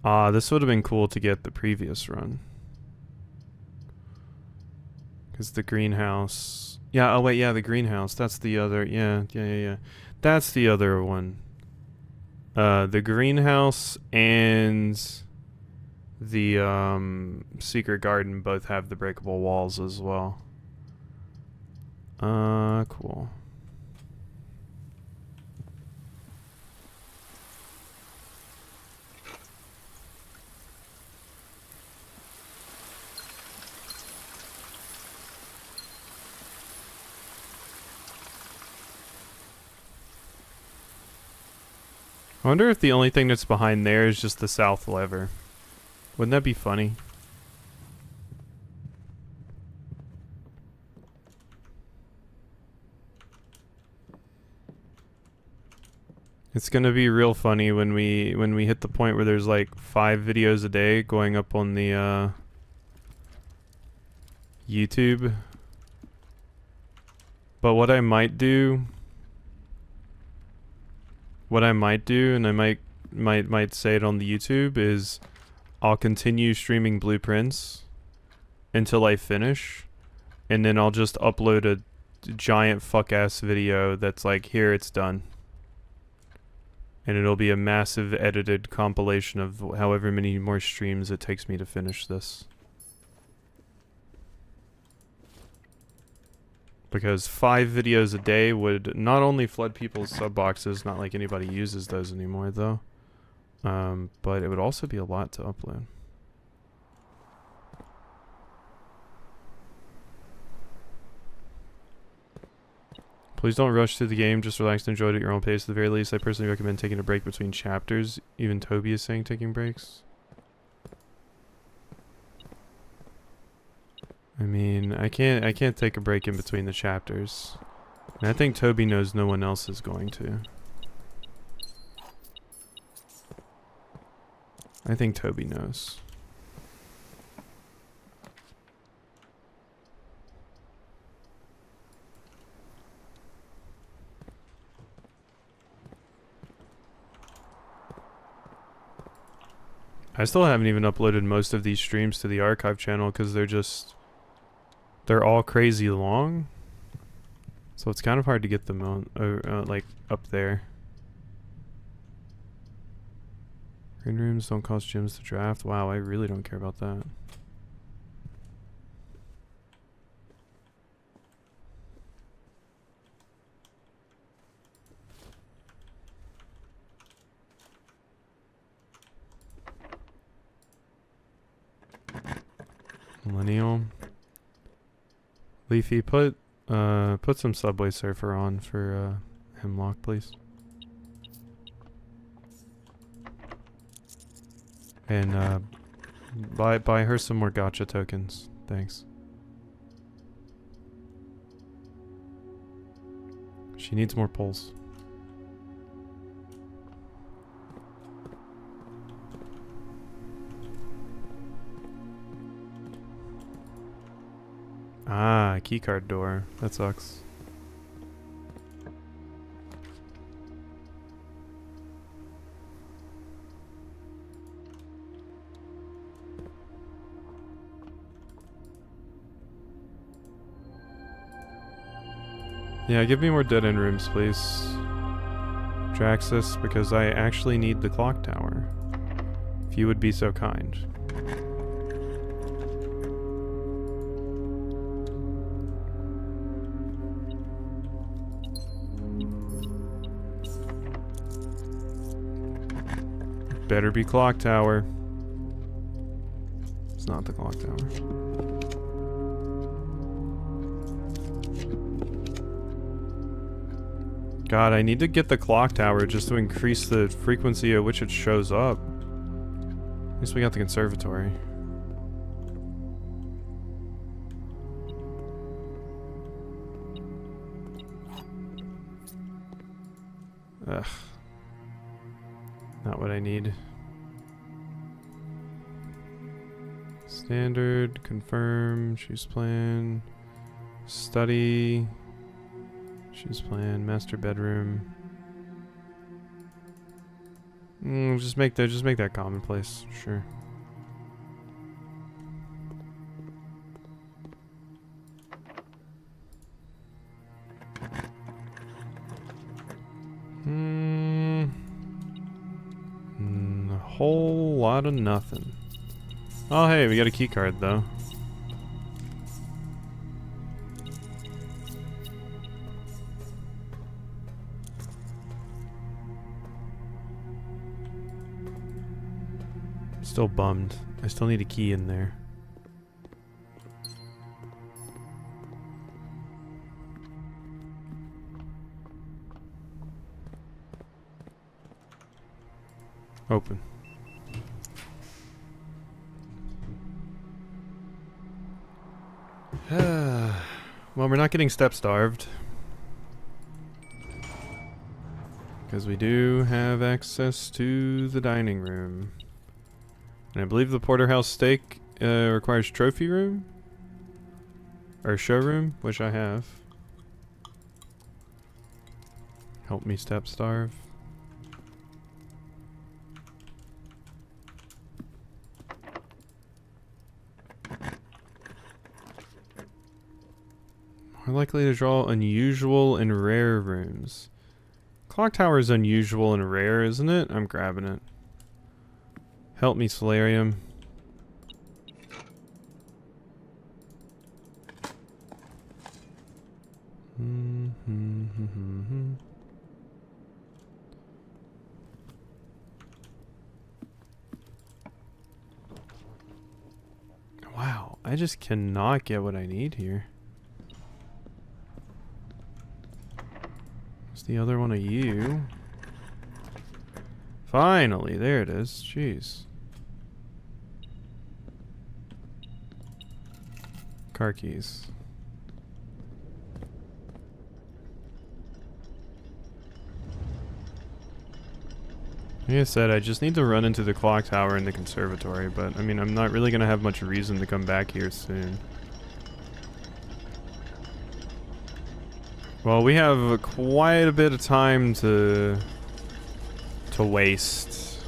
Ah, this would have been cool to get the previous run. Because the greenhouse... Yeah, oh wait, yeah, the greenhouse. That's the other... Yeah. That's the other one. The greenhouse and the secret garden both have the breakable walls as well. Cool. I wonder if the only thing that's behind there is just the south lever. Wouldn't that be funny? It's gonna be real funny when we hit the point where there's like 5 videos a day going up on the YouTube. But what I might do, and I might say it on the YouTube, is I'll continue streaming blueprints until I finish, and then I'll just upload a giant fuck ass video that's like, here, it's done. And it'll be a massive edited compilation of however many more streams it takes me to finish this. Because 5 videos a day would not only flood people's sub boxes, not like anybody uses those anymore though, but it would also be a lot to upload. Please don't rush through the game, just relax and enjoy it at your own pace. At the very least, I personally recommend taking a break between chapters. Even Toby is saying taking breaks. I mean, I can't take a break in between the chapters. And I think Toby knows no one else is going to. I think Toby knows. I still haven't even uploaded most of these streams to the archive channel because they're all crazy long. So it's kind of hard to get them on, like up there. Green rooms don't cost gems to draft. Wow, I really don't care about that. Millennial. Leafy, put some Subway Surfer on for Hemlock, please. And buy her some more gacha tokens. Thanks. She needs more pulls. Ah, keycard door. That sucks. Yeah, give me more dead-end rooms, please. Draxus, because I actually need the clock tower. If you would be so kind. Better be clock tower. It's not the clock tower. God, I need to get the clock tower just to increase the frequency at which it shows up. At least we got the conservatory. Ugh. Not what I need. Standard, confirm, choose plan, study, choose plan, master bedroom. Just make that commonplace, sure. A whole lot of nothing. Oh hey, we got a key card though. Still bummed. I still need a key in there. Open. Well, we're not getting step starved. Because we do have access to the dining room. And I believe the porterhouse steak requires trophy room? Or showroom, which I have. Help me step starve. More likely to draw unusual and rare rooms. Clock tower is unusual and rare, isn't it? I'm grabbing it. Help me, Solarium. Wow, I just cannot get what I need here. What's the other one of you? Finally, there it is. Jeez. Car keys. Like I said, I just need to run into the clock tower in the conservatory, but I mean, I'm not really gonna have much reason to come back here soon. Well, we have quite a bit of time to waste.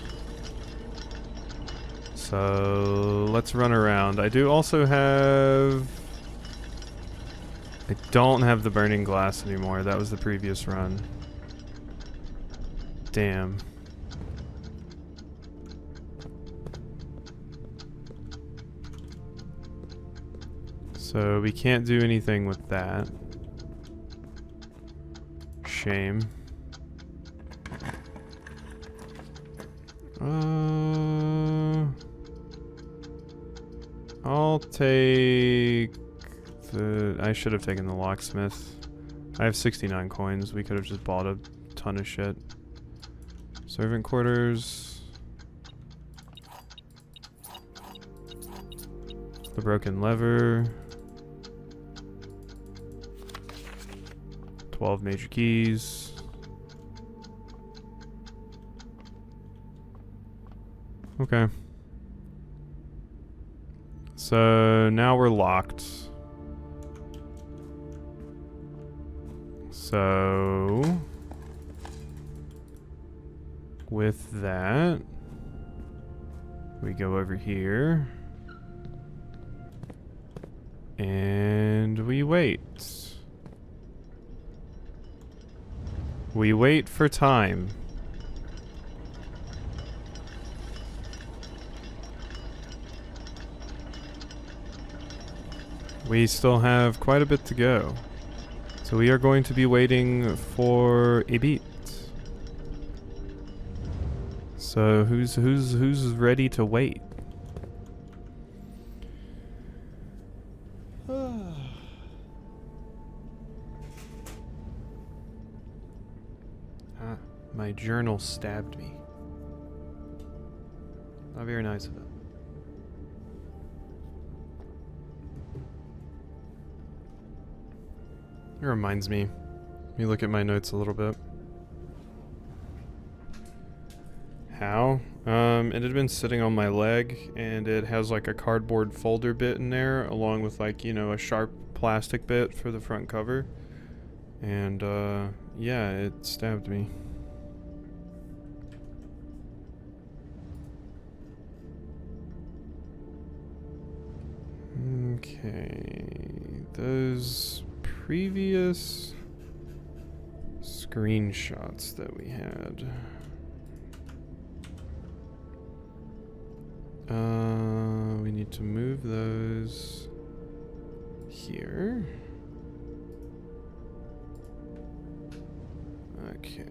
So let's run around. I do also have... I don't have the burning glass anymore. That was the previous run. Damn. So we can't do anything with that. Shame. I'll take the... I should have taken the locksmith. I have 69 coins. We could have just bought a ton of shit. Servant quarters. The broken lever. 12 major keys. Okay. So now we're locked. So, with that, we go over here. And we wait. We wait for time. We still have quite a bit to go. So we are going to be waiting for a beat. So who's ready to wait? My journal stabbed me. Not very nice of it. It reminds me. Let me look at my notes a little bit. How? It had been sitting on my leg, and it has like a cardboard folder bit in there, along with like, you know, a sharp plastic bit for the front cover. And, yeah, it stabbed me. Okay, those previous screenshots that we had. We need to move those here. Okay.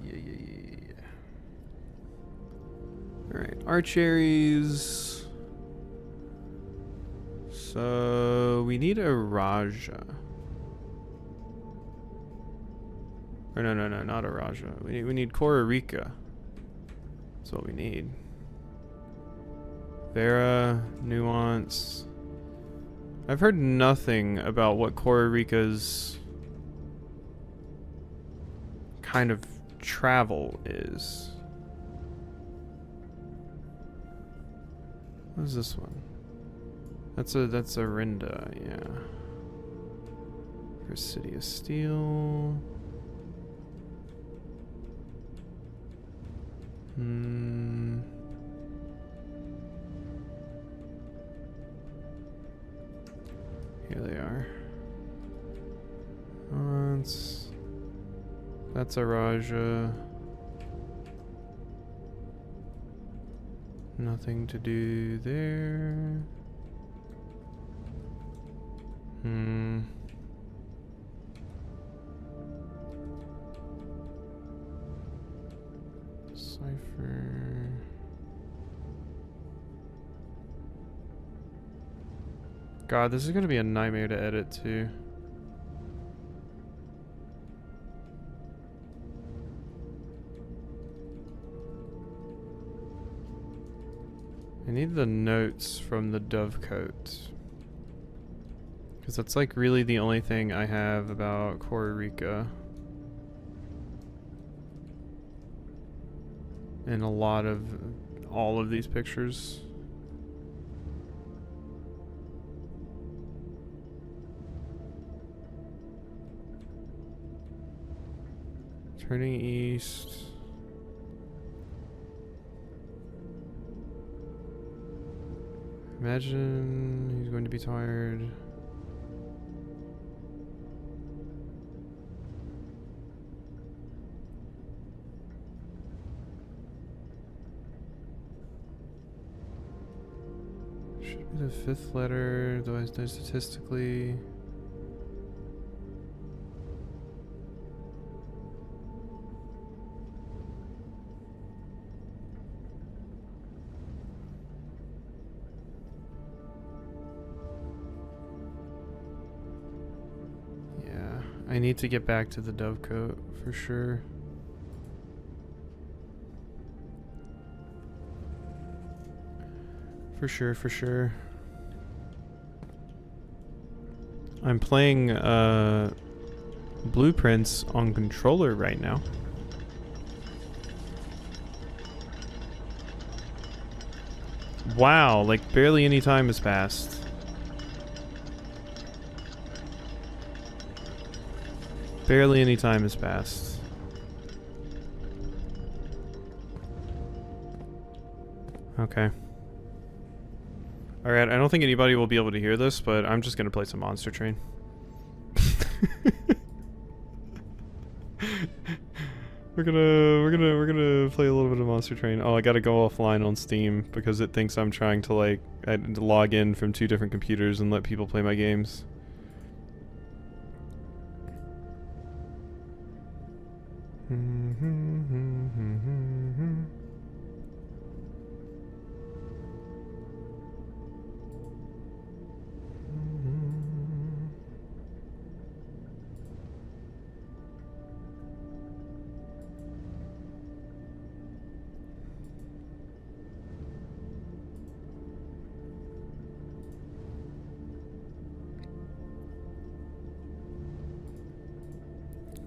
Yeah. Alright, our cherries. So we need a Raja. Or no, not a Raja. We need Costa Rica. That's what we need. Vera, Nuance. I've heard nothing about what Costa Rica's kind of travel is. What is this one? That's a Rinda, yeah. For City of Steel. Here they are. That's a Raja. Nothing to do there. Cipher. God, this is gonna be a nightmare to edit too. I need the notes from the Dovecote. Because that's like really the only thing I have about Costa Rica. In a lot of all of these pictures. Turning east. Imagine he's going to be tired. Should be the fifth letter, though I know statistically. I need to get back to the Dovecote for sure. For sure. I'm playing Blueprints on controller right now. Wow, like barely any time has passed. Barely any time has passed. Okay. Alright, I don't think anybody will be able to hear this, but I'm just gonna play some Monster Train. We're gonna play a little bit of Monster Train. Oh, I gotta go offline on Steam because it thinks I'm trying to like log in from 2 different computers and let people play my games.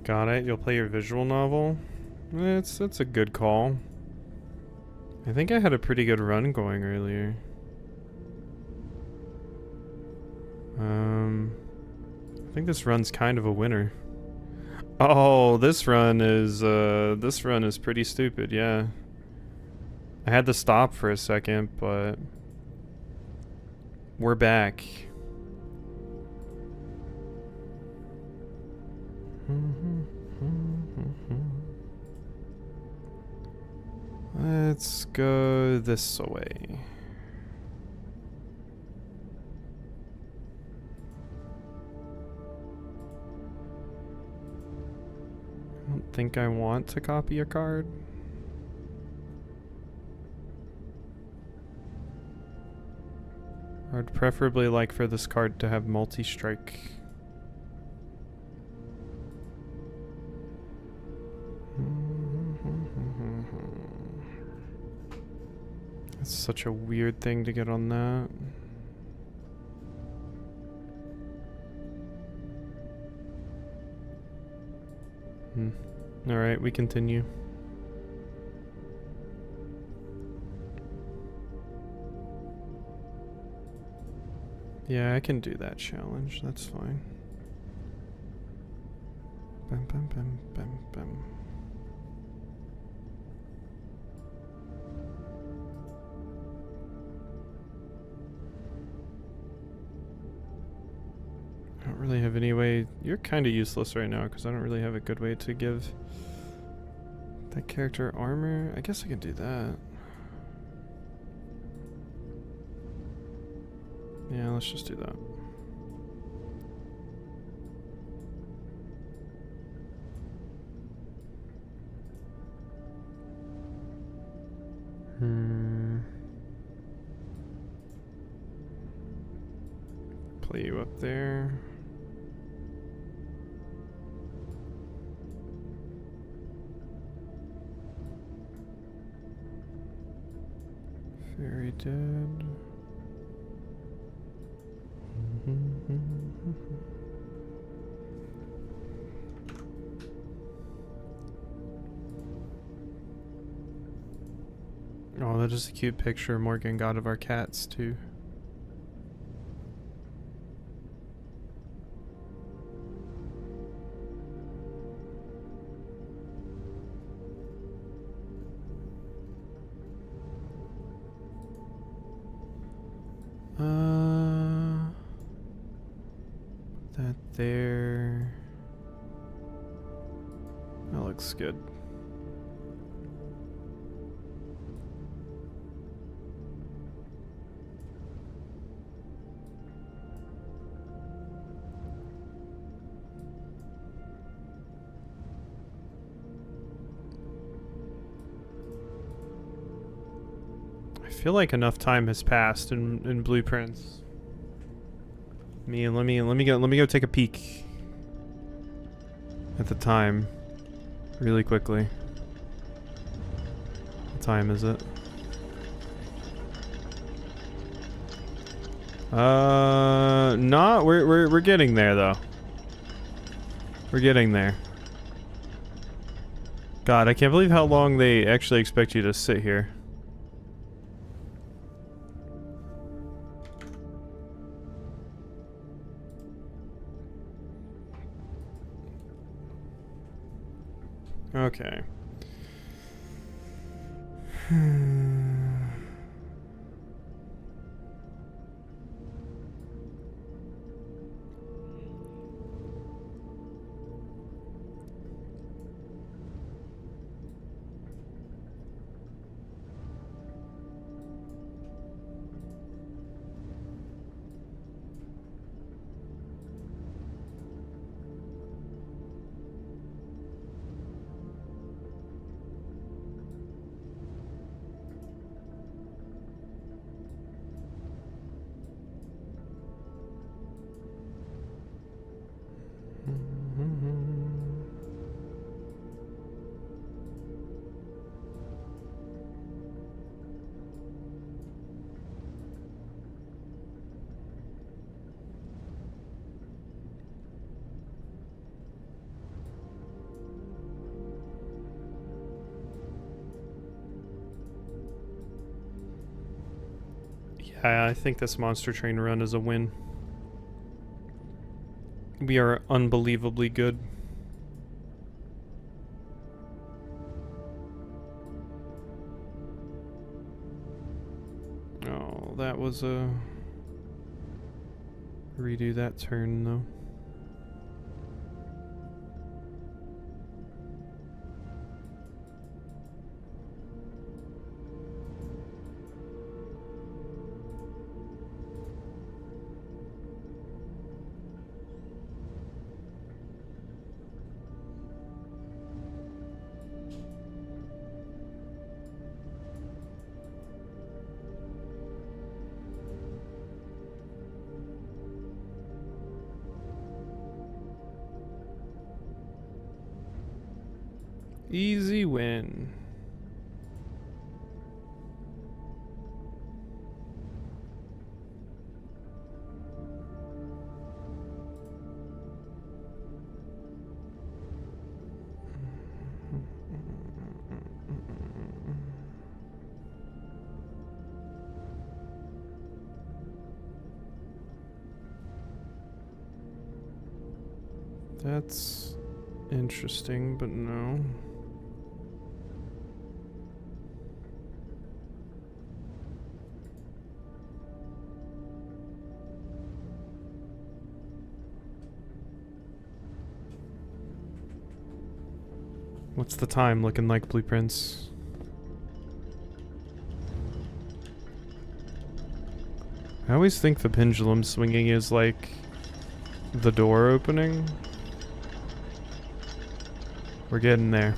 Got it. You'll play your visual novel? That's a good call. I think I had a pretty good run going earlier. I think this run's kind of a winner. Oh, this run is pretty stupid, yeah. I had to stop for a second, but we're back. Let's go this way. I don't think I want to copy a card. I'd preferably like for this card to have multi-strike. That's such a weird thing to get on that. Alright, we continue. Yeah, I can do that challenge. That's fine. Bam, bam, bam, bam, bam. I don't really have any way. You're kind of useless right now because I don't really have a good way to give that character armor. I guess I can do that. Yeah, let's just do that. Play you up there. Very dead. Oh, that is a cute picture, Morgan, God of our cats, too. That there. That looks good. I feel like enough time has passed in blueprints. Let me go take a peek at the time really quickly. What time is it? We're getting there though. We're getting there. God, I can't believe how long they actually expect you to sit here. Okay. Yeah, I think this monster train run is a win. We are unbelievably good. Oh, that was a... Redo that turn, though. Easy win. That's interesting, but no. What's the time looking like, Blueprints? I always think the pendulum swinging is like the door opening. We're getting there.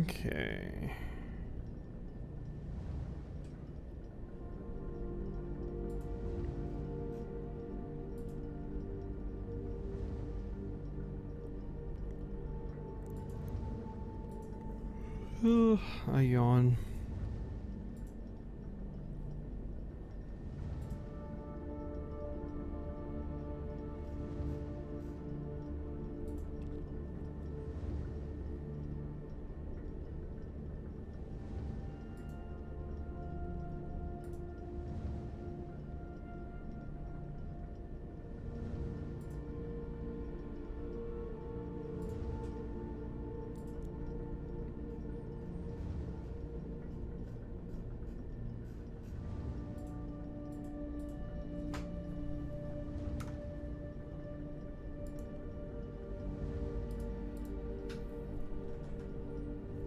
Okay. I yawn.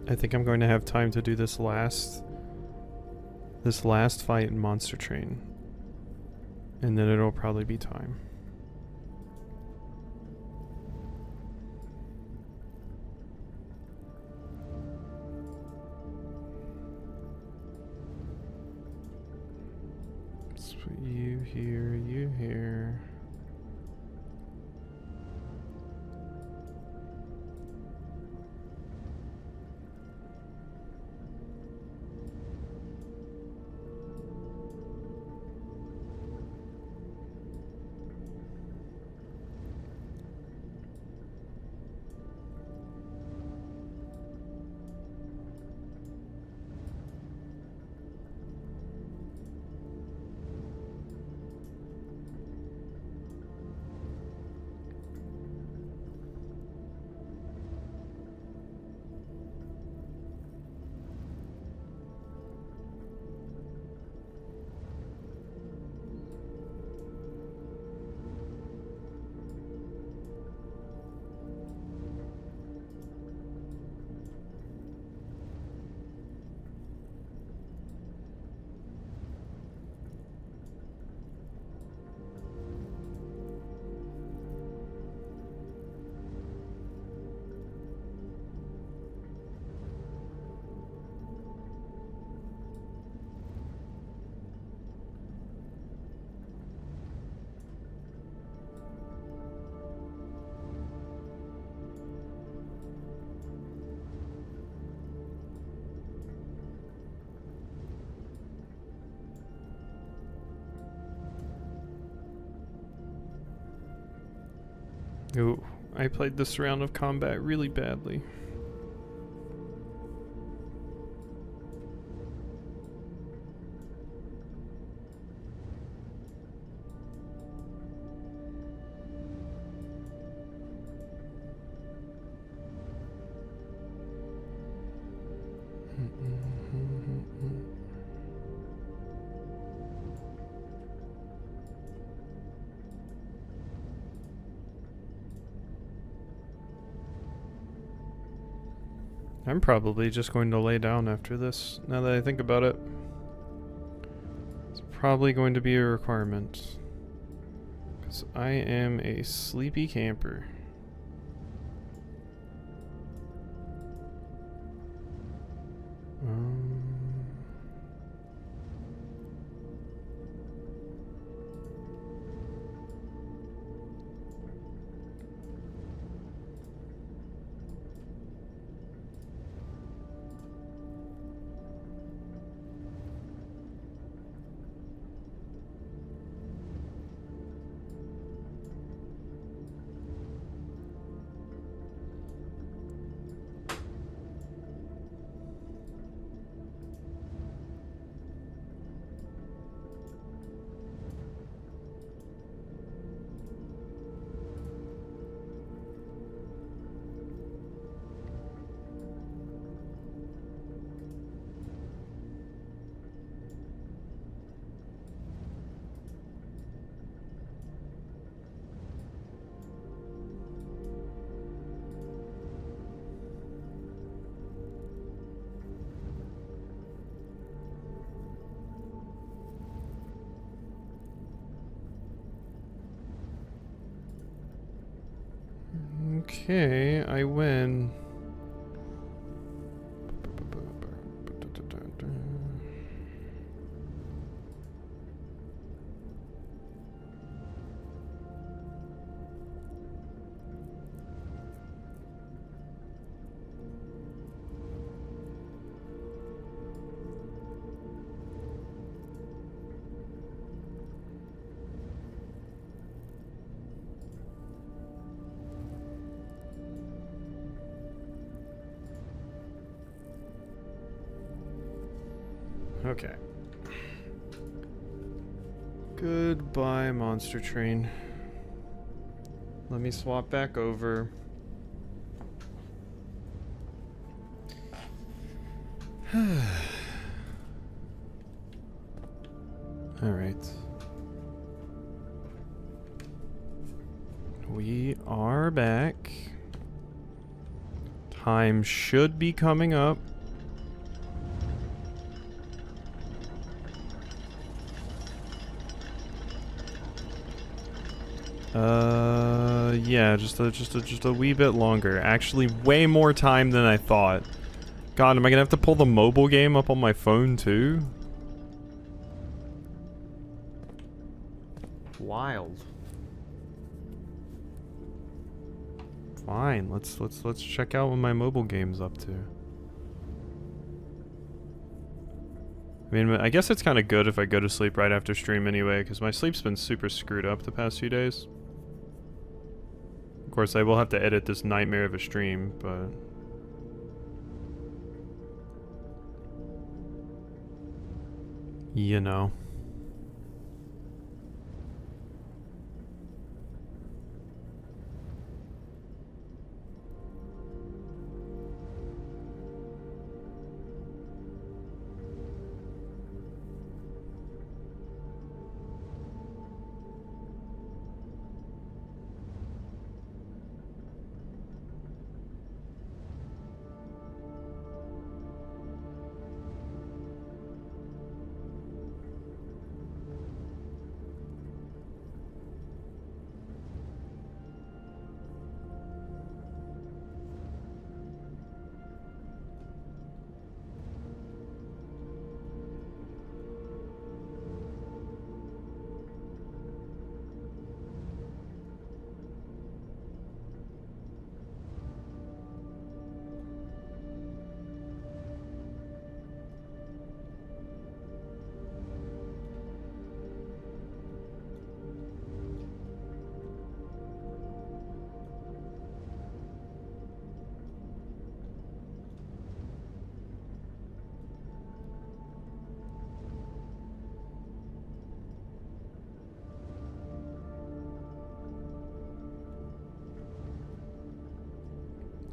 I think I'm going to have time to do this last fight in Monster Train. And then it'll probably be time. Let's put you here, you here. Ooh, I played this round of combat really badly. I'm probably just going to lay down after this, now that I think about it. It's probably going to be a requirement. Because I am a sleepy camper. Okay, I win. Okay. Goodbye, monster train. Let me swap back over. Alright. We are back. Time should be coming up. Yeah, just a wee bit longer. Actually, way more time than I thought. God, am I gonna have to pull the mobile game up on my phone too? Wild. Fine, let's check out what my mobile game's up to. I mean, I guess it's kind of good if I go to sleep right after stream anyway, because my sleep's been super screwed up the past few days. Of course, I will have to edit this nightmare of a stream, but... you know.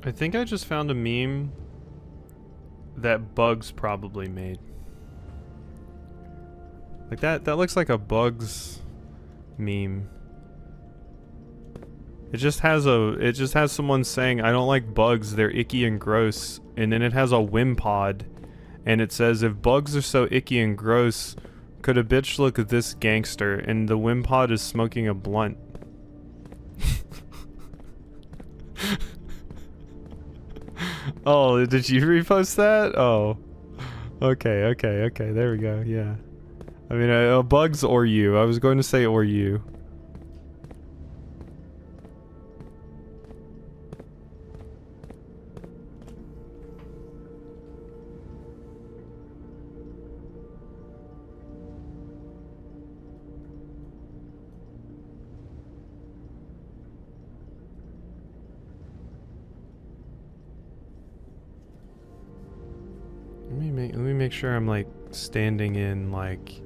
I think I just found a meme that Bugs probably made. Like that looks like a Bugs meme. It just has someone saying, "I don't like bugs, they're icky and gross." And then it has a Wimpod and it says, "If bugs are so icky and gross, could a bitch look this gangster?" And the Wimpod is smoking a blunt. Oh, did you repost that? Oh. Okay, there we go, yeah. I mean, bugs or you. I was going to say or you. Let me make sure I'm like standing in like,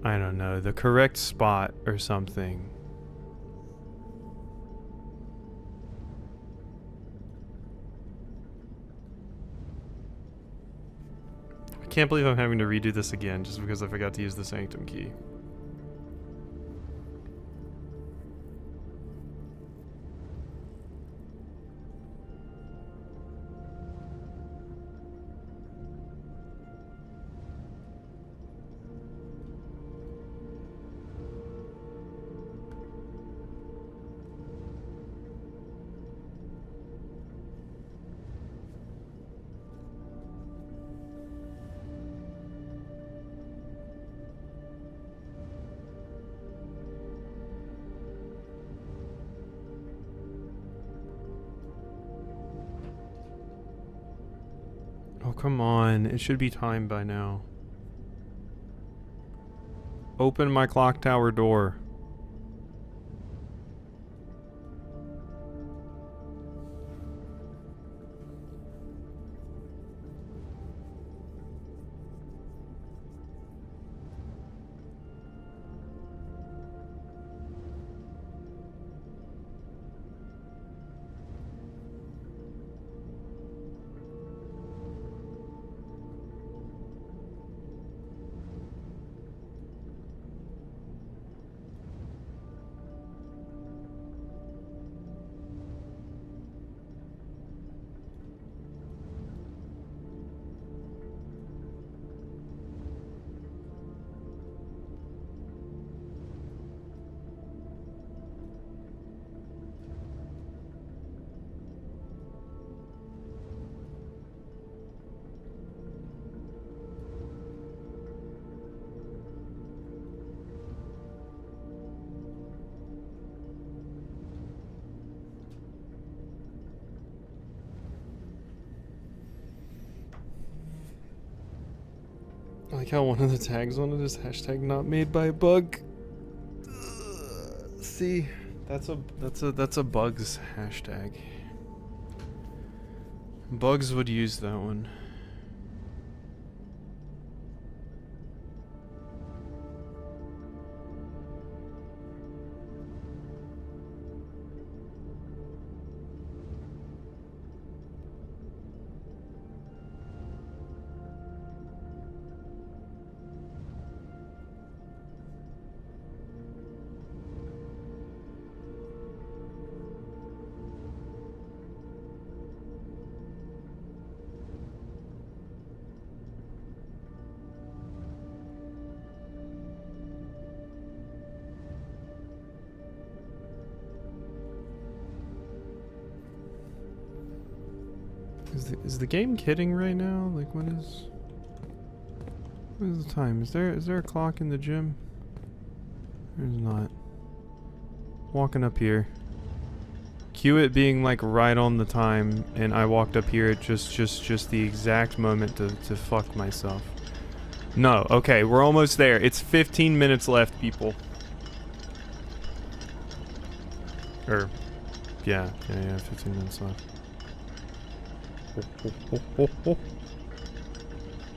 I don't know, the correct spot or something. I can't believe I'm having to redo this again just because I forgot to use the sanctum key. Oh, come on. It should be time by now. Open my clock tower door. I like how one of the tags on it is hashtag not made by a bug. See, that's a bugs hashtag. Bugs would use that one. Is the game kidding right now? Like, what is the time? Is there a clock in the gym? There's not. Walking up here. Cue it being like right on the time, and I walked up here at just the exact moment to fuck myself. No, okay, we're almost there. It's 15 minutes left, people. Yeah, 15 minutes left.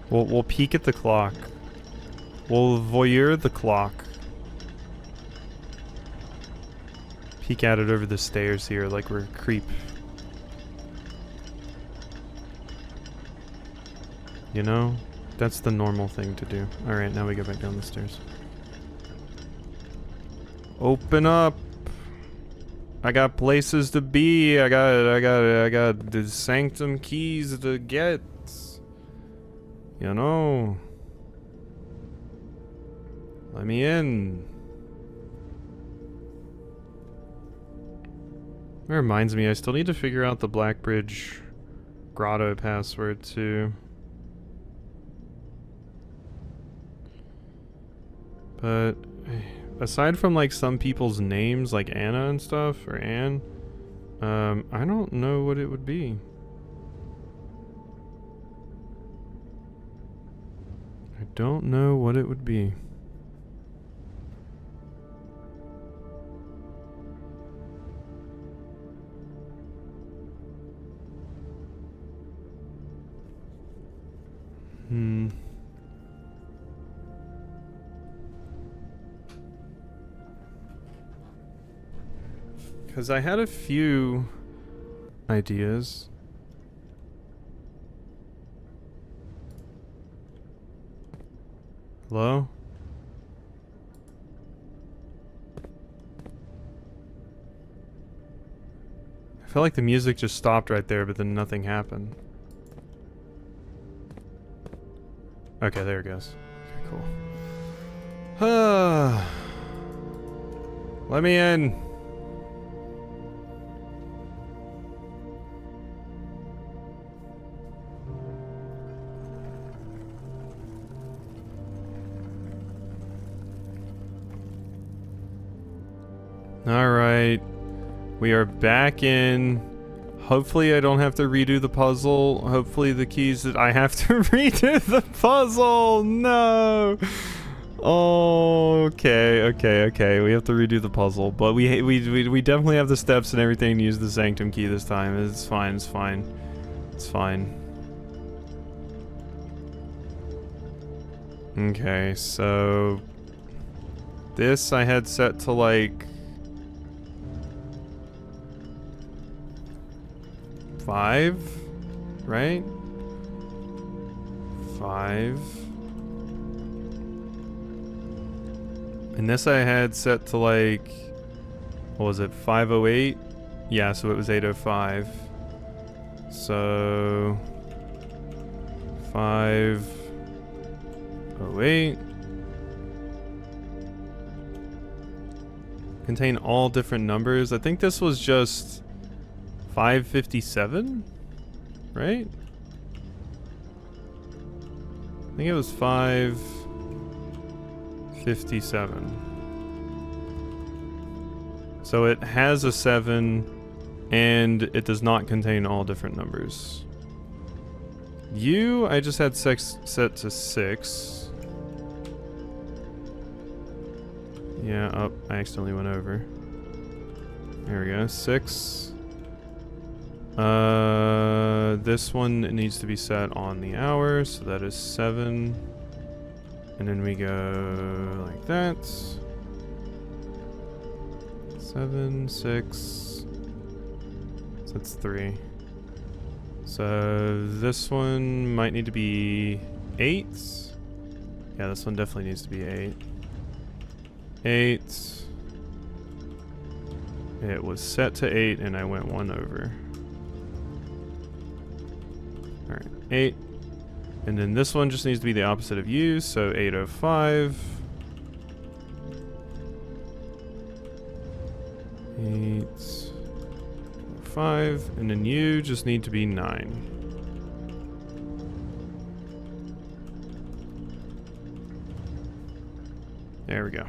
We'll peek at the clock. We'll voyeur the clock. Peek at it over the stairs here like we're a creep. You know? That's the normal thing to do. Alright, now we go back down the stairs. Open up! I got places to be. I got the sanctum keys to get. You know? Let me in. That reminds me, I still need to figure out the Blackbridge grotto password too. But aside from like some people's names like Anna and stuff, or Anne, I don't know what it would be. I don't know what it would be. Because I had a few ideas. Hello? I felt like the music just stopped right there, but then nothing happened. Okay, there it goes. Okay, cool. Let me in. Alright, we are back in. Hopefully I don't have to redo the puzzle. Hopefully the keys that I have to redo the puzzle. No. Oh, okay. We have to redo the puzzle, but we definitely have the steps and everything to use the sanctum key this time. It's fine. It's fine. Okay, so this I had set to like 5, right? 5. And this I had set to like, what was it, 508? Yeah, so it was 805. So 508. Contain all different numbers. I think this was just 557, right? I think it was 557. So it has a 7, and it does not contain all different numbers. I just had set to 6. Yeah, oh, I accidentally went over. There we go, 6. This one needs to be set on the hour, so that is 7. And then we go like that. 7, 6. So that's 3. So this one might need to be 8. Yeah, this one definitely needs to be 8. 8. It was set to 8 and I went 1 over. Alright, 8. And then this one just needs to be the opposite of U, so 805. 805. And then U just need to be 9. There we go.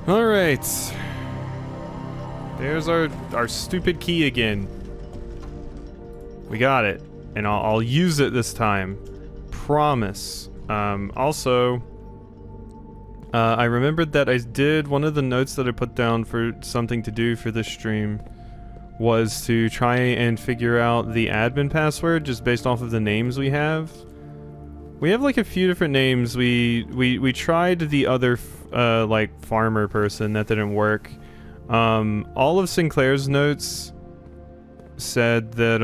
Alright. There's our stupid key again. We got it. And I'll use it this time. Promise. Also, I remembered that I did one of the notes that I put down for something to do for this stream was to try and figure out the admin password just based off of the names we have. We have like a few different names. We tried the other like farmer person, that didn't work. All of Sinclair's notes said that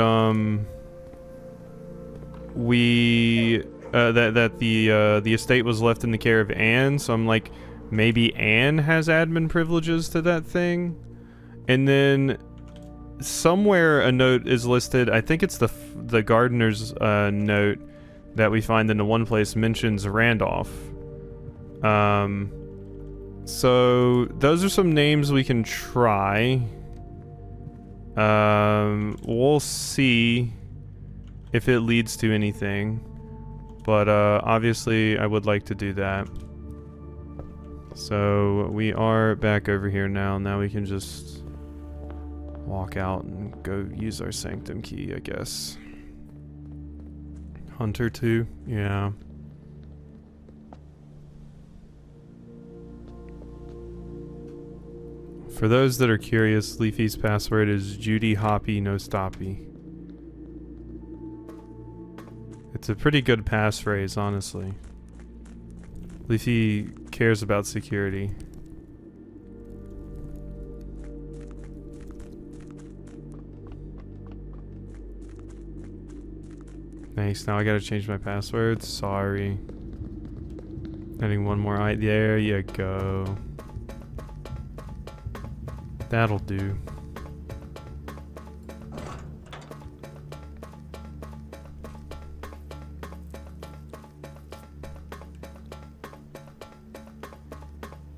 we that the estate was left in the care of Anne, so I'm like, maybe Anne has admin privileges to that thing. And then somewhere a note is listed. I think it's the gardener's note that we find in the one place mentions Randolph. So those are some names we can try. We'll see if it leads to anything, but obviously I would like to do that. So we are back over here now. Now we can just walk out and go use our sanctum key, I guess. Hunter 2, yeah. For those that are curious, Leafy's password is Judy Hoppy No Stoppy. It's a pretty good passphrase, honestly. Leafy cares about security. Thanks, now I gotta change my password. Sorry. Adding one more eye. There you go. That'll do.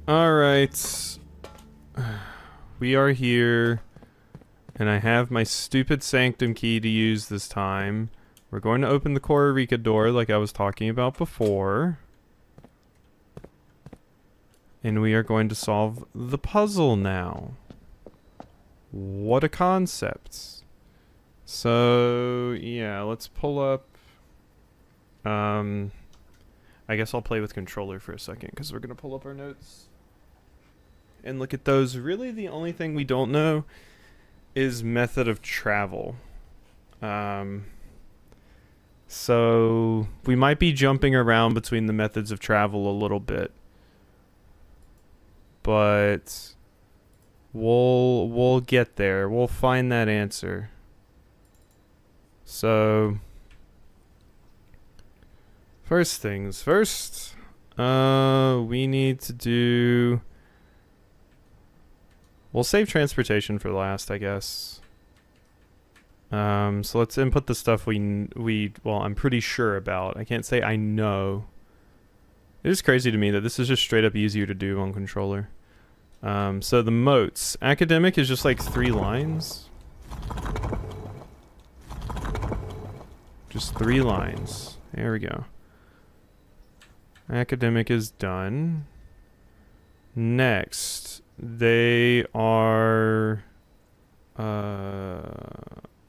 Alright. We are here. And I have my stupid sanctum key to use this time. We're going to open the Kororika door like I was talking about before. And we are going to solve the puzzle now. What a concept. So, yeah, let's pull up. I guess I'll play with controller for a second because we're going to pull up our notes and look at those. Really, the only thing we don't know is method of travel. So we might be jumping around between the methods of travel a little bit. But we'll get there. We'll find that answer. So first things first, we need to do, we'll save transportation for last, I guess. So let's input the stuff well, I'm pretty sure about. I can't say I know. It is crazy to me that this is just straight up easier to do on controller. So the moats. Academic is just like 3 lines. Just 3 lines. There we go. Academic is done. Next, they are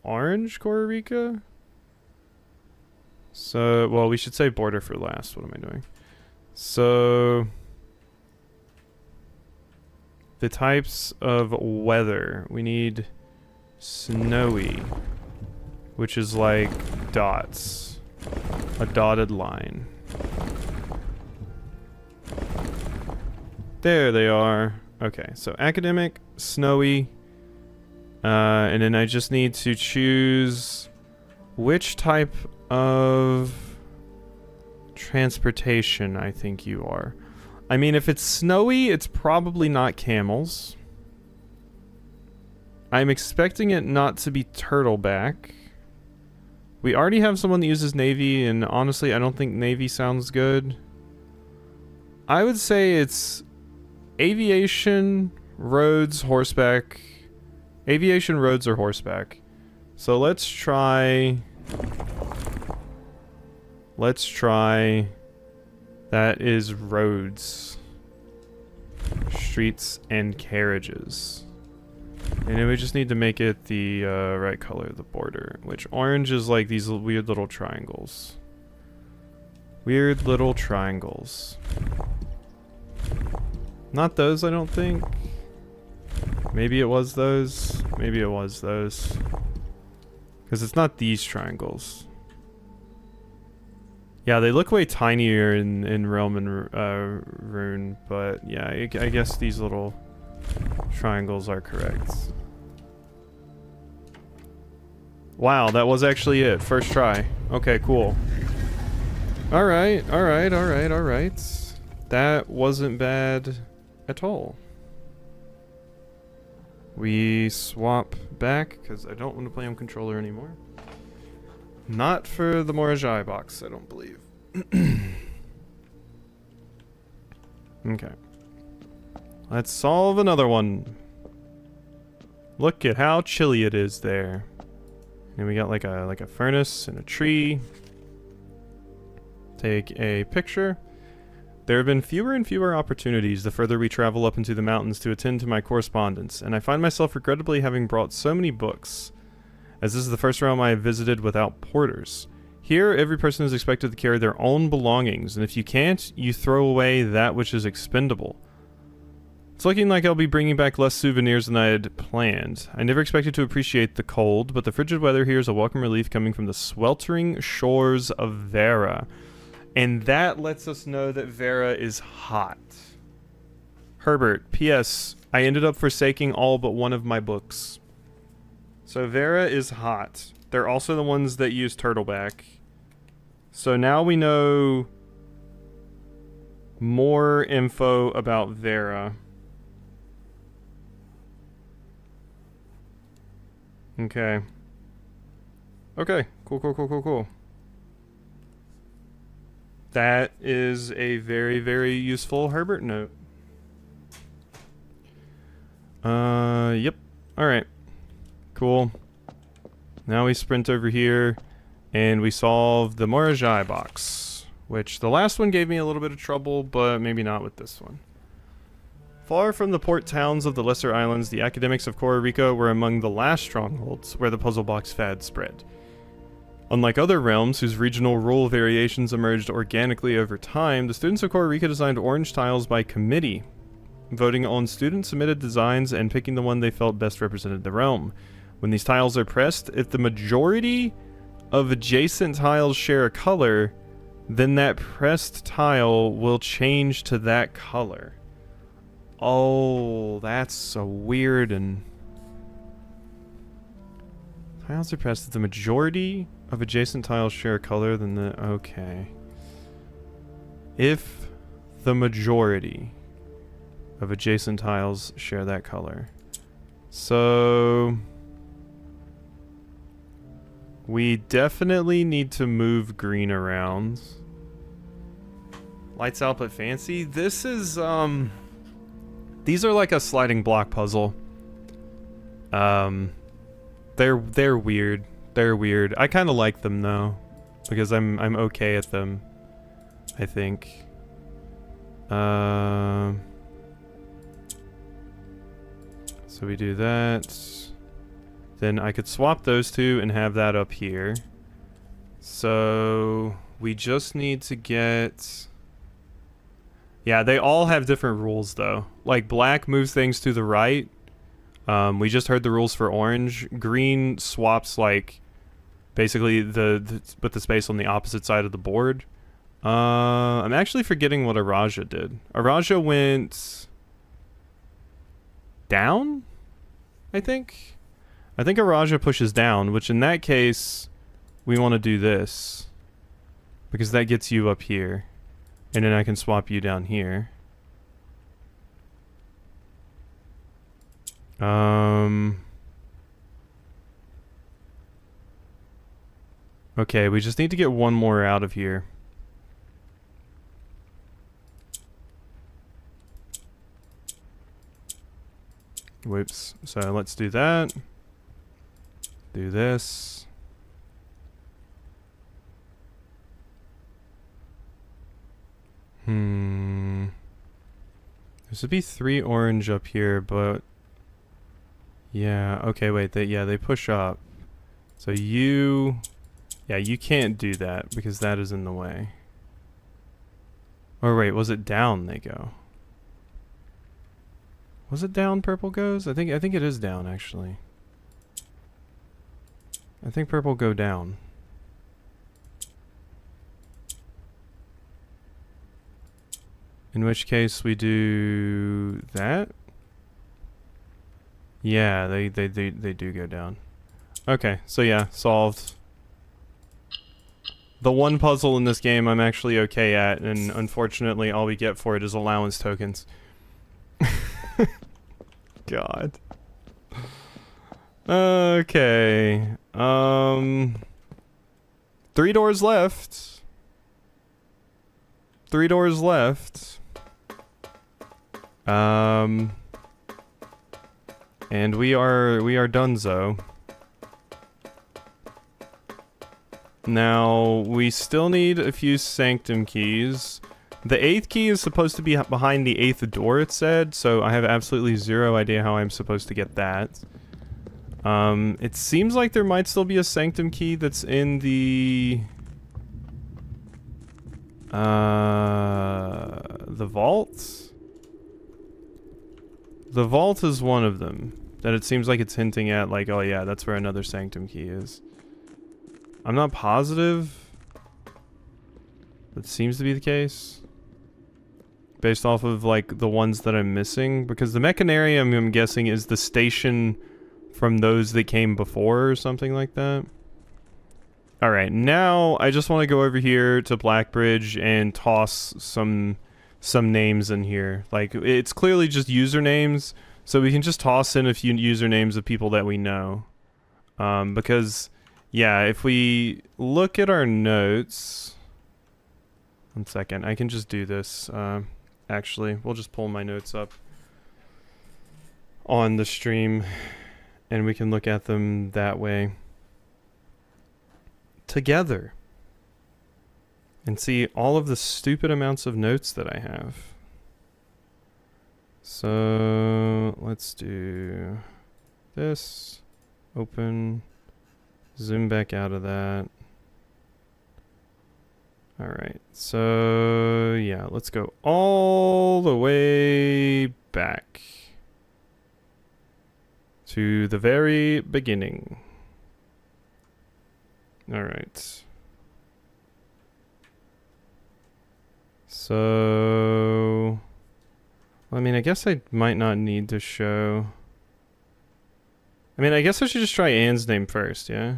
orange Kororika. So, well, we should say border for last. What am I doing? So the types of weather. We need snowy, which is like dots. A dotted line. There they are. Okay, so academic, snowy, and then I just need to choose which type of transportation I think you are. I mean, if it's snowy, it's probably not camels. I'm expecting it not to be turtleback. We already have someone that uses navy, and honestly, I don't think navy sounds good. I would say it's aviation, roads, horseback. Aviation, roads, or horseback. So let's try... That is roads. Streets and carriages. And then we just need to make it the right color of the border. Which orange is like these weird little triangles. Weird little triangles. Not those, I don't think. Maybe it was those. Maybe it was those. Because it's not these triangles. Yeah, they look way tinier in Realm and Rune, but yeah, I guess these little triangles are correct. Wow, that was actually it. First try. Okay, cool. Alright, alright, alright, alright. That wasn't bad at all. We swap back, because I don't want to play on controller anymore. Not for the Morajai box, I don't believe. Okay. Let's solve another one. Look at how chilly it is there. And we got like a furnace and a tree. Take a picture. There have been fewer and fewer opportunities the further we travel up into the mountains to attend to my correspondence, and I find myself regrettably having brought so many books, as this is the first realm I have visited without porters. Here, every person is expected to carry their own belongings, and if you can't, you throw away that which is expendable. It's looking like I'll be bringing back less souvenirs than I had planned. I never expected to appreciate the cold, but the frigid weather here is a welcome relief coming from the sweltering shores of Vera. And that lets us know that Vera is hot. Herbert, P.S. I ended up forsaking all but one of my books. So Vera is hot. They're also the ones that use Turtleback. So now we know more info about Vera. Okay. Okay. Cool. That is a very, very useful Herbert note. Yep. Alright. Cool. Now we sprint over here, and we solve the Morajai box, which the last one gave me a little bit of trouble, but maybe not with this one. Far from the port towns of the lesser islands, the academics of Costa Rica were among the last strongholds where the puzzle box fad spread. Unlike other realms whose regional rule variations emerged organically over time, the students of Costa Rica designed orange tiles by committee, voting on student-submitted designs and picking the one they felt best represented the realm. When these tiles are pressed, if the majority of adjacent tiles share a color, then that pressed tile will change to that color. Oh, that's so weird. And tiles are pressed if the majority of adjacent tiles share a color, then the... Okay. If the majority of adjacent tiles share that color. So... we definitely need to move green around. Lights out but fancy. This is, these are like a sliding block puzzle. They're weird. They're weird. I kind of like them though, because I'm okay at them, I think. So we do that. Then I could swap those two and have that up here. So we just need to get... yeah, they all have different rules though. Like black moves things to the right. We just heard the rules for orange. Green swaps like basically with the space on the opposite side of the board. I'm actually forgetting what Araja did. Araja went down, I think. I think Araja pushes down, which in that case, we want to do this. Because that gets you up here. And then I can swap you down here. Okay, we just need to get one more out of here. Whoops. So let's do that. Do this. There should be 3 orange up here, but... yeah, okay, wait, they push up. So you... yeah, you can't do that, because that is in the way. Or wait, was it down they go? Was it down purple goes? I think it is down, actually. I think purple go down. In which case we do that. Yeah, they do go down. Okay, so yeah, solved. The one puzzle in this game I'm actually okay at, and unfortunately all we get for it is allowance tokens. God. Okay. 3 doors left. 3 doors left. And we are donezo. Now, we still need a few sanctum keys. The 8th key is supposed to be behind the 8th door, it said, so I have absolutely zero idea how I'm supposed to get that. It seems like there might still be a sanctum key that's in the vault? The vault is one of them. That it seems like it's hinting at, like, oh yeah, that's where another sanctum key is. I'm not positive. That seems to be the case. Based off of, like, the ones that I'm missing. Because the Mechanarium, I'm guessing, is the station from those that came before or something like that. Alright, now I just want to go over here to Blackbridge and toss some names in here. Like, it's clearly just usernames, so we can just toss in a few usernames of people that we know. Because, yeah, if we look at our notes... One second, I can just do this. Actually, we'll just pull my notes up on the stream, and we can look at them that way together and see all of the stupid amounts of notes that I have. So let's do this, open, zoom back out of that. Alright, so yeah, let's go all the way back to the very beginning. Alright. So... I mean, I guess I might not need to show... I mean, I guess I should just try Anne's name first, yeah?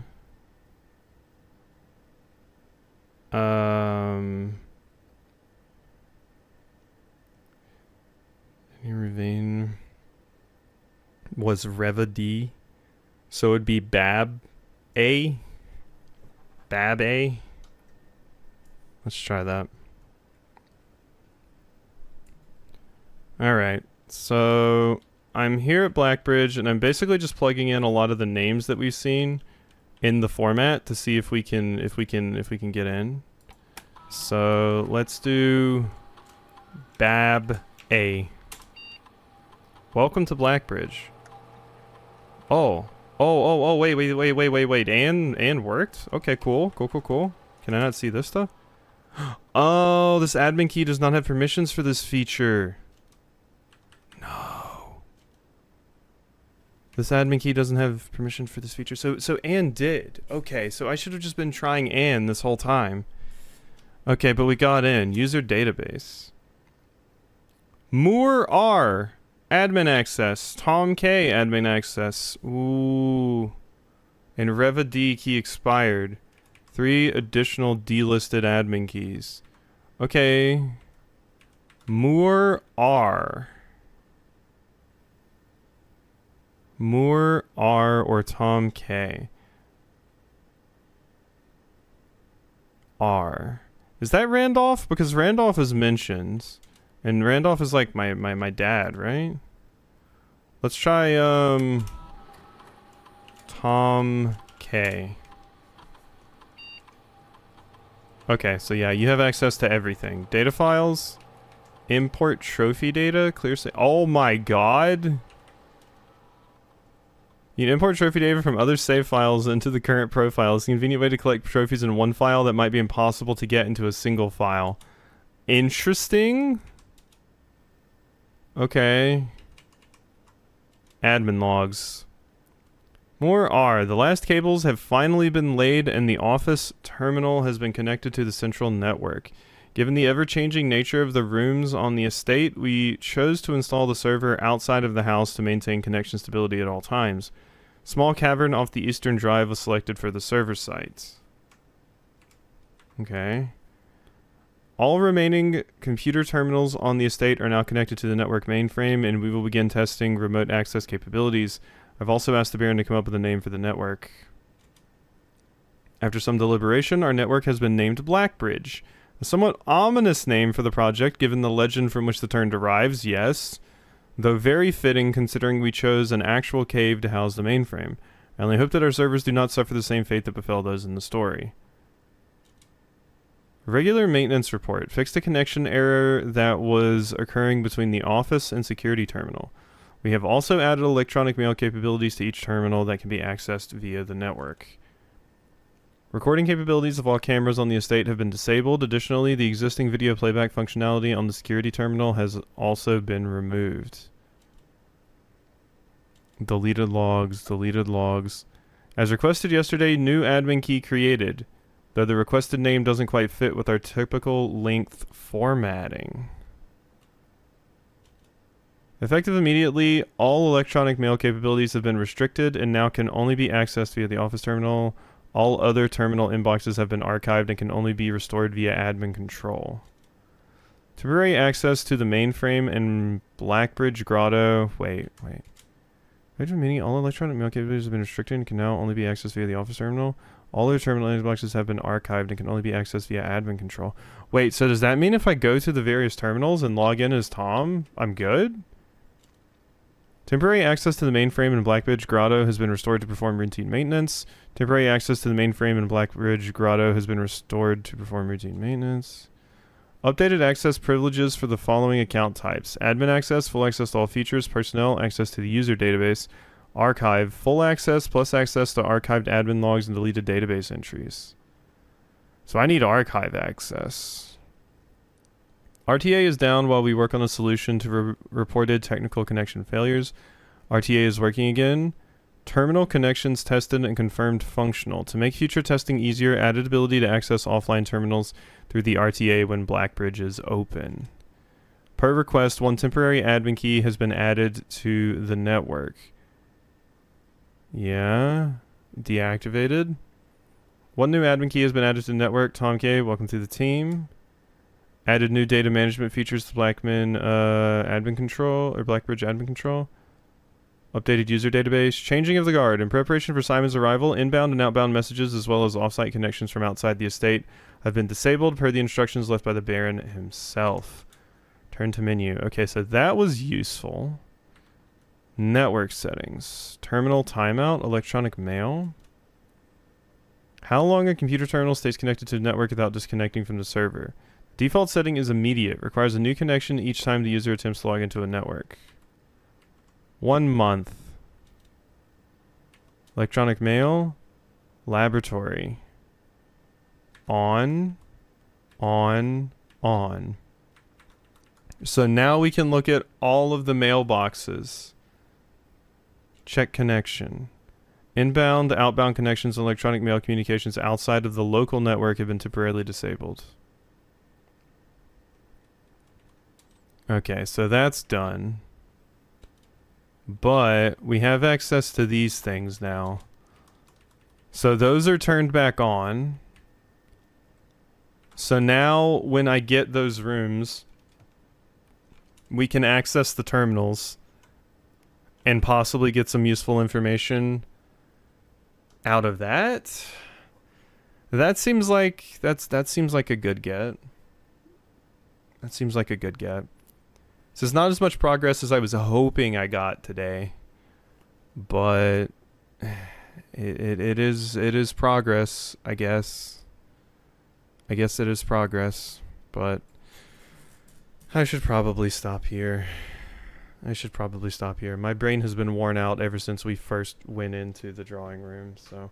Ravine was Reva D, so it'd be Bab A. Bab A. Let's try that. Alright, so I'm here at Blackbridge, and I'm basically just plugging in a lot of the names that we've seen in the format to see if we can get in. So let's do Bab A. Welcome to Blackbridge. Oh, wait. Anne worked? Okay, cool. Can I not see this stuff? Oh, this admin key does not have permissions for this feature. No. This admin key doesn't have permission for this feature. So Anne did. Okay, so I should have just been trying Anne this whole time. Okay, but we got in. User database. Moore R. Admin access. Tom K. Admin access. Ooh. And Reva D key expired. 3 additional delisted admin keys. Okay. Moore R. Moore R or Tom K. R. Is that Randolph? Because Randolph is mentioned. And Randolph is like my dad, right? Let's try Tom K. Okay, so yeah, you have access to everything. Data files, import trophy data, clear save. Oh my god. You can import trophy data from other save files into the current profile. It's a convenient way to collect trophies in one file that might be impossible to get into a single file. Interesting. Okay. Admin logs. More R. The last cables have finally been laid and the office terminal has been connected to the central network. Given the ever-changing nature of the rooms on the estate, we chose to install the server outside of the house to maintain connection stability at all times. Small cavern off the eastern drive was selected for the server site. Okay. All remaining computer terminals on the estate are now connected to the network mainframe, and we will begin testing remote access capabilities. I've also asked the Baron to come up with a name for the network. After some deliberation, our network has been named Blackbridge. A somewhat ominous name for the project, given the legend from which the term derives, yes. Though very fitting considering we chose an actual cave to house the mainframe. I only hope that our servers do not suffer the same fate that befell those in the story. Regular maintenance report. Fixed a connection error that was occurring between the office and security terminal. We have also added electronic mail capabilities to each terminal that can be accessed via the network. Recording capabilities of all cameras on the estate have been disabled. Additionally, the existing video playback functionality on the security terminal has also been removed. Deleted logs, deleted logs. As requested yesterday, new admin key created, though the requested name doesn't quite fit with our typical length formatting. Effective immediately, all electronic mail capabilities have been restricted and now can only be accessed via the office terminal. All other terminal inboxes have been archived and can only be restored via admin control. Temporary access to the mainframe and Blackbridge Grotto. Wait. All electronic mail capabilities have been restricted and can now only be accessed via the office terminal. All other terminal inboxes have been archived and can only be accessed via admin control. Wait, so does that mean if I go to the various terminals and log in as Tom, I'm good? Temporary access to the mainframe in Blackbridge Grotto has been restored to perform routine maintenance. Temporary access to the mainframe in Blackbridge Grotto has been restored to perform routine maintenance. Updated access privileges for the following account types. Admin access, full access to all features, personnel, access to the user database, archive, full access plus access to archived admin logs and deleted database entries. So I need archive access. RTA is down while we work on a solution to reported technical connection failures. RTA is working again. Terminal connections tested and confirmed functional. To make future testing easier, added ability to access offline terminals through the RTA when Blackbridge is open. Per request, one temporary admin key has been added to the network. Yeah. Deactivated. One new admin key has been added to the network. Tom K, welcome to the team. Added new data management features to Blackbridge admin control. Updated user database. Changing of the guard. In preparation for Simon's arrival, inbound and outbound messages as well as offsite connections from outside the estate have been disabled per the instructions left by the Baron himself. Turn to menu. Okay, so that was useful. Network settings. Terminal timeout. Electronic mail. How long a computer terminal stays connected to the network without disconnecting from the server. Default setting is immediate. Requires a new connection each time the user attempts to log into a network. 1 month. Electronic mail. Laboratory. On. So now we can look at all of the mailboxes. Check connection. Inbound, outbound connections and electronic mail communications outside of the local network have been temporarily disabled. Okay, so that's done. But we have access to these things now. So those are turned back on. So now when I get those rooms, we can access the terminals and possibly get some useful information out of that. That seems like that seems like a good get. That seems like a good get. So it's not as much progress as I was hoping I got today, but it is progress, I guess. I guess it is progress, but I should probably stop here. My brain has been worn out ever since we first went into the drawing room, so